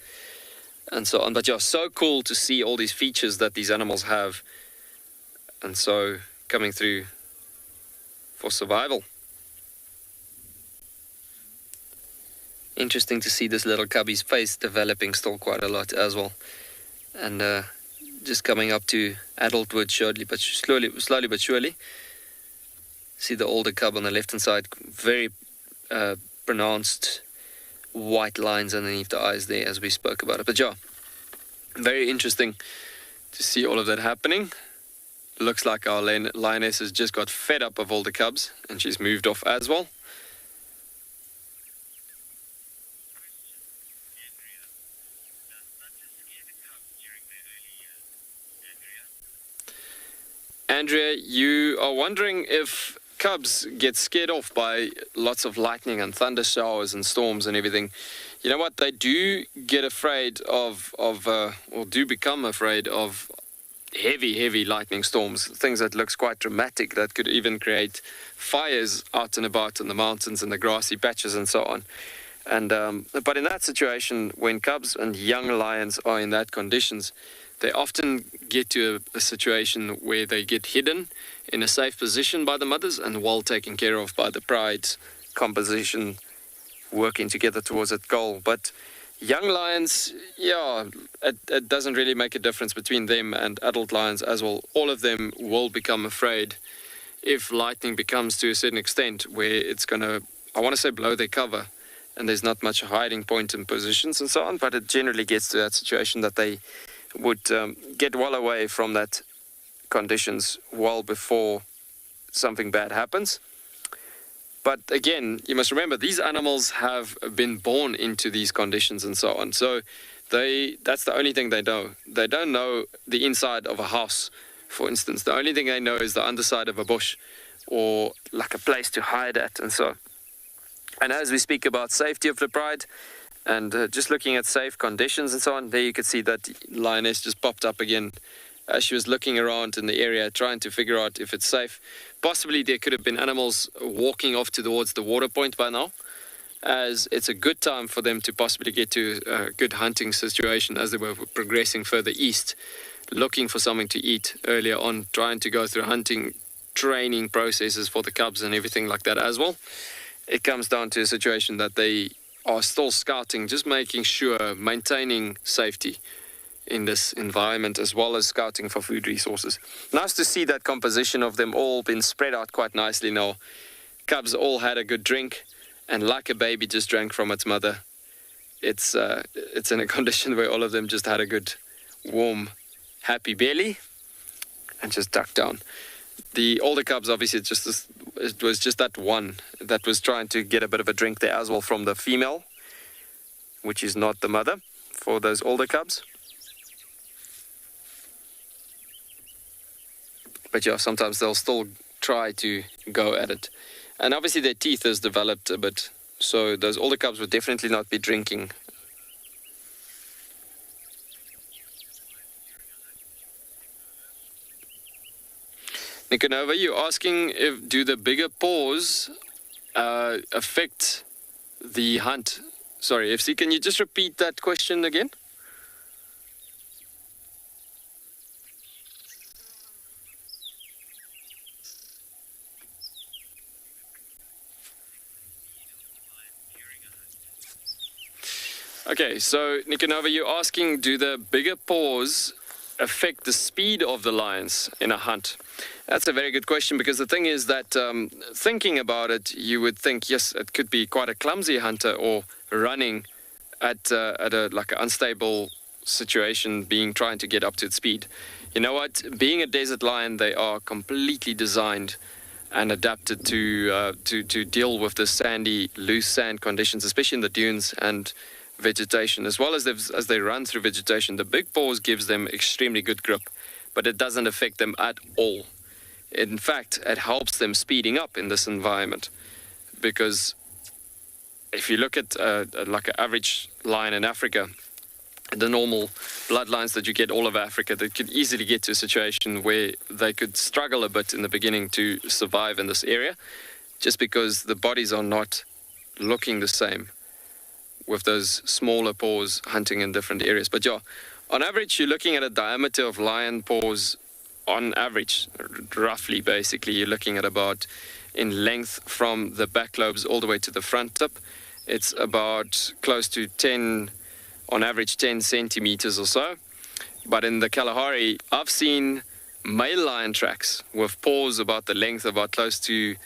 Speaker 6: and so on. But yeah, so cool to see all these features that these animals have, and so coming through for survival. Interesting to see this little cubby's face developing still quite a lot as well, and just coming up to adulthood slowly but surely. See the older cub on the left hand side, very pronounced white lines underneath the eyes there, as we spoke about it. But yeah, very interesting to see all of that happening. Looks like our lioness has just got fed up of all the cubs, and she's moved off as well. Andrea, you are wondering if cubs get scared off by lots of lightning and thunder showers and storms and everything. You know what? They do get afraid of or do become afraid of heavy lightning storms, things that looks quite dramatic, that could even create fires out and about in the mountains and the grassy patches and so on. And but in that situation, when cubs and young lions are in that conditions, they often get to a situation where they get hidden in a safe position by the mothers and well taken care of by the pride's composition, working together towards that goal. But young lions, yeah, it doesn't really make a difference between them and adult lions as well. All of them will become afraid if lightning becomes to a certain extent where it's going to, I want to say, blow their cover, and there's not much hiding point in positions and so on, but it generally gets to that situation that they would get well away from that conditions well before something bad happens. But again, you must remember, these animals have been born into these conditions and so on. So that's the only thing they know. They don't know the inside of a house, for instance. The only thing they know is the underside of a bush, or like a place to hide at and so. And as we speak about safety of the pride, and just looking at safe conditions and so on, there you could see that lioness just popped up again as she was looking around in the area, trying to figure out if it's safe. Possibly there could have been animals walking off towards the water point by now, as it's a good time for them to possibly get to a good hunting situation as they were progressing further east, looking for something to eat earlier on, trying to go through hunting training processes for the cubs and everything like that as well. It comes down to a situation that they are still scouting, just making sure, maintaining safety in this environment, as well as scouting for food resources. Nice to see that composition of them all been spread out quite nicely now. Cubs all had a good drink, and like a baby just drank from its mother. It's in a condition where all of them just had a good, warm, happy belly and just ducked down. The older cubs, obviously, it was just that one that was trying to get a bit of a drink there as well from the female, which is not the mother for those older cubs. But yeah, sometimes they'll still try to go at it. And obviously their teeth has developed a bit, so those older cubs would definitely not be drinking. Nicanova, you're asking do the bigger paws affect the hunt? Sorry, FC, can you just repeat that question again? Okay, so Nicanova, you're asking, do the bigger paws affect the speed of the lions in a hunt? That's a very good question, because the thing is that thinking about it, you would think, yes, it could be quite a clumsy hunter or running at a like an unstable situation, trying to get up to its speed. You know what? Being a desert lion, they are completely designed and adapted to deal with the sandy, loose sand conditions, especially in the dunes and vegetation, as well as they run through vegetation. The big paws gives them extremely good grip, but it doesn't affect them at all. In fact, it helps them speeding up in this environment, because if you look at like an average lion in Africa, the normal bloodlines that you get all over Africa, they could easily get to a situation where they could struggle a bit in the beginning to survive in this area, just because the bodies are not looking the same with those smaller paws hunting in different areas. But yeah, on average, you're looking at a diameter of lion paws, on average, roughly, basically, you're looking at about, in length from the back lobes all the way to the front tip, it's about close to 10, on average 10 centimeters or so. But in the Kalahari, I've seen male lion tracks with paws about the length, about close to,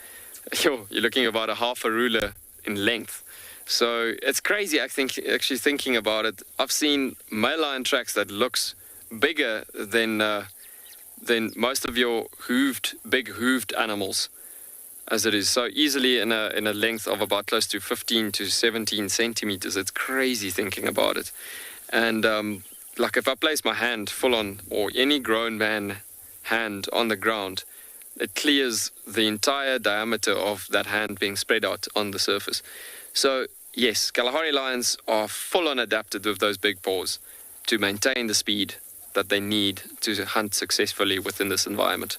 Speaker 6: you're looking about a half a ruler in length. So it's crazy, I think, actually thinking about it. I've seen male lion tracks that looks bigger than most of your big hooved animals, as it is. So easily in a length of about close to 15 to 17 centimeters. It's crazy thinking about it. And like if I place my hand full on, or any grown man hand on the ground, it clears the entire diameter of that hand being spread out on the surface. So yes, Kalahari lions are full on adapted with those big paws to maintain the speed that they need to hunt successfully within this environment.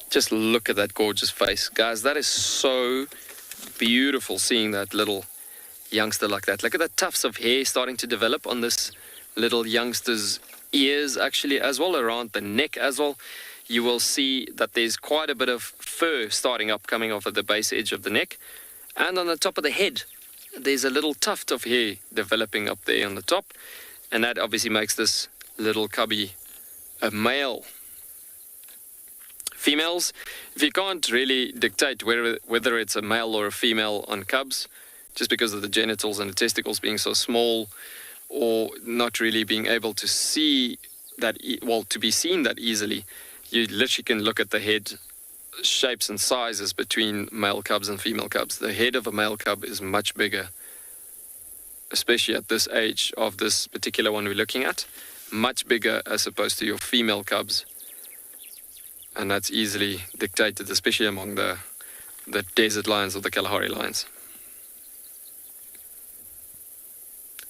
Speaker 6: Just look at that gorgeous face. Guys, that is so beautiful, seeing that little youngster like that. Look at the tufts of hair starting to develop on this little youngster's ears, actually, as well, around the neck as well. You will see that there's quite a bit of fur starting up, coming off at the base edge of the neck. And on the top of the head, there's a little tuft of hair developing up there on the top. And that obviously makes this little cubby a male. Females, if you can't really dictate whether it's a male or a female on cubs, just because of the genitals and the testicles being so small, or not really being able to see that, to be seen that easily, you literally can look at the head shapes and sizes between male cubs and female cubs. The head of a male cub is much bigger, especially at this age of this particular one we're looking at, much bigger as opposed to your female cubs. And that's easily dictated, especially among the desert lions or the Kalahari lions.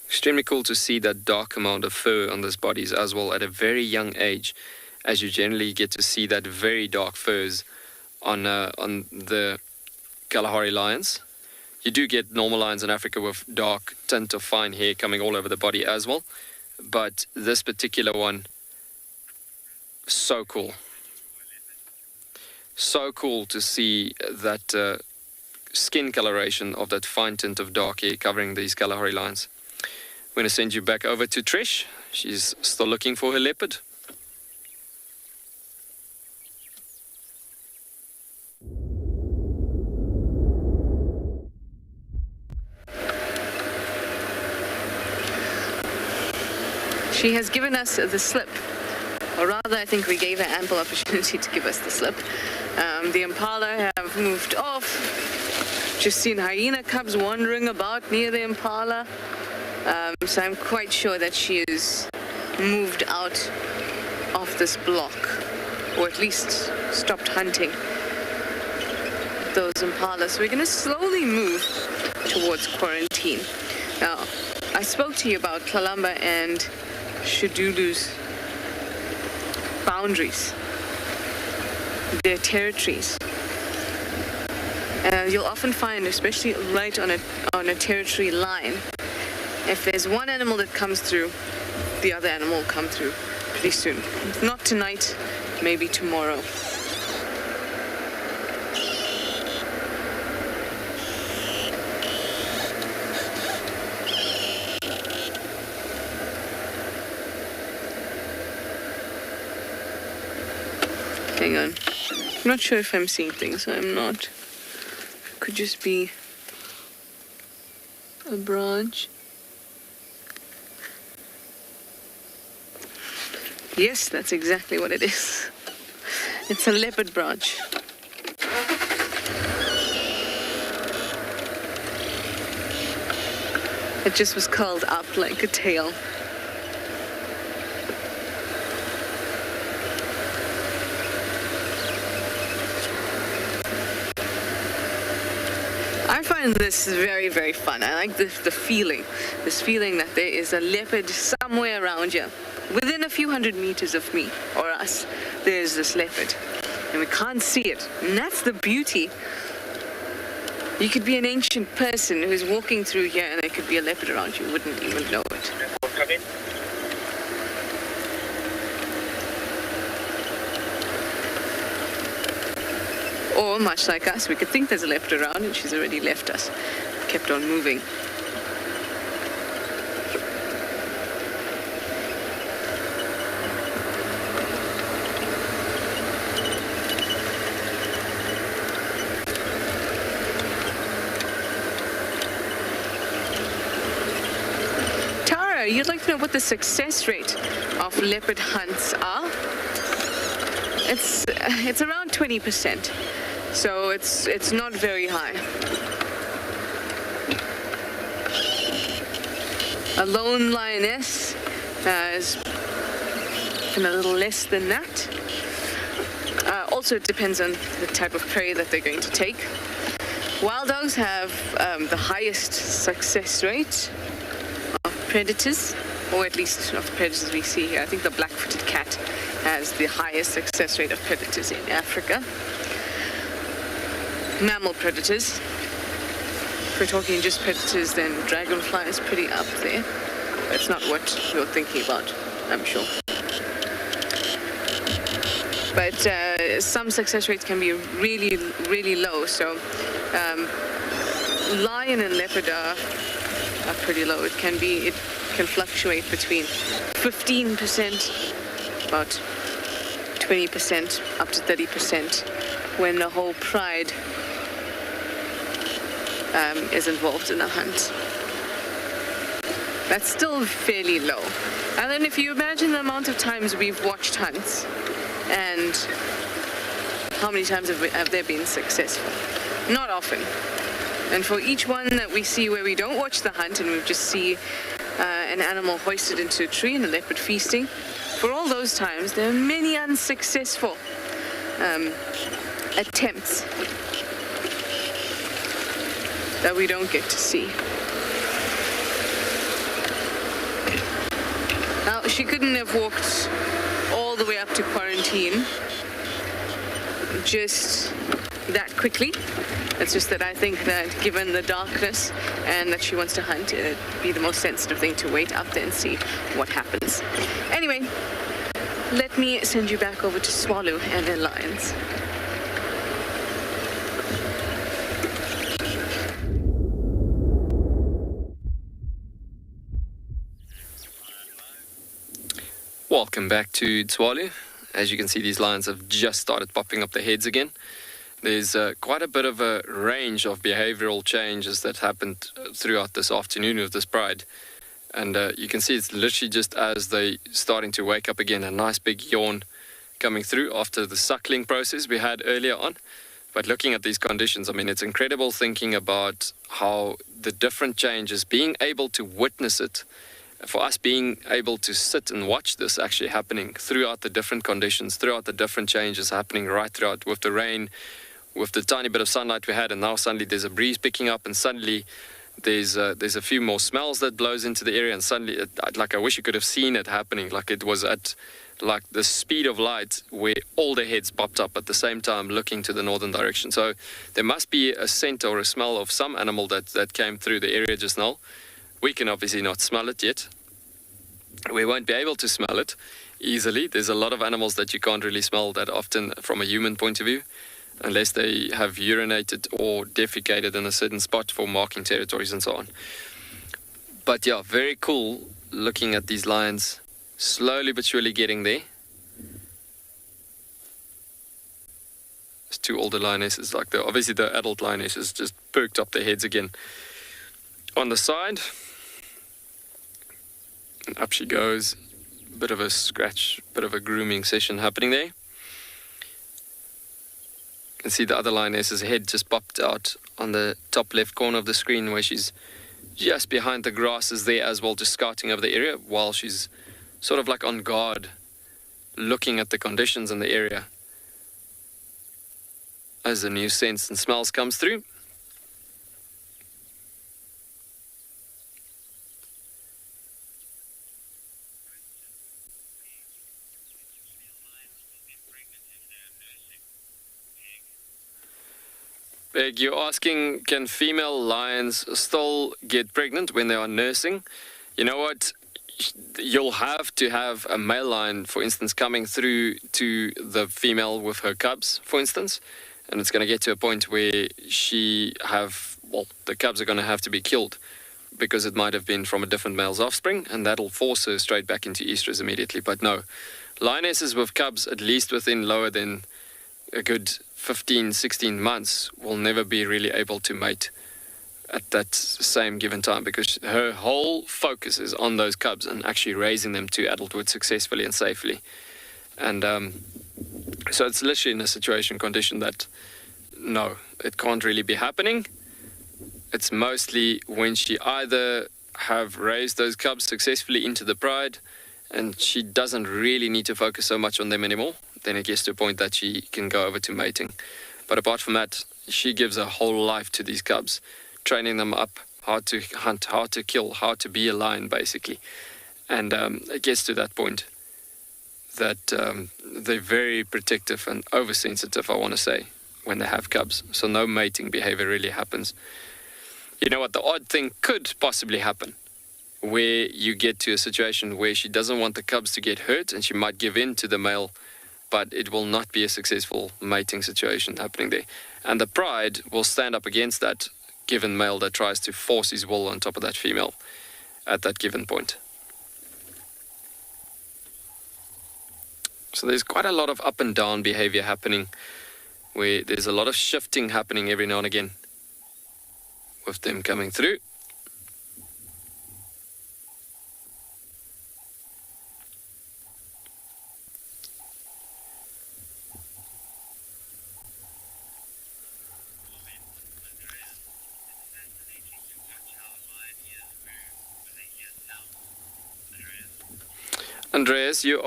Speaker 6: Extremely cool to see that dark amount of fur on those bodies as well at a very young age, as you generally get to see that very dark furs on the Kalahari lions. You do get normal lions in Africa with dark tint of fine hair coming all over the body as well, but this particular one, so cool. So cool to see that skin coloration of that fine tint of dark hair covering these Kalahari lions. I'm going to send you back over to Trish. She's still looking for her leopard.
Speaker 4: She has given us the slip, or rather I think we gave her ample opportunity to give us the slip. The impala have moved off. Just seen hyena cubs wandering about near the impala. So I'm quite sure that she is moved out of this block, or at least stopped hunting those impalas. So we're going to slowly move towards quarantine. Now, I spoke to you about Kalamba and Shadulu's boundaries, their territories. You'll often find, especially right on a territory line, if there's one animal that comes through, the other animal will come through pretty soon. If not tonight, maybe tomorrow. Hang on. I'm not sure if I'm seeing things. I'm not. Could just be a branch. Yes, that's exactly what it is. It's a leopard branch. It just was curled up like a tail. I find this very, very fun. I like the feeling, this feeling that there is a leopard somewhere around here. Within a few hundred meters of me, or us, there's this leopard. And we can't see it. And that's the beauty. You could be an ancient person who's walking through here and there could be a leopard around you. You wouldn't even know it.
Speaker 20: Come in.
Speaker 4: Or, much like us, we could think there's a leopard around and she's already left us. Kept on moving. Tara, you'd like to know what the success rate of leopard hunts are? It's around 20%. So it's not very high. A lone lioness is a little less than that. Also, it depends on the type of prey that they're going to take. Wild dogs have the highest success rate of predators, or at least of the predators we see here. I think the black-footed cat has the highest success rate of predators in Africa. Mammal predators. If we're talking just predators, then dragonfly is pretty up there. That's not what you're thinking about, I'm sure. But some success rates can be really, really low. So lion and leopard are pretty low. It can fluctuate between 15%, about 20%, up to 30% when the whole pride is involved in a hunt. That's still fairly low. And then if you imagine the amount of times we've watched hunts and how many times have they been successful? Not often. And for each one that we see where we don't watch the hunt and we just see an animal hoisted into a tree and a leopard feasting, for all those times there are many unsuccessful attempts that we don't get to see. Now, she couldn't have walked all the way up to quarantine just that quickly. It's just that I think that given the darkness and that she wants to hunt, it'd be the most sensitive thing to wait up there and see what happens. Anyway, let me send you back over to Tswalu and their lions.
Speaker 6: Welcome back to Tswalu. As you can see, these lions have just started popping up their heads again. There's quite a bit of a range of behavioral changes that happened throughout this afternoon with this pride. And you can see it's literally just as they starting to wake up again, a nice big yawn coming through after the suckling process we had earlier on. But looking at these conditions, I mean, it's incredible thinking about how the different changes, being able to witness it, for us being able to sit and watch this actually happening throughout the different conditions, throughout the different changes happening right throughout, with the rain, with the tiny bit of sunlight we had, and now suddenly there's a breeze picking up, and suddenly there's a few more smells that blows into the area, and suddenly, like I wish you could have seen it happening, like it was at like the speed of light where all the heads popped up at the same time looking to the northern direction. So there must be a scent or a smell of some animal that came through the area just now. We can obviously not smell it yet. We won't be able to smell it easily. There's a lot of animals that you can't really smell that often from a human point of view, unless they have urinated or defecated in a certain spot for marking territories and so on. But yeah, very cool looking at these lions slowly but surely getting there. There's two older lionesses, like obviously the adult lionesses just perked up their heads again. On the side, and up she goes. Bit of a scratch, bit of a grooming session happening there. You can see the other lioness's head just popped out on the top left corner of the screen, where she's just behind the grasses there as well, just scouting over the area while she's sort of like on guard, looking at the conditions in the area as the new scents and smells comes through. Beg, you're asking, can female lions still get pregnant when they are nursing? You know what? You'll have to have a male lion, for instance, coming through to the female with her cubs, for instance, and it's going to get to a point where the cubs are going to have to be killed because it might have been from a different male's offspring, and that'll force her straight back into estrus immediately. But no, lionesses with cubs, at least within lower than a good 15, 16 months, will never be really able to mate at that same given time, because her whole focus is on those cubs and actually raising them to adulthood successfully and safely. And so it's literally in a condition that, no, it can't really be happening. It's mostly when she either have raised those cubs successfully into the pride and she doesn't really need to focus so much on them anymore, then it gets to a point that she can go over to mating. But apart from that, she gives her whole life to these cubs, training them up how to hunt, how to kill, how to be a lion, basically. And it gets to that point that they're very protective and oversensitive, I want to say, when they have cubs. So no mating behavior really happens. You know what? The odd thing could possibly happen, where you get to a situation where she doesn't want the cubs to get hurt and she might give in to the male, but it will not be a successful mating situation happening there. And the pride will stand up against that given male that tries to force his will on top of that female at that given point. So there's quite a lot of up and down behavior happening, where there's a lot of shifting happening every now and again with them coming through. Andreas, you're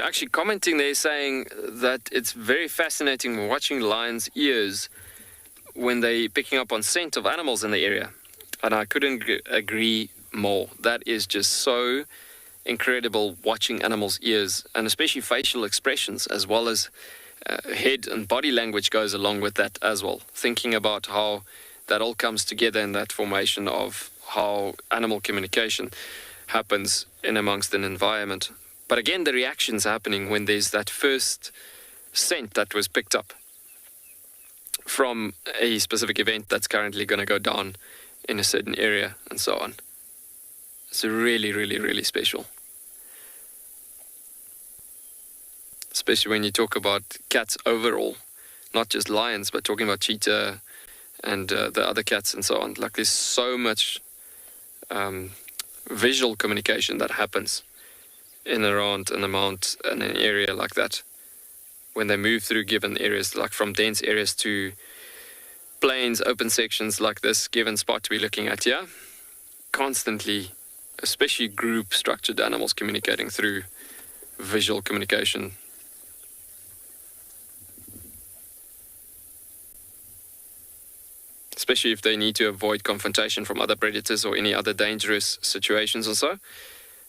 Speaker 6: actually commenting there saying that it's very fascinating watching lions' ears when they're picking up on scent of animals in the area. And I couldn't agree more. That is just so incredible, watching animals' ears, and especially facial expressions, as well as head and body language goes along with that as well. Thinking about how that all comes together in that formation of how animal communication happens in amongst an environment. But again, the reactions happening when there's that first scent that was picked up from a specific event that's currently going to go down in a certain area and so on. It's really, really, really special. especially when you talk about cats overall, not just lions, but talking about cheetah and the other cats and so on. Like, there's so much visual communication that happens in around an amount in an area like that when they move through given areas, like from dense areas to plains, open sections like this given spot we're looking at here. Constantly, especially group structured animals communicating through visual communication. Especially if they need to avoid confrontation from other predators or any other dangerous situations or so.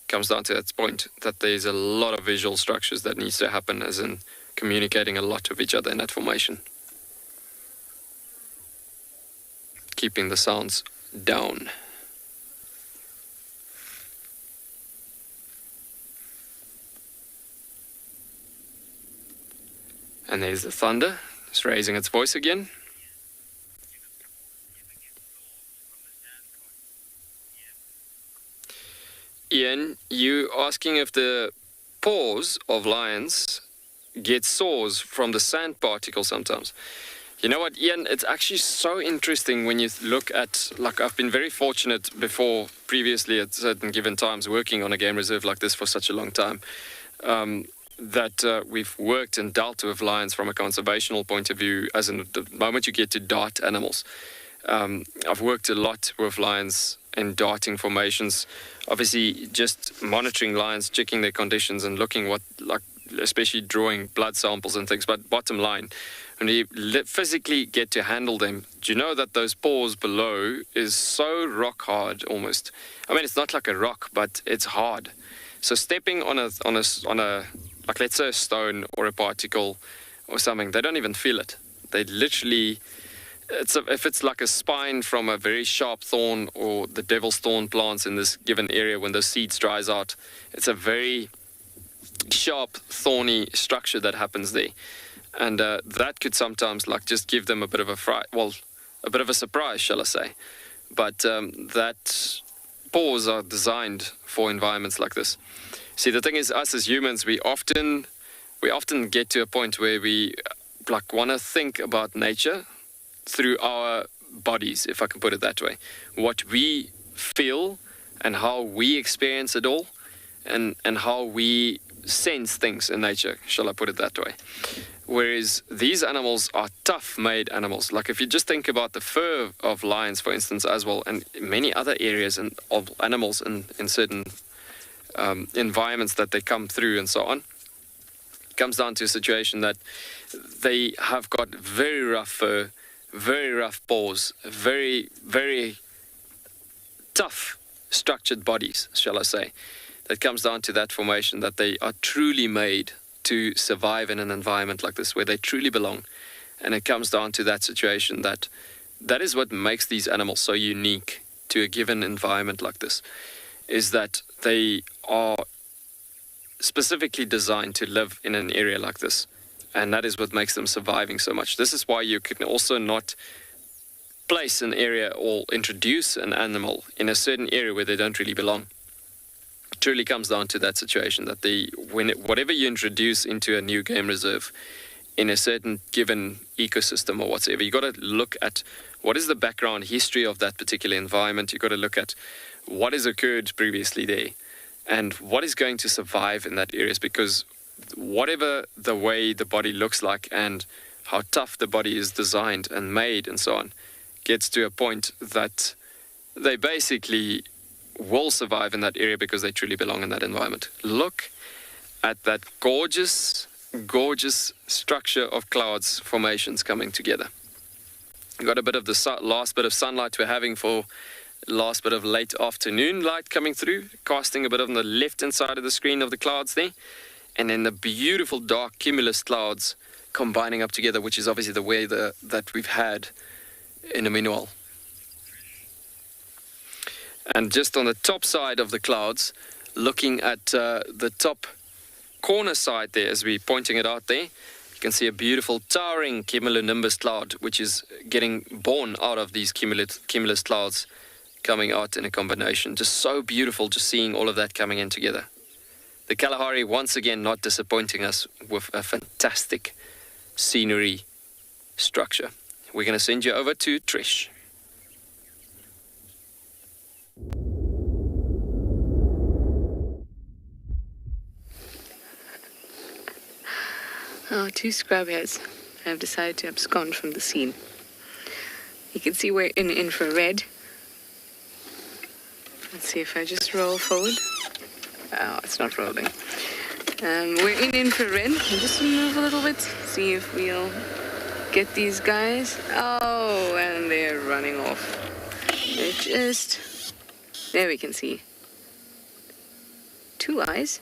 Speaker 6: Comes down to that point that there's a lot of visual structures that needs to happen, as in communicating a lot with each other in that formation. Keeping the sounds down. And there's the thunder. It's raising its voice again. Ian, you asking if the paws of lions get sores from the sand particles sometimes. You know what, Ian, it's actually so interesting when you look at, like, I've been very fortunate before, previously at certain given times, working on a game reserve like this for such a long time, that we've worked and dealt with lions from a conservational point of view, as in the moment you get to dart animals. I've worked a lot with lions in darting formations, obviously just monitoring lions, checking their conditions and looking what, like, especially drawing blood samples and things. But bottom line, when you physically get to handle them, do you know that those paws below is so rock hard almost? I mean, it's not like a rock, but it's hard. So stepping on a like, let's say a stone or a particle or something, they don't even feel it. They literally, if it's like a spine from a very sharp thorn or the devil's thorn plants in this given area, when the seeds dries out, it's a very sharp, thorny structure that happens there. And that could sometimes, like, just give them a bit of a bit of a surprise, shall I say. But that paws are designed for environments like this. See, the thing is, us as humans, we often get to a point where we, like, want to think about nature through our bodies, if I can put it that way. What we feel and how we experience it all, and how we sense things in nature, shall I put it that way. Whereas these animals are tough-made animals. Like, if you just think about the fur of lions, for instance, as well, and many other areas of animals in certain environments that they come through and so on, it comes down to a situation that they have got very rough fur, very rough paws, very, very tough structured bodies, shall I say. That comes down to that formation that they are truly made to survive in an environment like this, where they truly belong. And it comes down to that situation that is what makes these animals so unique to a given environment like this, is that they are specifically designed to live in an area like this. And that is what makes them surviving so much. This is why you can also not place an area or introduce an animal in a certain area where they don't really belong. It truly comes down to that situation that whatever you introduce into a new game reserve in a certain given ecosystem or whatever, you got to look at what is the background history of that particular environment. You got to look at what has occurred previously there and what is going to survive in that area, because whatever the way the body looks like and how tough the body is designed and made and so on, gets to a point that they basically will survive in that area because they truly belong in that environment. Look at that gorgeous, gorgeous structure of clouds formations coming together. We've got a bit of the last bit of sunlight we're having for last bit of late afternoon light coming through, casting a bit on the left-hand side of the screen of the clouds there. And then the beautiful dark cumulus clouds combining up together, which is obviously the way that we've had in a meanwhile. And just on the top side of the clouds, looking at the top corner side there, as we're pointing it out there, you can see a beautiful towering cumulonimbus cloud, which is getting born out of these cumulus clouds coming out in a combination. Just so beautiful, just seeing all of that coming in together. The Kalahari once again not disappointing us with a fantastic scenery structure. We're going to send you over to Trish.
Speaker 4: Oh, two scrubheads have decided to abscond from the scene. You can see we're in infrared. Let's see if I just roll forward. Oh, it's not rolling. We're in infrared. I'll just move a little bit, see if we'll get these guys. Oh, and they're running off. They're just... There we can see. Two eyes.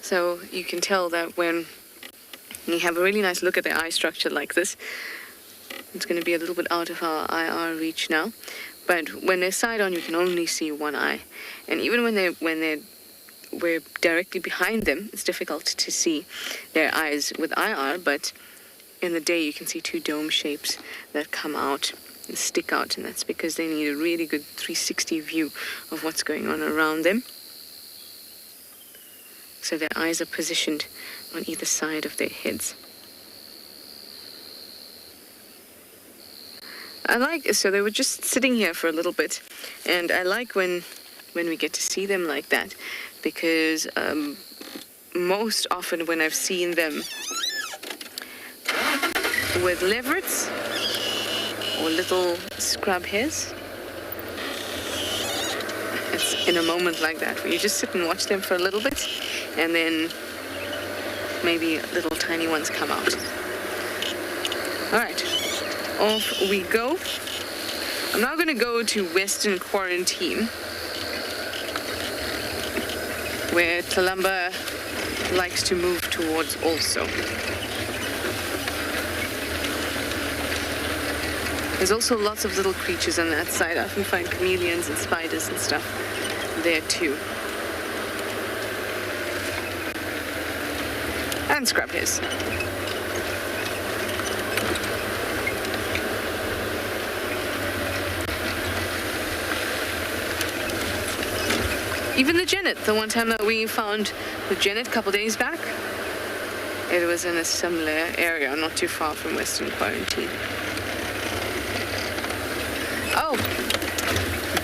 Speaker 4: So you can tell that when you have a really nice look at the eye structure like this, it's going to be a little bit out of our IR reach now. But when they're side on, you can only see one eye. And even when we're directly behind them, it's difficult to see their eyes with IR, but in the day you can see two dome shapes that come out and stick out, and that's because they need a really good 360 view of what's going on around them. So their eyes are positioned on either side of their heads. So they were just sitting here for a little bit, and I like when we get to see them like that, because most often when I've seen them with leopards or little scrub hares, it's in a moment like that where you just sit and watch them for a little bit, and then maybe little tiny ones come out. All right, off we go. I'm now going to go to Western Quarantine, where Talamba likes to move towards also. There's also lots of little creatures on that side. I often find chameleons and spiders and stuff there too. And scrub hairs. Even the genet, the one time that we found the genet a couple days back, it was in a similar area, not too far from Western Quarantine. Oh,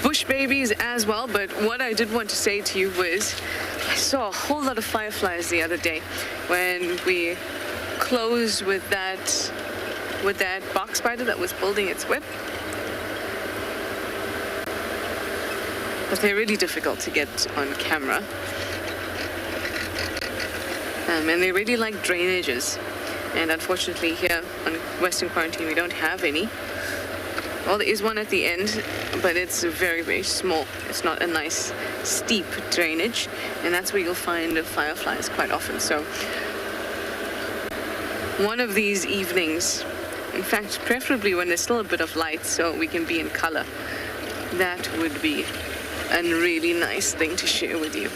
Speaker 4: bush babies as well, but what I did want to say to you was I saw a whole lot of fireflies the other day when we closed with that box spider that was building its web. But they're really difficult to get on camera. And they really like drainages. And unfortunately here on Western Quarantine we don't have any. Well, there is one at the end, but it's very, very small. It's not a nice, steep drainage, and that's where you'll find the fireflies quite often. So one of these evenings, in fact, preferably when there's still a bit of light so we can be in color, that would be a really nice thing to share with you.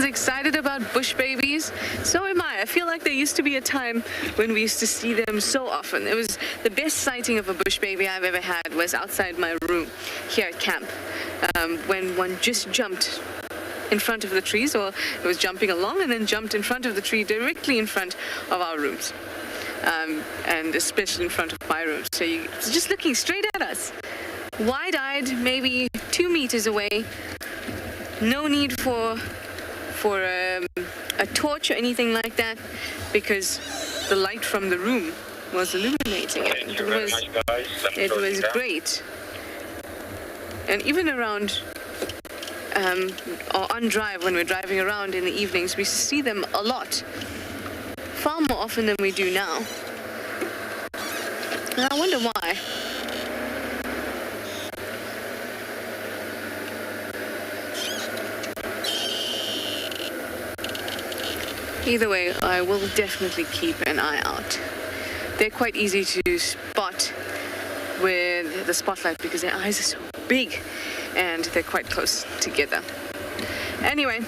Speaker 4: Excited about bush babies? So am I. I feel like there used to be a time when we used to see them so often. It was the best sighting of a bush baby I've ever had was outside my room here at camp, when one just jumped in front of the trees, or it was jumping along and then jumped in front of the tree directly in front of our rooms, and especially in front of my room. So you just looking straight at us, wide-eyed, maybe 2 meters away. No need for a torch or anything like that, because the light from the room was illuminating it. It was great. And even around or on drive, when we're driving around in the evenings, we see them a lot, far more often than we do now. And I wonder why. Either way, I will definitely keep an eye out. They're quite easy to spot with the spotlight because their eyes are so big and they're quite close together. Anyway,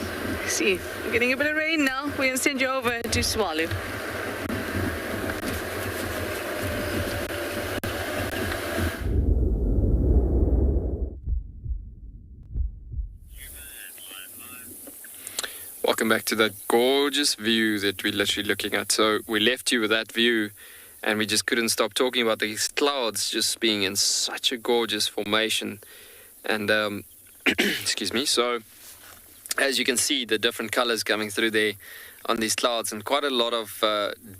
Speaker 4: see, we're getting a bit of rain now. We're going to send you over to Tswalu.
Speaker 6: Welcome back to that gorgeous view that we're literally looking at. So we left you with that view and we just couldn't stop talking about these clouds just being in such a gorgeous formation. And, excuse me, so as you can see, the different colors coming through there on these clouds, and quite a lot of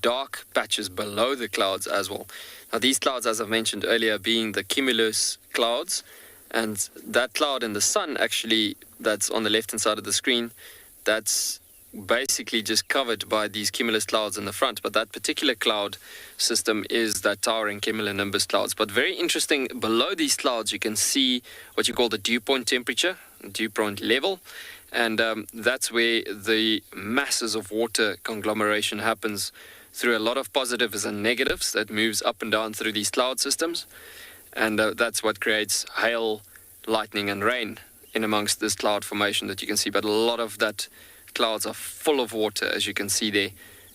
Speaker 6: dark patches below the clouds as well. Now these clouds, as I've mentioned earlier, being the cumulus clouds, and that cloud in the sun actually, that's on the left hand side of the screen, that's basically just covered by these cumulus clouds in the front. But that particular cloud system is that towering cumulonimbus clouds. But very interesting, below these clouds you can see what you call the dew point temperature, dew point level, and that's where the masses of water conglomeration happens through a lot of positives and negatives that moves up and down through these cloud systems, and that's what creates hail, lightning and rain in amongst this cloud formation that you can see. But a lot of that clouds are full of water, as you can see there,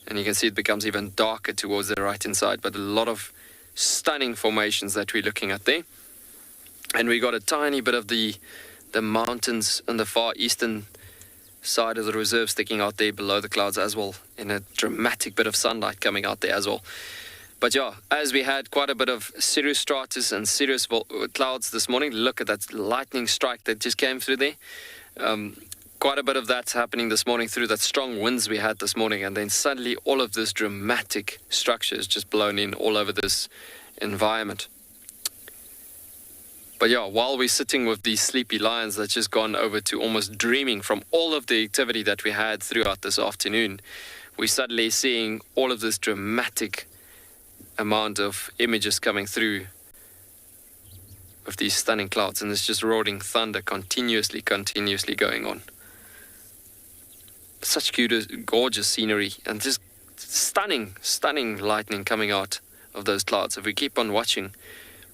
Speaker 6: and you can see it becomes even darker towards the right hand side. But a lot of stunning formations that we're looking at there, and we got a tiny bit of the mountains on the far eastern side of the reserve sticking out there below the clouds as well, in a dramatic bit of sunlight coming out there as well. But yeah, as we had quite a bit of cirrus stratus and cirrus clouds this morning, look at that lightning strike that just came through there. Quite a bit of that's happening this morning through that strong winds we had this morning, and then suddenly all of this dramatic structure is just blown in all over this environment. But yeah, while we're sitting with these sleepy lions that's just gone over to almost dreaming from all of the activity that we had throughout this afternoon, we're suddenly seeing all of this dramatic amount of images coming through of these stunning clouds, and it's just roaring thunder continuously going on. Such cute, gorgeous scenery, and just stunning lightning coming out of those clouds. If we keep on watching,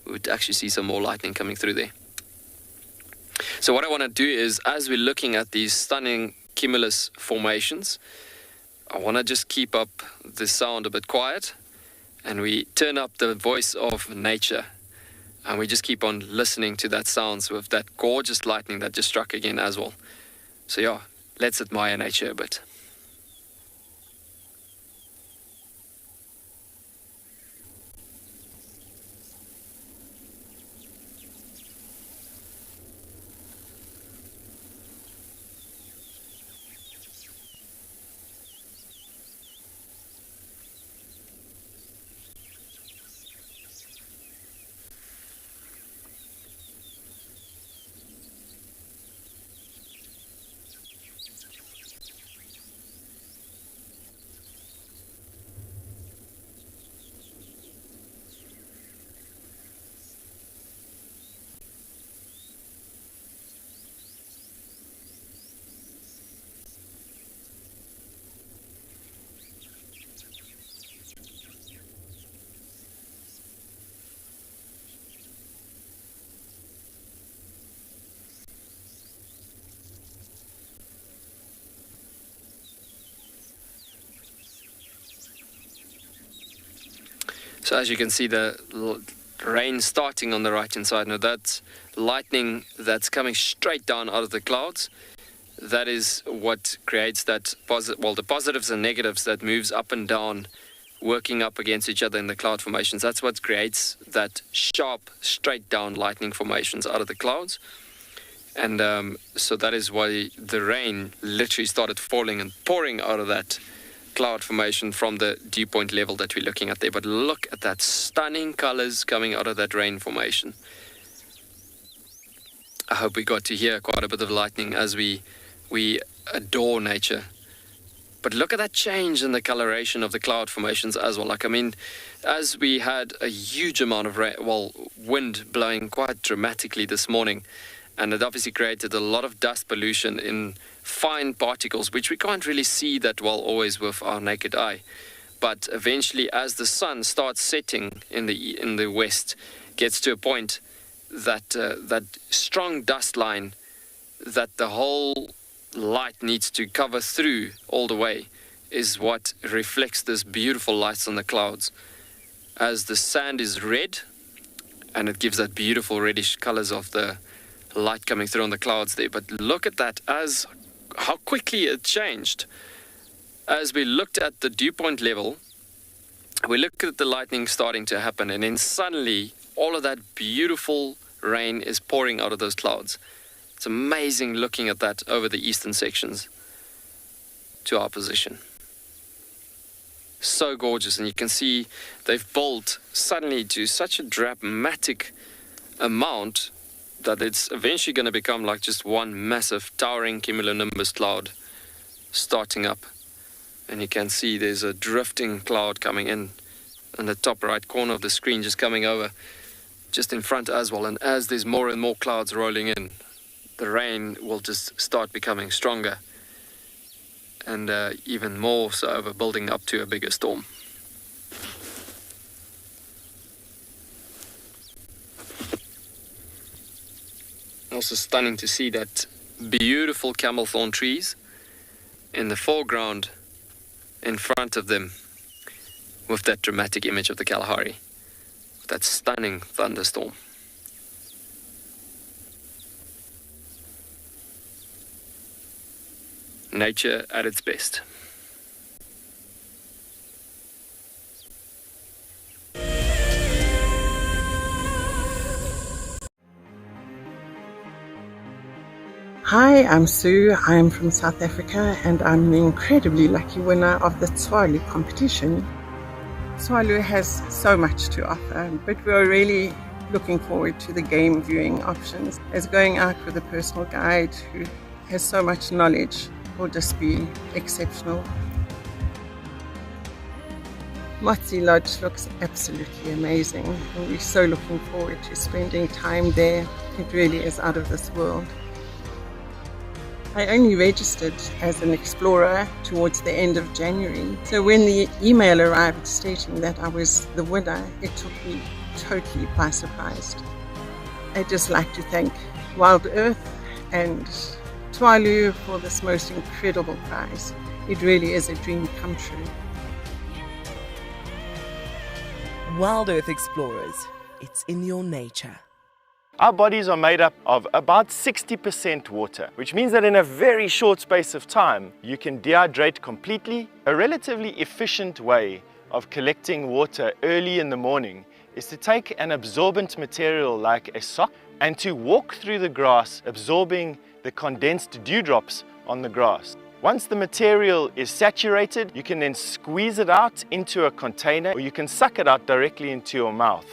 Speaker 6: we would actually see some more lightning coming through there. So what I want to do is, as we're looking at these stunning cumulus formations, I want to just keep up the sound a bit quiet, and we turn up the voice of nature, and we just keep on listening to that sounds with that gorgeous lightning that just struck again as well. So yeah, let's admire nature a bit. So as you can see, the rain starting on the right hand side. Now that's lightning that's coming straight down out of the clouds. That is what creates that the positives and negatives that moves up and down, working up against each other in the cloud formations. That's what creates that sharp, straight down lightning formations out of the clouds. And so that is why the rain literally started falling and pouring out of that cloud formation from the dew point level that we're looking at there. But look at that stunning colors coming out of that rain formation. I hope we got to hear quite a bit of lightning as we adore nature. But look at that change in the coloration of the cloud formations as well. Like, I mean, as we had a huge amount of wind blowing quite dramatically this morning, and it obviously created a lot of dust pollution in fine particles, which we can't really see that well always with our naked eye. But eventually, as the sun starts setting in the west, gets to a point that that strong dust line that the whole light needs to cover through all the way is what reflects this beautiful lights on the clouds. As the sand is red, and it gives that beautiful reddish colors of the light coming through on the clouds there. But look at that, as how quickly it changed. As we looked at the dew point level, we looked at the lightning starting to happen, and then suddenly all of that beautiful rain is pouring out of those clouds. It's amazing looking at that over the eastern sections to our position. So gorgeous, and you can see they've built suddenly to such a dramatic amount that it's eventually going to become like just one massive towering cumulonimbus cloud starting up. And you can see there's a drifting cloud coming in the top right corner of the screen, just coming over just in front as well. And as there's more and more clouds rolling in, the rain will just start becoming stronger, and even more so over building up to a bigger storm. Also stunning to see that beautiful camel thorn trees in the foreground in front of them, with that dramatic image of the Kalahari, with that stunning thunderstorm. Nature at its best.
Speaker 21: Hi, I'm Sue. I'm from South Africa and I'm the incredibly lucky winner of the Tswalu competition. Tswalu has so much to offer, but we're really looking forward to the game viewing options, as going out with a personal guide who has so much knowledge will just be exceptional. Motsi Lodge looks absolutely amazing, and we're so looking forward to spending time there. It really is out of this world. I only registered as an explorer towards the end of January, so when the email arrived stating that I was the winner, it took me totally by surprise. I'd just like to thank WildEarth and Tswalu for this most incredible prize. It really is a dream come true.
Speaker 11: WildEarth Explorers, it's in your nature.
Speaker 13: Our bodies are made up of about 60% water, which means that in a very short space of time, you can dehydrate completely. A relatively efficient way of collecting water early in the morning is to take an absorbent material like a sock and to walk through the grass, absorbing the condensed dewdrops on the grass. Once the material is saturated, you can then squeeze it out into a container, or you can suck it out directly into your mouth.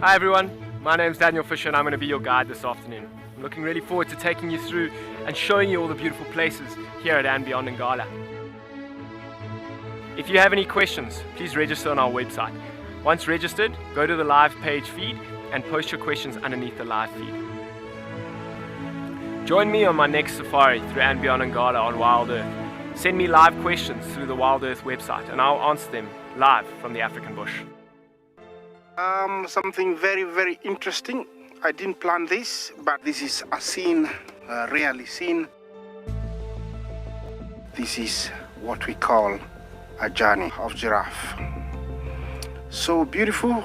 Speaker 22: Hi everyone, my name's Daniel Fisher and I'm going to be your guide this afternoon. I'm looking really forward to taking you through and showing you all the beautiful places here at andBeyond in Ngala. If you have any questions, please register on our website. Once registered, go to the live page feed and post your questions underneath the live feed. Join me on my next safari through andBeyond in Ngala on WildEarth. Send me live questions through the WildEarth website and I'll answer them live from the African bush.
Speaker 19: Something very, very interesting. I didn't plan this, but this is a scene, rarely seen. This is what we call a journey of giraffe. So beautiful.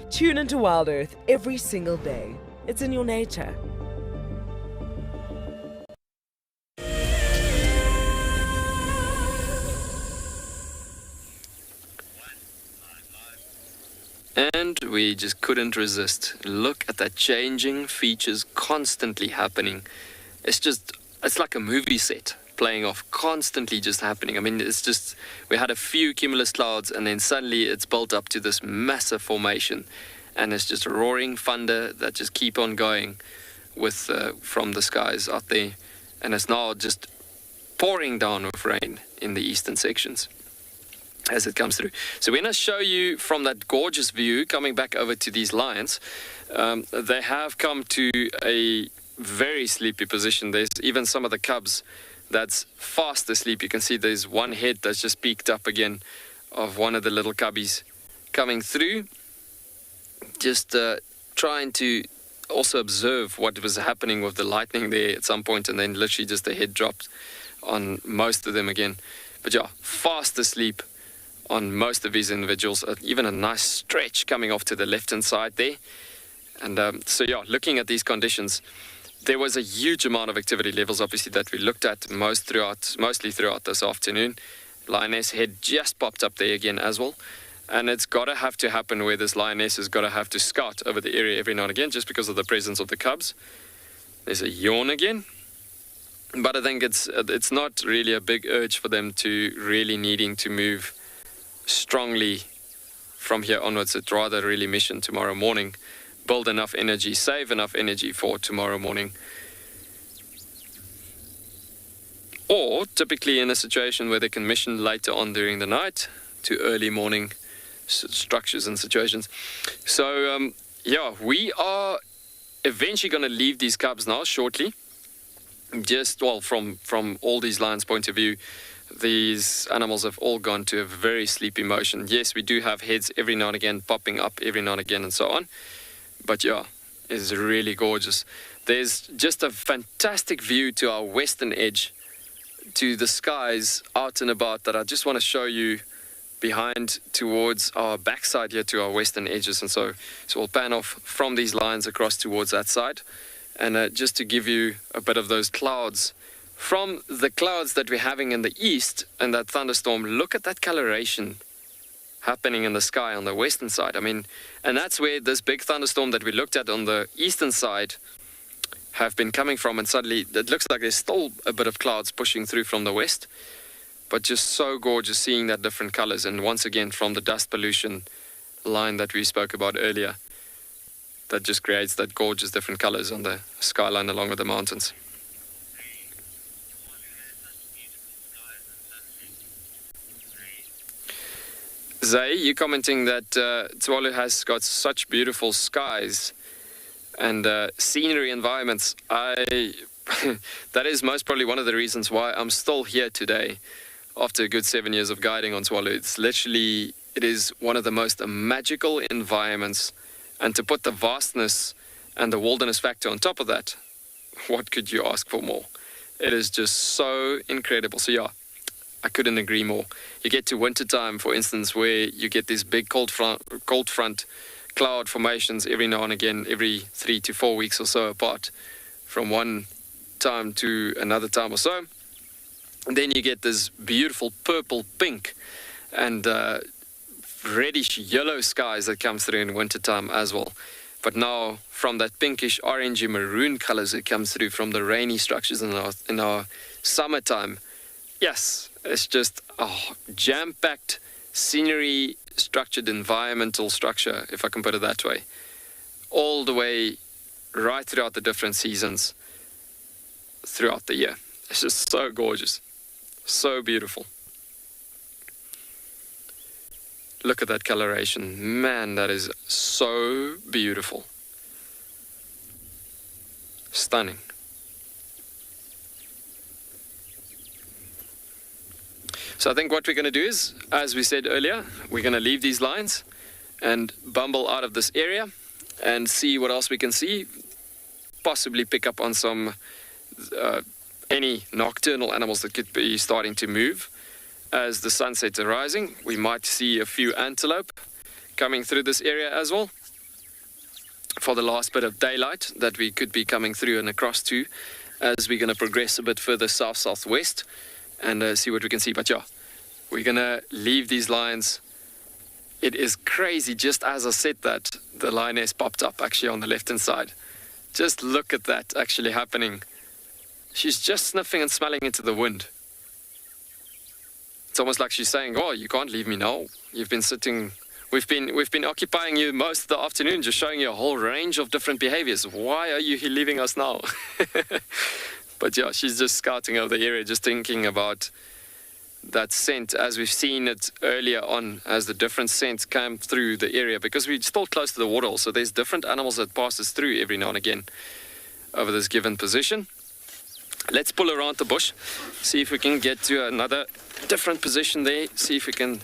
Speaker 11: Tune into WildEarth every single day. It's in your nature.
Speaker 6: And we just couldn't resist. Look at that changing features constantly happening. It's like a movie set playing off, constantly just happening. I mean, it's just, we had a few cumulus clouds and then suddenly it's built up to this massive formation. And it's just roaring thunder that just keep on going with from the skies out there. And it's now just pouring down with rain in the eastern sections as it comes through. So when I show you from that gorgeous view, coming back over to these lions, they have come to a very sleepy position. There's even some of the cubs that's fast asleep. You can see there's one head that's just peeked up again of one of the little cubbies coming through. Just trying to also observe what was happening with the lightning there at some point, and then literally just the head dropped on most of them again. But yeah, fast asleep on most of these individuals. Even a nice stretch coming off to the left-hand side there. And so yeah, looking at these conditions, there was a huge amount of activity levels, obviously, that we looked at mostly throughout this afternoon. Lioness head just popped up there again as well. And it's got to have to happen where this lioness has got to have to scout over the area every now and again, just because of the presence of the cubs. There's a yawn again. But I think it's not really a big urge for them to really needing to move strongly from here onwards. It's rather really mission tomorrow morning. Build enough energy, save enough energy for tomorrow morning. Or typically in a situation where they can mission later on during the night to early morning structures and situations. So yeah, we are eventually going to leave these cubs now shortly. Just, well, from all these lions' point of view, these animals have all gone to a very sleepy motion. Yes, we do have heads every now and again popping up every now and again and so on. But yeah, it's really gorgeous. There's just a fantastic view to our western edge, to the skies out and about, that I just want to show you behind towards our backside here to our western edges. And so we'll pan off from these lines across towards that side. And just to give you a bit of those clouds, from the clouds that we're having in the east and that thunderstorm, look at that coloration happening in the sky on the western side. I mean, and that's where this big thunderstorm that we looked at on the eastern side have been coming from, and suddenly it looks like there's still a bit of clouds pushing through from the west, but just so gorgeous seeing that different colors. And once again, from the dust pollution line that we spoke about earlier, that just creates that gorgeous different colors on the skyline along with the mountains. Zay, you commenting that Tswalu has got such beautiful skies and scenery environments. That is most probably one of the reasons why I'm still here today after a good 7 years of guiding on Tswalu. It's literally, it is one of the most magical environments, and to put the vastness and the wilderness factor on top of that, what could you ask for more? It is just so incredible. So yeah, I couldn't agree more. You get to wintertime, for instance, where you get these big cold front cloud formations every now and again, every 3 to 4 weeks or so apart, from one time to another time or so. And then you get this beautiful purple, pink, and reddish yellow skies that comes through in wintertime as well. But now, from that pinkish, orangey, maroon colors that comes through from the rainy structures in our summertime, yes, it's just a jam-packed scenery, structured environmental structure, if I can put it that way, all the way right throughout the different seasons throughout the year. It's just so gorgeous, so beautiful. Look at that coloration. Man, that is so beautiful. Stunning. So I think what we're going to do is, as we said earlier, we're going to leave these lines and bumble out of this area and see what else we can see. Possibly pick up on some any nocturnal animals that could be starting to move. As the sunset's rising, we might see a few antelope coming through this area as well for the last bit of daylight that we could be coming through and across to, as we're going to progress a bit further south-southwest and see what we can see. But yeah, we're going to leave these lines. It is crazy. Just as I said that, the lioness popped up actually on the left-hand side. Just look at that actually happening. She's just sniffing and smelling into the wind. It's almost like she's saying, oh, you can't leave me now. You've been sitting, we've been occupying you most of the afternoon, just showing you a whole range of different behaviors. Why are you leaving us now? But yeah, she's just scouting over the area, just thinking about that scent, as we've seen it earlier on, as the different scents come through the area, because we're still close to the waterhole, so there's different animals that passes through every now and again. over this given position. Let's pull around the bush, see if we can get to another different position there, see if we can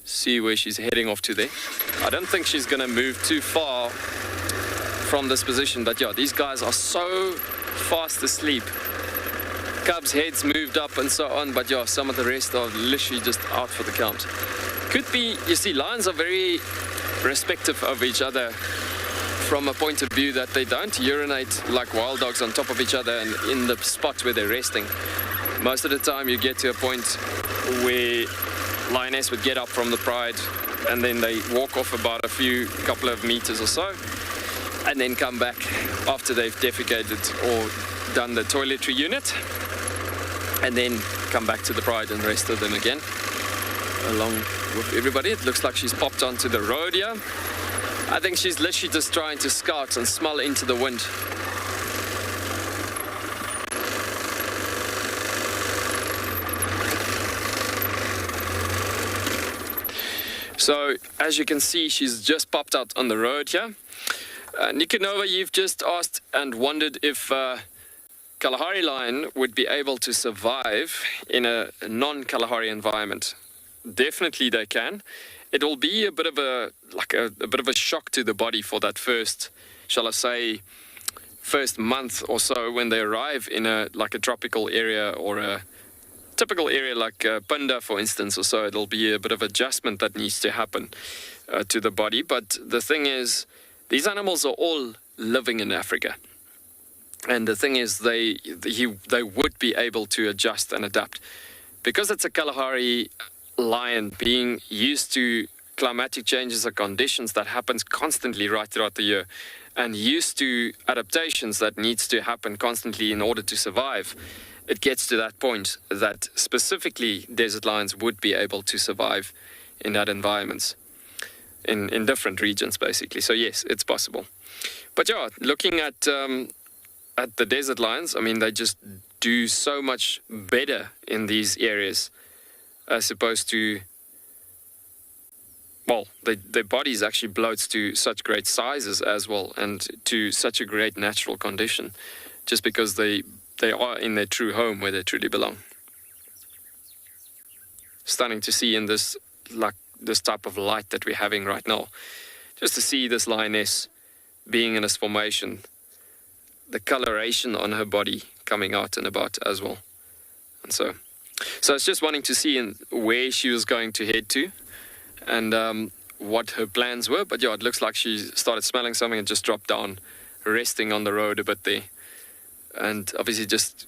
Speaker 6: see where she's heading off to there. I don't think she's going to move too far from this position, but yeah, these guys are so fast asleep. Cubs' heads moved up and so on, but yeah, some of the rest are literally just out for the count. Could be, you see, lions are very respective of each other from a point of view that they don't urinate like wild dogs on top of each other and in the spot where they're resting. Most of the time you get to a point where lioness would get up from the pride and then they walk off about couple of meters or so and then come back after they've defecated or done the toiletry unit and then come back to the pride and rest of them again along with everybody. It looks like she's popped onto the road here. I think she's literally just trying to scout and smell into the wind. So, as you can see, she's just popped out on the road here. Nikanova, you've just asked and wondered if Kalahari lion would be able to survive in a non-Kalahari environment. Definitely they can. It'll be a bit of a shock to the body for that first, shall I say, first month or so when they arrive in a tropical area or a typical area like Phinda, for instance, or so. It'll be a bit of adjustment that needs to happen to the body. But the thing is, these animals are all living in Africa. And the thing is, they would be able to adjust and adapt. Because it's a Kalahari lion, being used to climatic changes or conditions that happens constantly right throughout the year, and used to adaptations that needs to happen constantly in order to survive, it gets to that point that specifically desert lions would be able to survive in that environment, in different regions basically. So yes, it's possible. But yeah, looking at the desert lions, I mean, they just do so much better in these areas as opposed to, well, their bodies actually bloats to such great sizes as well, and to such a great natural condition, just because they are in their true home where they truly belong. Stunning to see in this type of light that we're having right now, just to see this lioness being in this formation, the coloration on her body coming out and about as well. And so it's just wanting to see where she was going to head to and what her plans were. But yeah, it looks like she started smelling something and just dropped down, resting on the road a bit there. And obviously just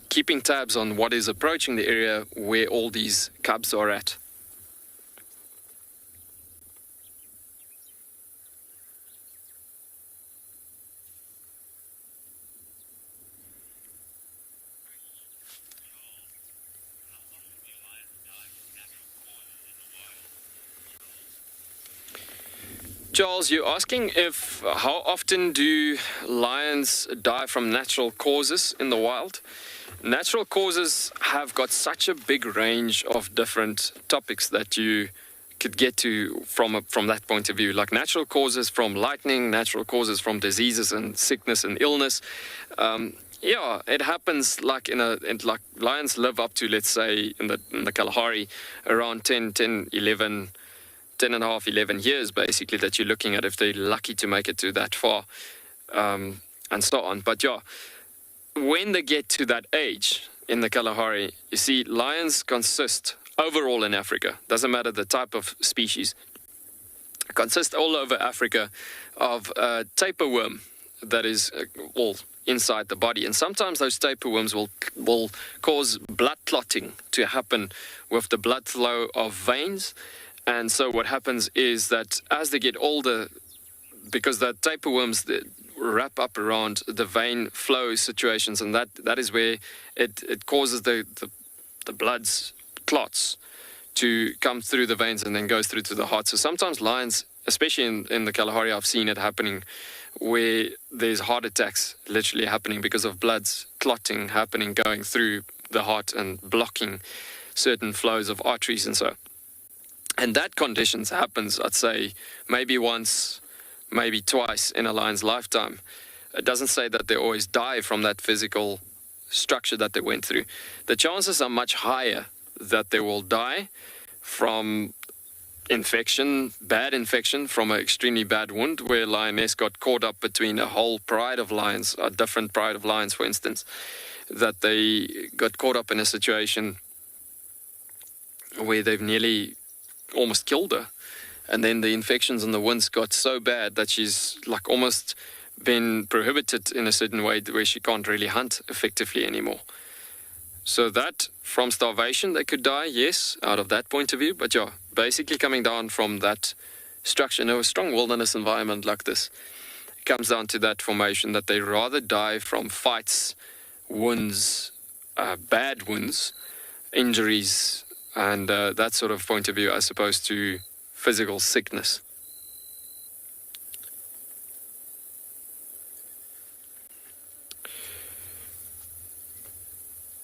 Speaker 6: keeping tabs on what is approaching the area where all these cubs are at. Charles, you're asking how often do lions die from natural causes in the wild? Natural causes have got such a big range of different topics that you could get to from that point of view. Like natural causes from lightning, natural causes from diseases and sickness and illness. Yeah, it happens like like lions live up to, let's say, in the Kalahari, around 10 and a half, 11 years, basically, that you're looking at if they're lucky to make it to that far, and so on. But yeah, when they get to that age in the Kalahari, you see, lions consist overall in Africa, doesn't matter the type of species, consist all over Africa of a tapeworm that is all inside the body. And sometimes those tapeworms will cause blood clotting to happen with the blood flow of veins. And so what happens is that as they get older, because the tapeworms wrap up around the vein flow situations, and that is where it causes the blood's clots to come through the veins and then goes through to the heart. So sometimes lions, especially in the Kalahari, I've seen it happening where there's heart attacks literally happening because of blood's clotting happening, going through the heart and blocking certain flows of arteries and so. And that conditions happens, I'd say, maybe once, maybe twice in a lion's lifetime. it doesn't say that they always die from that physical structure that they went through. The chances are much higher that they will die from infection, bad infection, from an extremely bad wound, where a lioness got caught up between a whole pride of lions, a different pride of lions, for instance, that they got caught up in a situation where they've nearly almost killed her. And then the infections in the wounds got so bad that she's like almost been prohibited in a certain way where she can't really hunt effectively anymore. So that, from starvation, they could die, yes, out of that point of view. But yeah, basically coming down from that structure in a strong wilderness environment like this, it comes down to that formation that they rather die from fights, wounds, bad wounds, injuries, and that sort of point of view as opposed to physical sickness.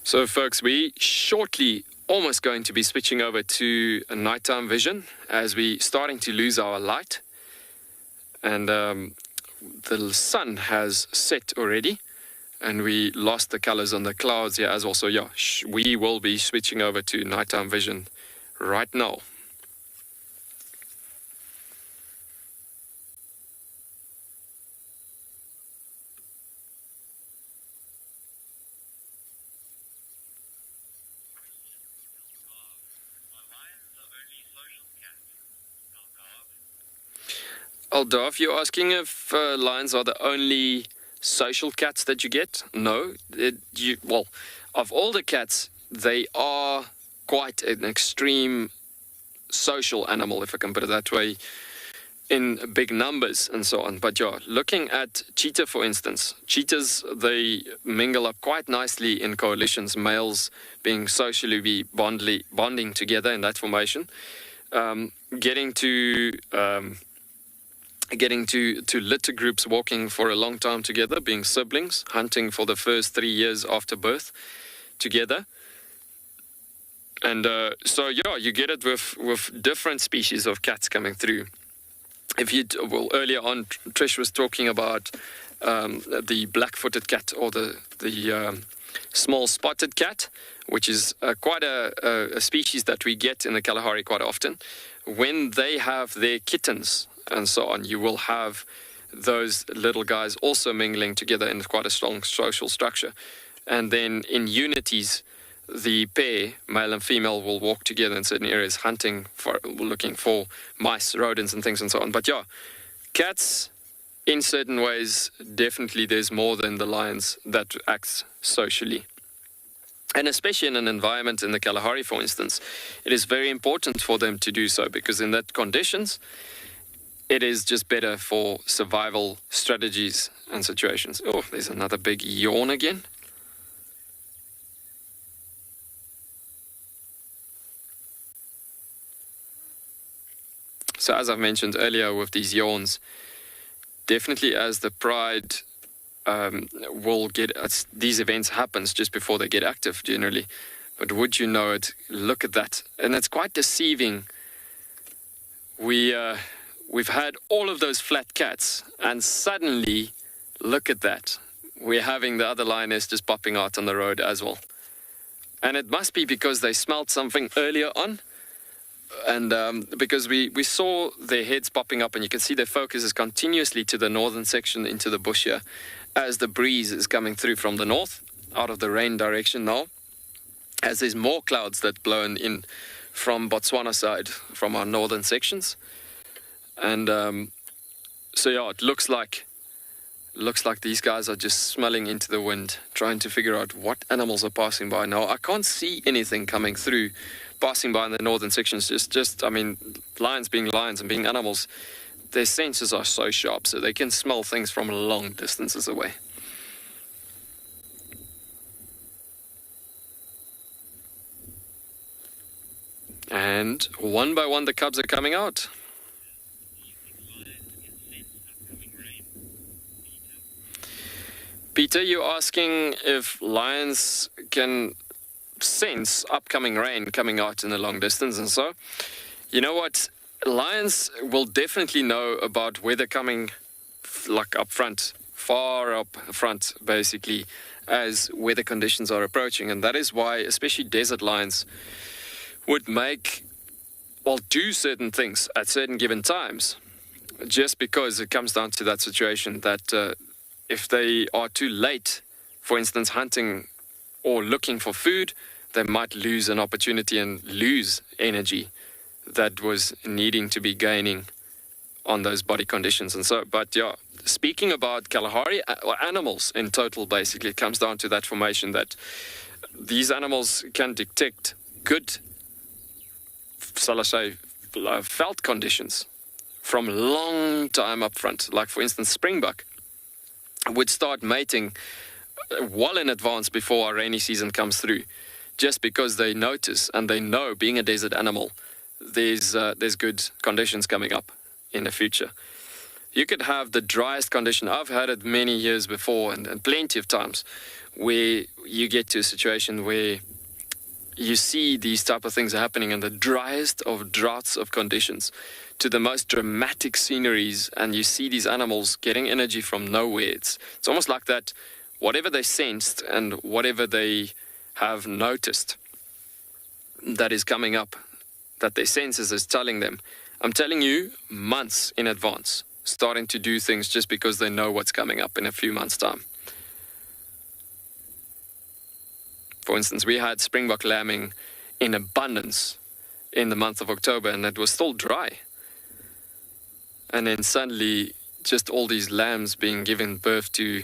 Speaker 6: So folks, we shortly almost going to be switching over to a nighttime vision as we starting to lose our light. And the sun has set already and we lost the colors on the clouds here as well. So yeah, we will be switching over to nighttime vision right now. Aldov, you're asking if lions are the only social cats that you get? No. Well, of all the cats, they are quite an extreme social animal, if I can put it that way, in big numbers and so on. But yeah, looking at cheetah, for instance, cheetahs, they mingle up quite nicely in coalitions, males being socially bonding together in that formation. Getting to litter groups walking for a long time together, being siblings, hunting for the first 3 years after birth together. And so, yeah, you get it with different species of cats coming through. Earlier on, Trish was talking about the black-footed cat or the small spotted cat, which is quite a species that we get in the Kalahari quite often. When they have their kittens and so on, you will have those little guys also mingling together in quite a strong social structure. And then in unities, the pair, male and female, will walk together in certain areas, looking for mice, rodents, and things and so on. But yeah, cats, in certain ways, definitely there's more than the lions that acts socially. And especially in an environment in the Kalahari, for instance, it is very important for them to do so, because in that conditions, it is just better for survival strategies and situations. Oh, there's another big yawn again. So as I've mentioned earlier with these yawns, definitely as the pride will get, these events happens just before they get active generally. But would you know it, look at that. And it's quite deceiving. We've had all of those flat cats, and suddenly, look at that. We're having the other lioness just popping out on the road as well. And it must be because they smelled something earlier on, and because we saw their heads popping up, and you can see their focus is continuously to the northern section into the bush here, as the breeze is coming through from the north, out of the rain direction now, as there's more clouds that blown in from Botswana side, from our northern sections. And so yeah, it looks like these guys are just smelling into the wind, trying to figure out what animals are passing by. Now, I can't see anything coming through, passing by in the northern sections. I mean, lions being lions and being animals, their senses are so sharp, so they can smell things from long distances away. And one by one, the cubs are coming out. Peter, you're asking if lions can sense upcoming rain coming out in the long distance, and so, you know what? Lions will definitely know about weather coming like up front far up front, basically, as weather conditions are approaching. And that is why, especially desert lions, would do certain things at certain given times, just because it comes down to that situation that if they are too late, for instance, hunting or looking for food, they might lose an opportunity and lose energy that was needing to be gaining on those body conditions. And so, but yeah, speaking about Kalahari, or animals in total, basically, it comes down to that formation that these animals can detect good, shall I say, felt conditions from a long time up front. Like, for instance, springbuck would start mating well in advance before our rainy season comes through, just because they notice and they know, being a desert animal, there's good conditions coming up in the future. You could have the driest condition. I've had it many years before and plenty of times where you get to a situation where you see these type of things happening in the driest of droughts of conditions to the most dramatic sceneries, and you see these animals getting energy from nowhere. It's almost like that whatever they sensed and whatever they have noticed that is coming up, that their senses is telling them, I'm telling you, months in advance, starting to do things just because they know what's coming up in a few months' time. For instance, we had springbuck lambing in abundance in the month of October, and it was still dry. And then suddenly, just all these lambs being given birth to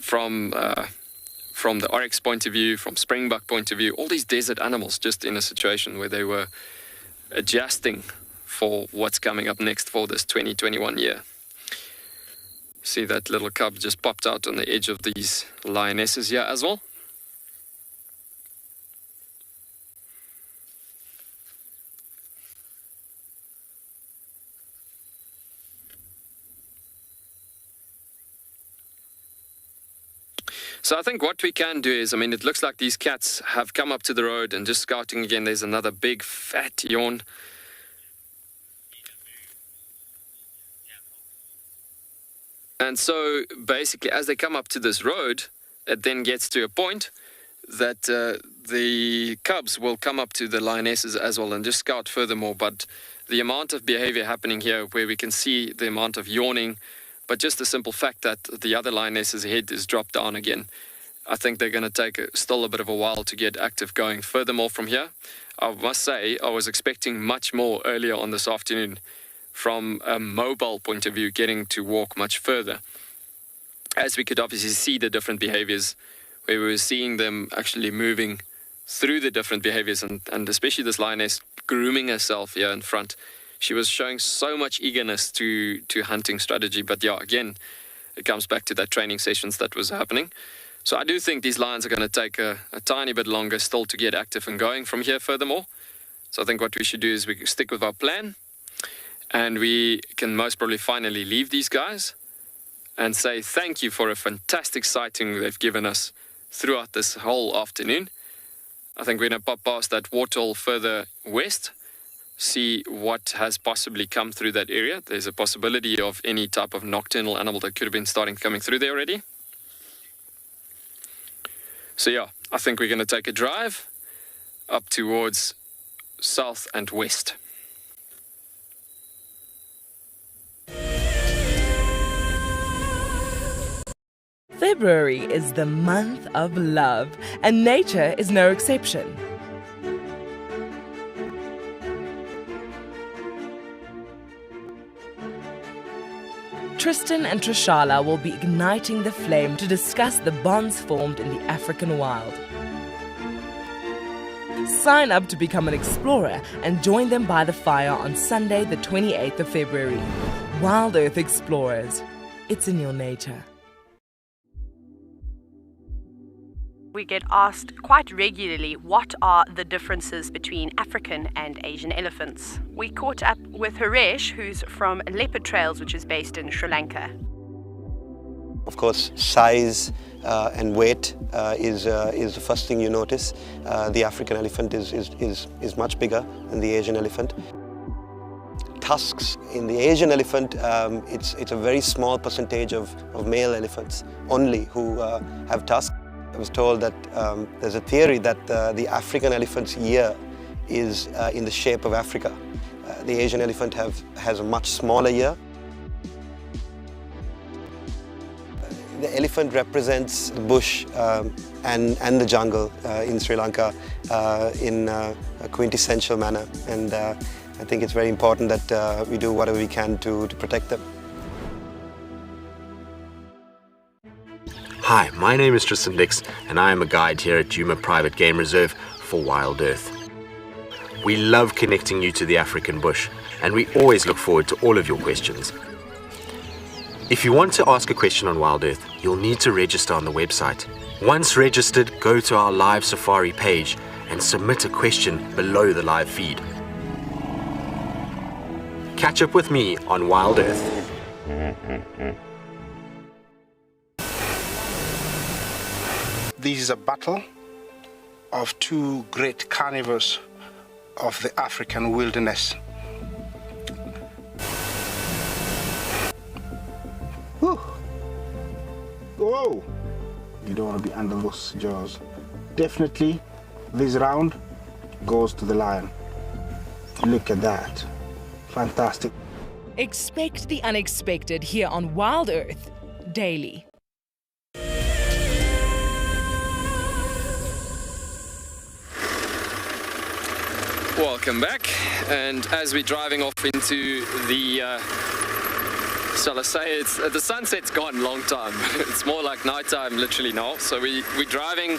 Speaker 6: from the oryx point of view, from springbuck point of view, all these desert animals just in a situation where they were adjusting for what's coming up next for this 2021 year. See that little cub just popped out on the edge of these lionesses here as well. So I think what we can do is, it looks like these cats have come up to the road and just scouting again. There's another big fat yawn. And so basically, as they come up to this road, it then gets to a point that the cubs will come up to the lionesses as well and just scout furthermore. But the amount of behavior happening here, where we can see the amount of yawning, but just the simple fact that the other lioness's head is dropped down again, I think they're going to take still a bit of a while to get active going furthermore from here. I must say, I was expecting much more earlier on this afternoon from a mobile point of view, getting to walk much further, as we could obviously see the different behaviors, where we were seeing them actually moving through the different behaviors, and especially this lioness grooming herself here in front. She was showing so much eagerness to hunting strategy. But yeah, again, it comes back to that training sessions that was happening. So I do think these lions are going to take a tiny bit longer still to get active and going from here furthermore. So I think what we should do is we stick with our plan, and we can most probably finally leave these guys and say thank you for a fantastic sighting they've given us throughout this whole afternoon. I think we're going to pop past that waterhole further west, see what has possibly come through that area. There's a possibility of any type of nocturnal animal that could have been starting coming through there already. So yeah, I think we're going to take a drive up towards south and west.
Speaker 11: February is the month of love, and nature is no exception. Tristan and Trishala will be igniting the flame to discuss the bonds formed in the African wild. Sign up to become an explorer and join them by the fire on Sunday, the 28th of February. WildEarth Explorers. It's in your nature.
Speaker 14: We get asked quite regularly what are the differences between African and Asian elephants. We caught up with Haresh, who's from Leopard Trails, which is based in Sri Lanka.
Speaker 1: Of course, size and weight is the first thing you notice. The African elephant is much bigger than the Asian elephant. tusks. In the Asian elephant, it's a very small percentage of male elephants only who have tusks. I was told that there's a theory that the African elephant's ear is in the shape of Africa. The Asian elephant has a much smaller ear. The elephant represents the bush and the jungle in Sri Lanka in a quintessential manner, and I think it's very important that we do whatever we can to protect them.
Speaker 8: Hi, my name is Tristan Dix, and I am a guide here at Djuma Private Game Reserve for WildEarth. We love connecting you to the African bush, and we always look forward to all of your questions. If you want to ask a question on WildEarth, you'll need to register on the website. Once registered, go to our live safari page and submit a question below the live feed. Catch up with me on WildEarth.
Speaker 10: This is a battle of two great carnivores of the African wilderness. Whew. Whoa! You don't want to be under those jaws. Definitely, this round goes to the lion. Look at that. Fantastic.
Speaker 23: Expect the unexpected here on WildEarth daily.
Speaker 6: Welcome back, and as we're driving off into the shall I say, the sunset's gone long time. It's more like nighttime literally now. So we're driving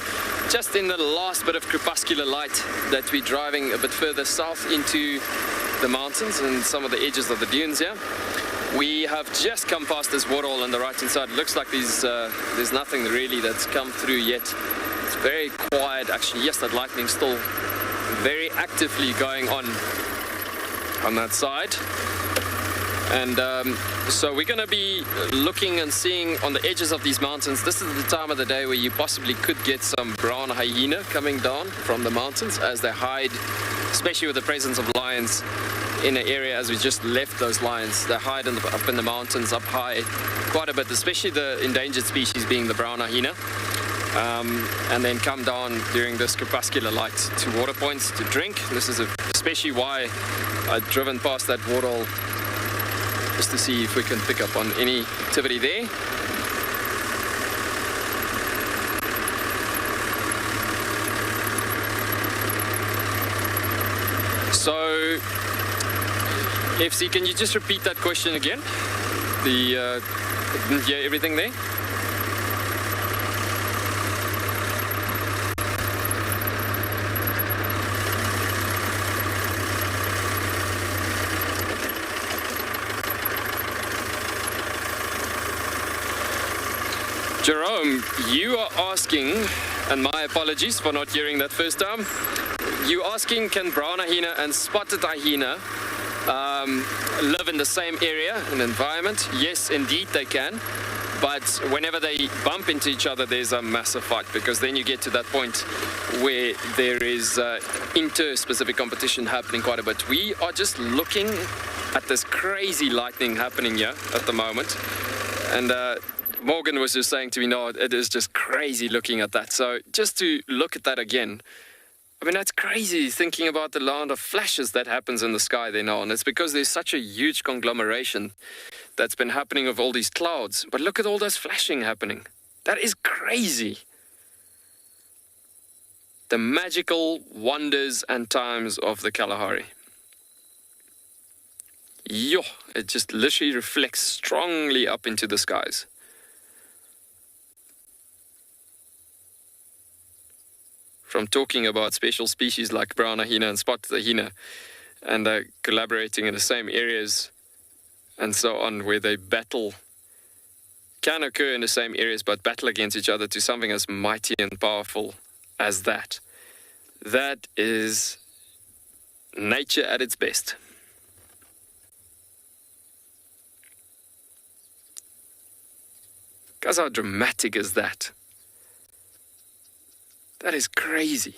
Speaker 6: just in the last bit of crepuscular light that we're driving a bit further south into the mountains and some of the edges of the dunes here. We have just come past this waterhole on the right hand side. It looks like there's nothing really that's come through yet. It's very quiet actually. Yes, that lightning's still very actively going on that side. And so we're going to be looking and seeing on the edges of these mountains. This is the time of the day where you possibly could get some brown hyena coming down from the mountains as they hide, especially with the presence of lions in an area as we just left those lions. They hide up in the mountains, up high, quite a bit, especially the endangered species being the brown hyena. And then come down during this crepuscular light to water points to drink. This is especially why I've driven past that waterhole, just to see if we can pick up on any activity there. So, FC, can you just repeat that question again? Didn't hear everything there? Jerome, you are asking, and my apologies for not hearing that first time, you asking can brown hyena and spotted hyena live in the same area and environment? Yes, indeed they can, but whenever they bump into each other there's a massive fight, because then you get to that point where there is inter-specific competition happening quite a bit. We are just looking at this crazy lightning happening here at the moment, and Morgan was just saying to me, no, it is just crazy looking at that. So just to look at that again, I mean, that's crazy thinking about the amount of flashes that happens in the sky there now. And it's because there's such a huge conglomeration that's been happening of all these clouds. But look at all this flashing happening. That is crazy. The magical wonders and times of the Kalahari. Yo, it just literally reflects strongly up into the skies. From talking about special species like brown hyena and spotted hyena, and collaborating in the same areas and so on, where they battle, can occur in the same areas but battle against each other, to something as mighty and powerful as that. That is nature at its best. Guys, how dramatic is that? That is crazy.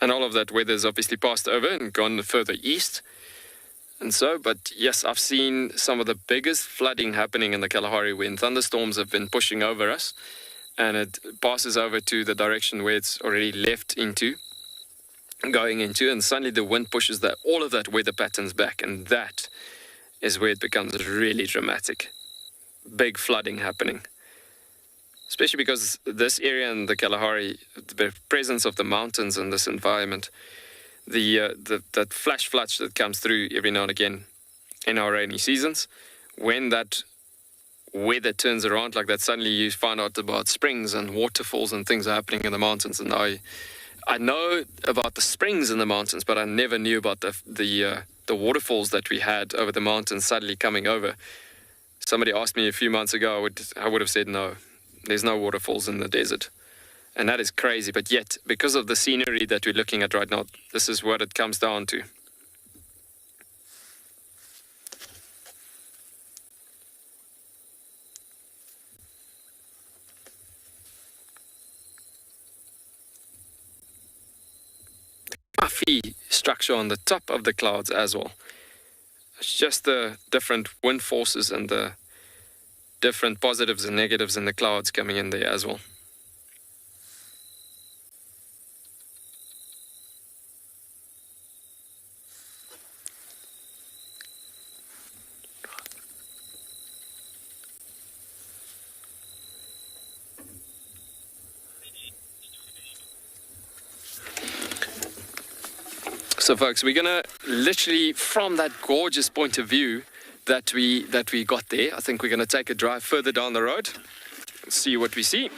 Speaker 6: And all of that weather's obviously passed over and gone further east. And so, but yes, I've seen some of the biggest flooding happening in the Kalahari when thunderstorms have been pushing over us, and it passes over to the direction where it's already left into, going into, and suddenly the wind pushes all of that weather patterns back, and that is where it becomes really dramatic. Big flooding happening. Especially because this area in the Kalahari, the presence of the mountains in this environment, that flash flood that comes through every now and again in our rainy seasons, when that weather turns around like that, suddenly you find out about springs and waterfalls and things are happening in the mountains. And I know about the springs in the mountains, but I never knew about the waterfalls that we had over the mountains suddenly coming over. Somebody asked me a few months ago, I would have said no. There's no waterfalls in the desert. And that is crazy. But yet, because of the scenery that we're looking at right now, this is what it comes down to. Puffy structure on the top of the clouds as well. It's just the different wind forces and the different positives and negatives in the clouds coming in there as well. So folks, we're gonna literally, from that gorgeous point of view that we got there, I think we're gonna take a drive further down the road, see what we see.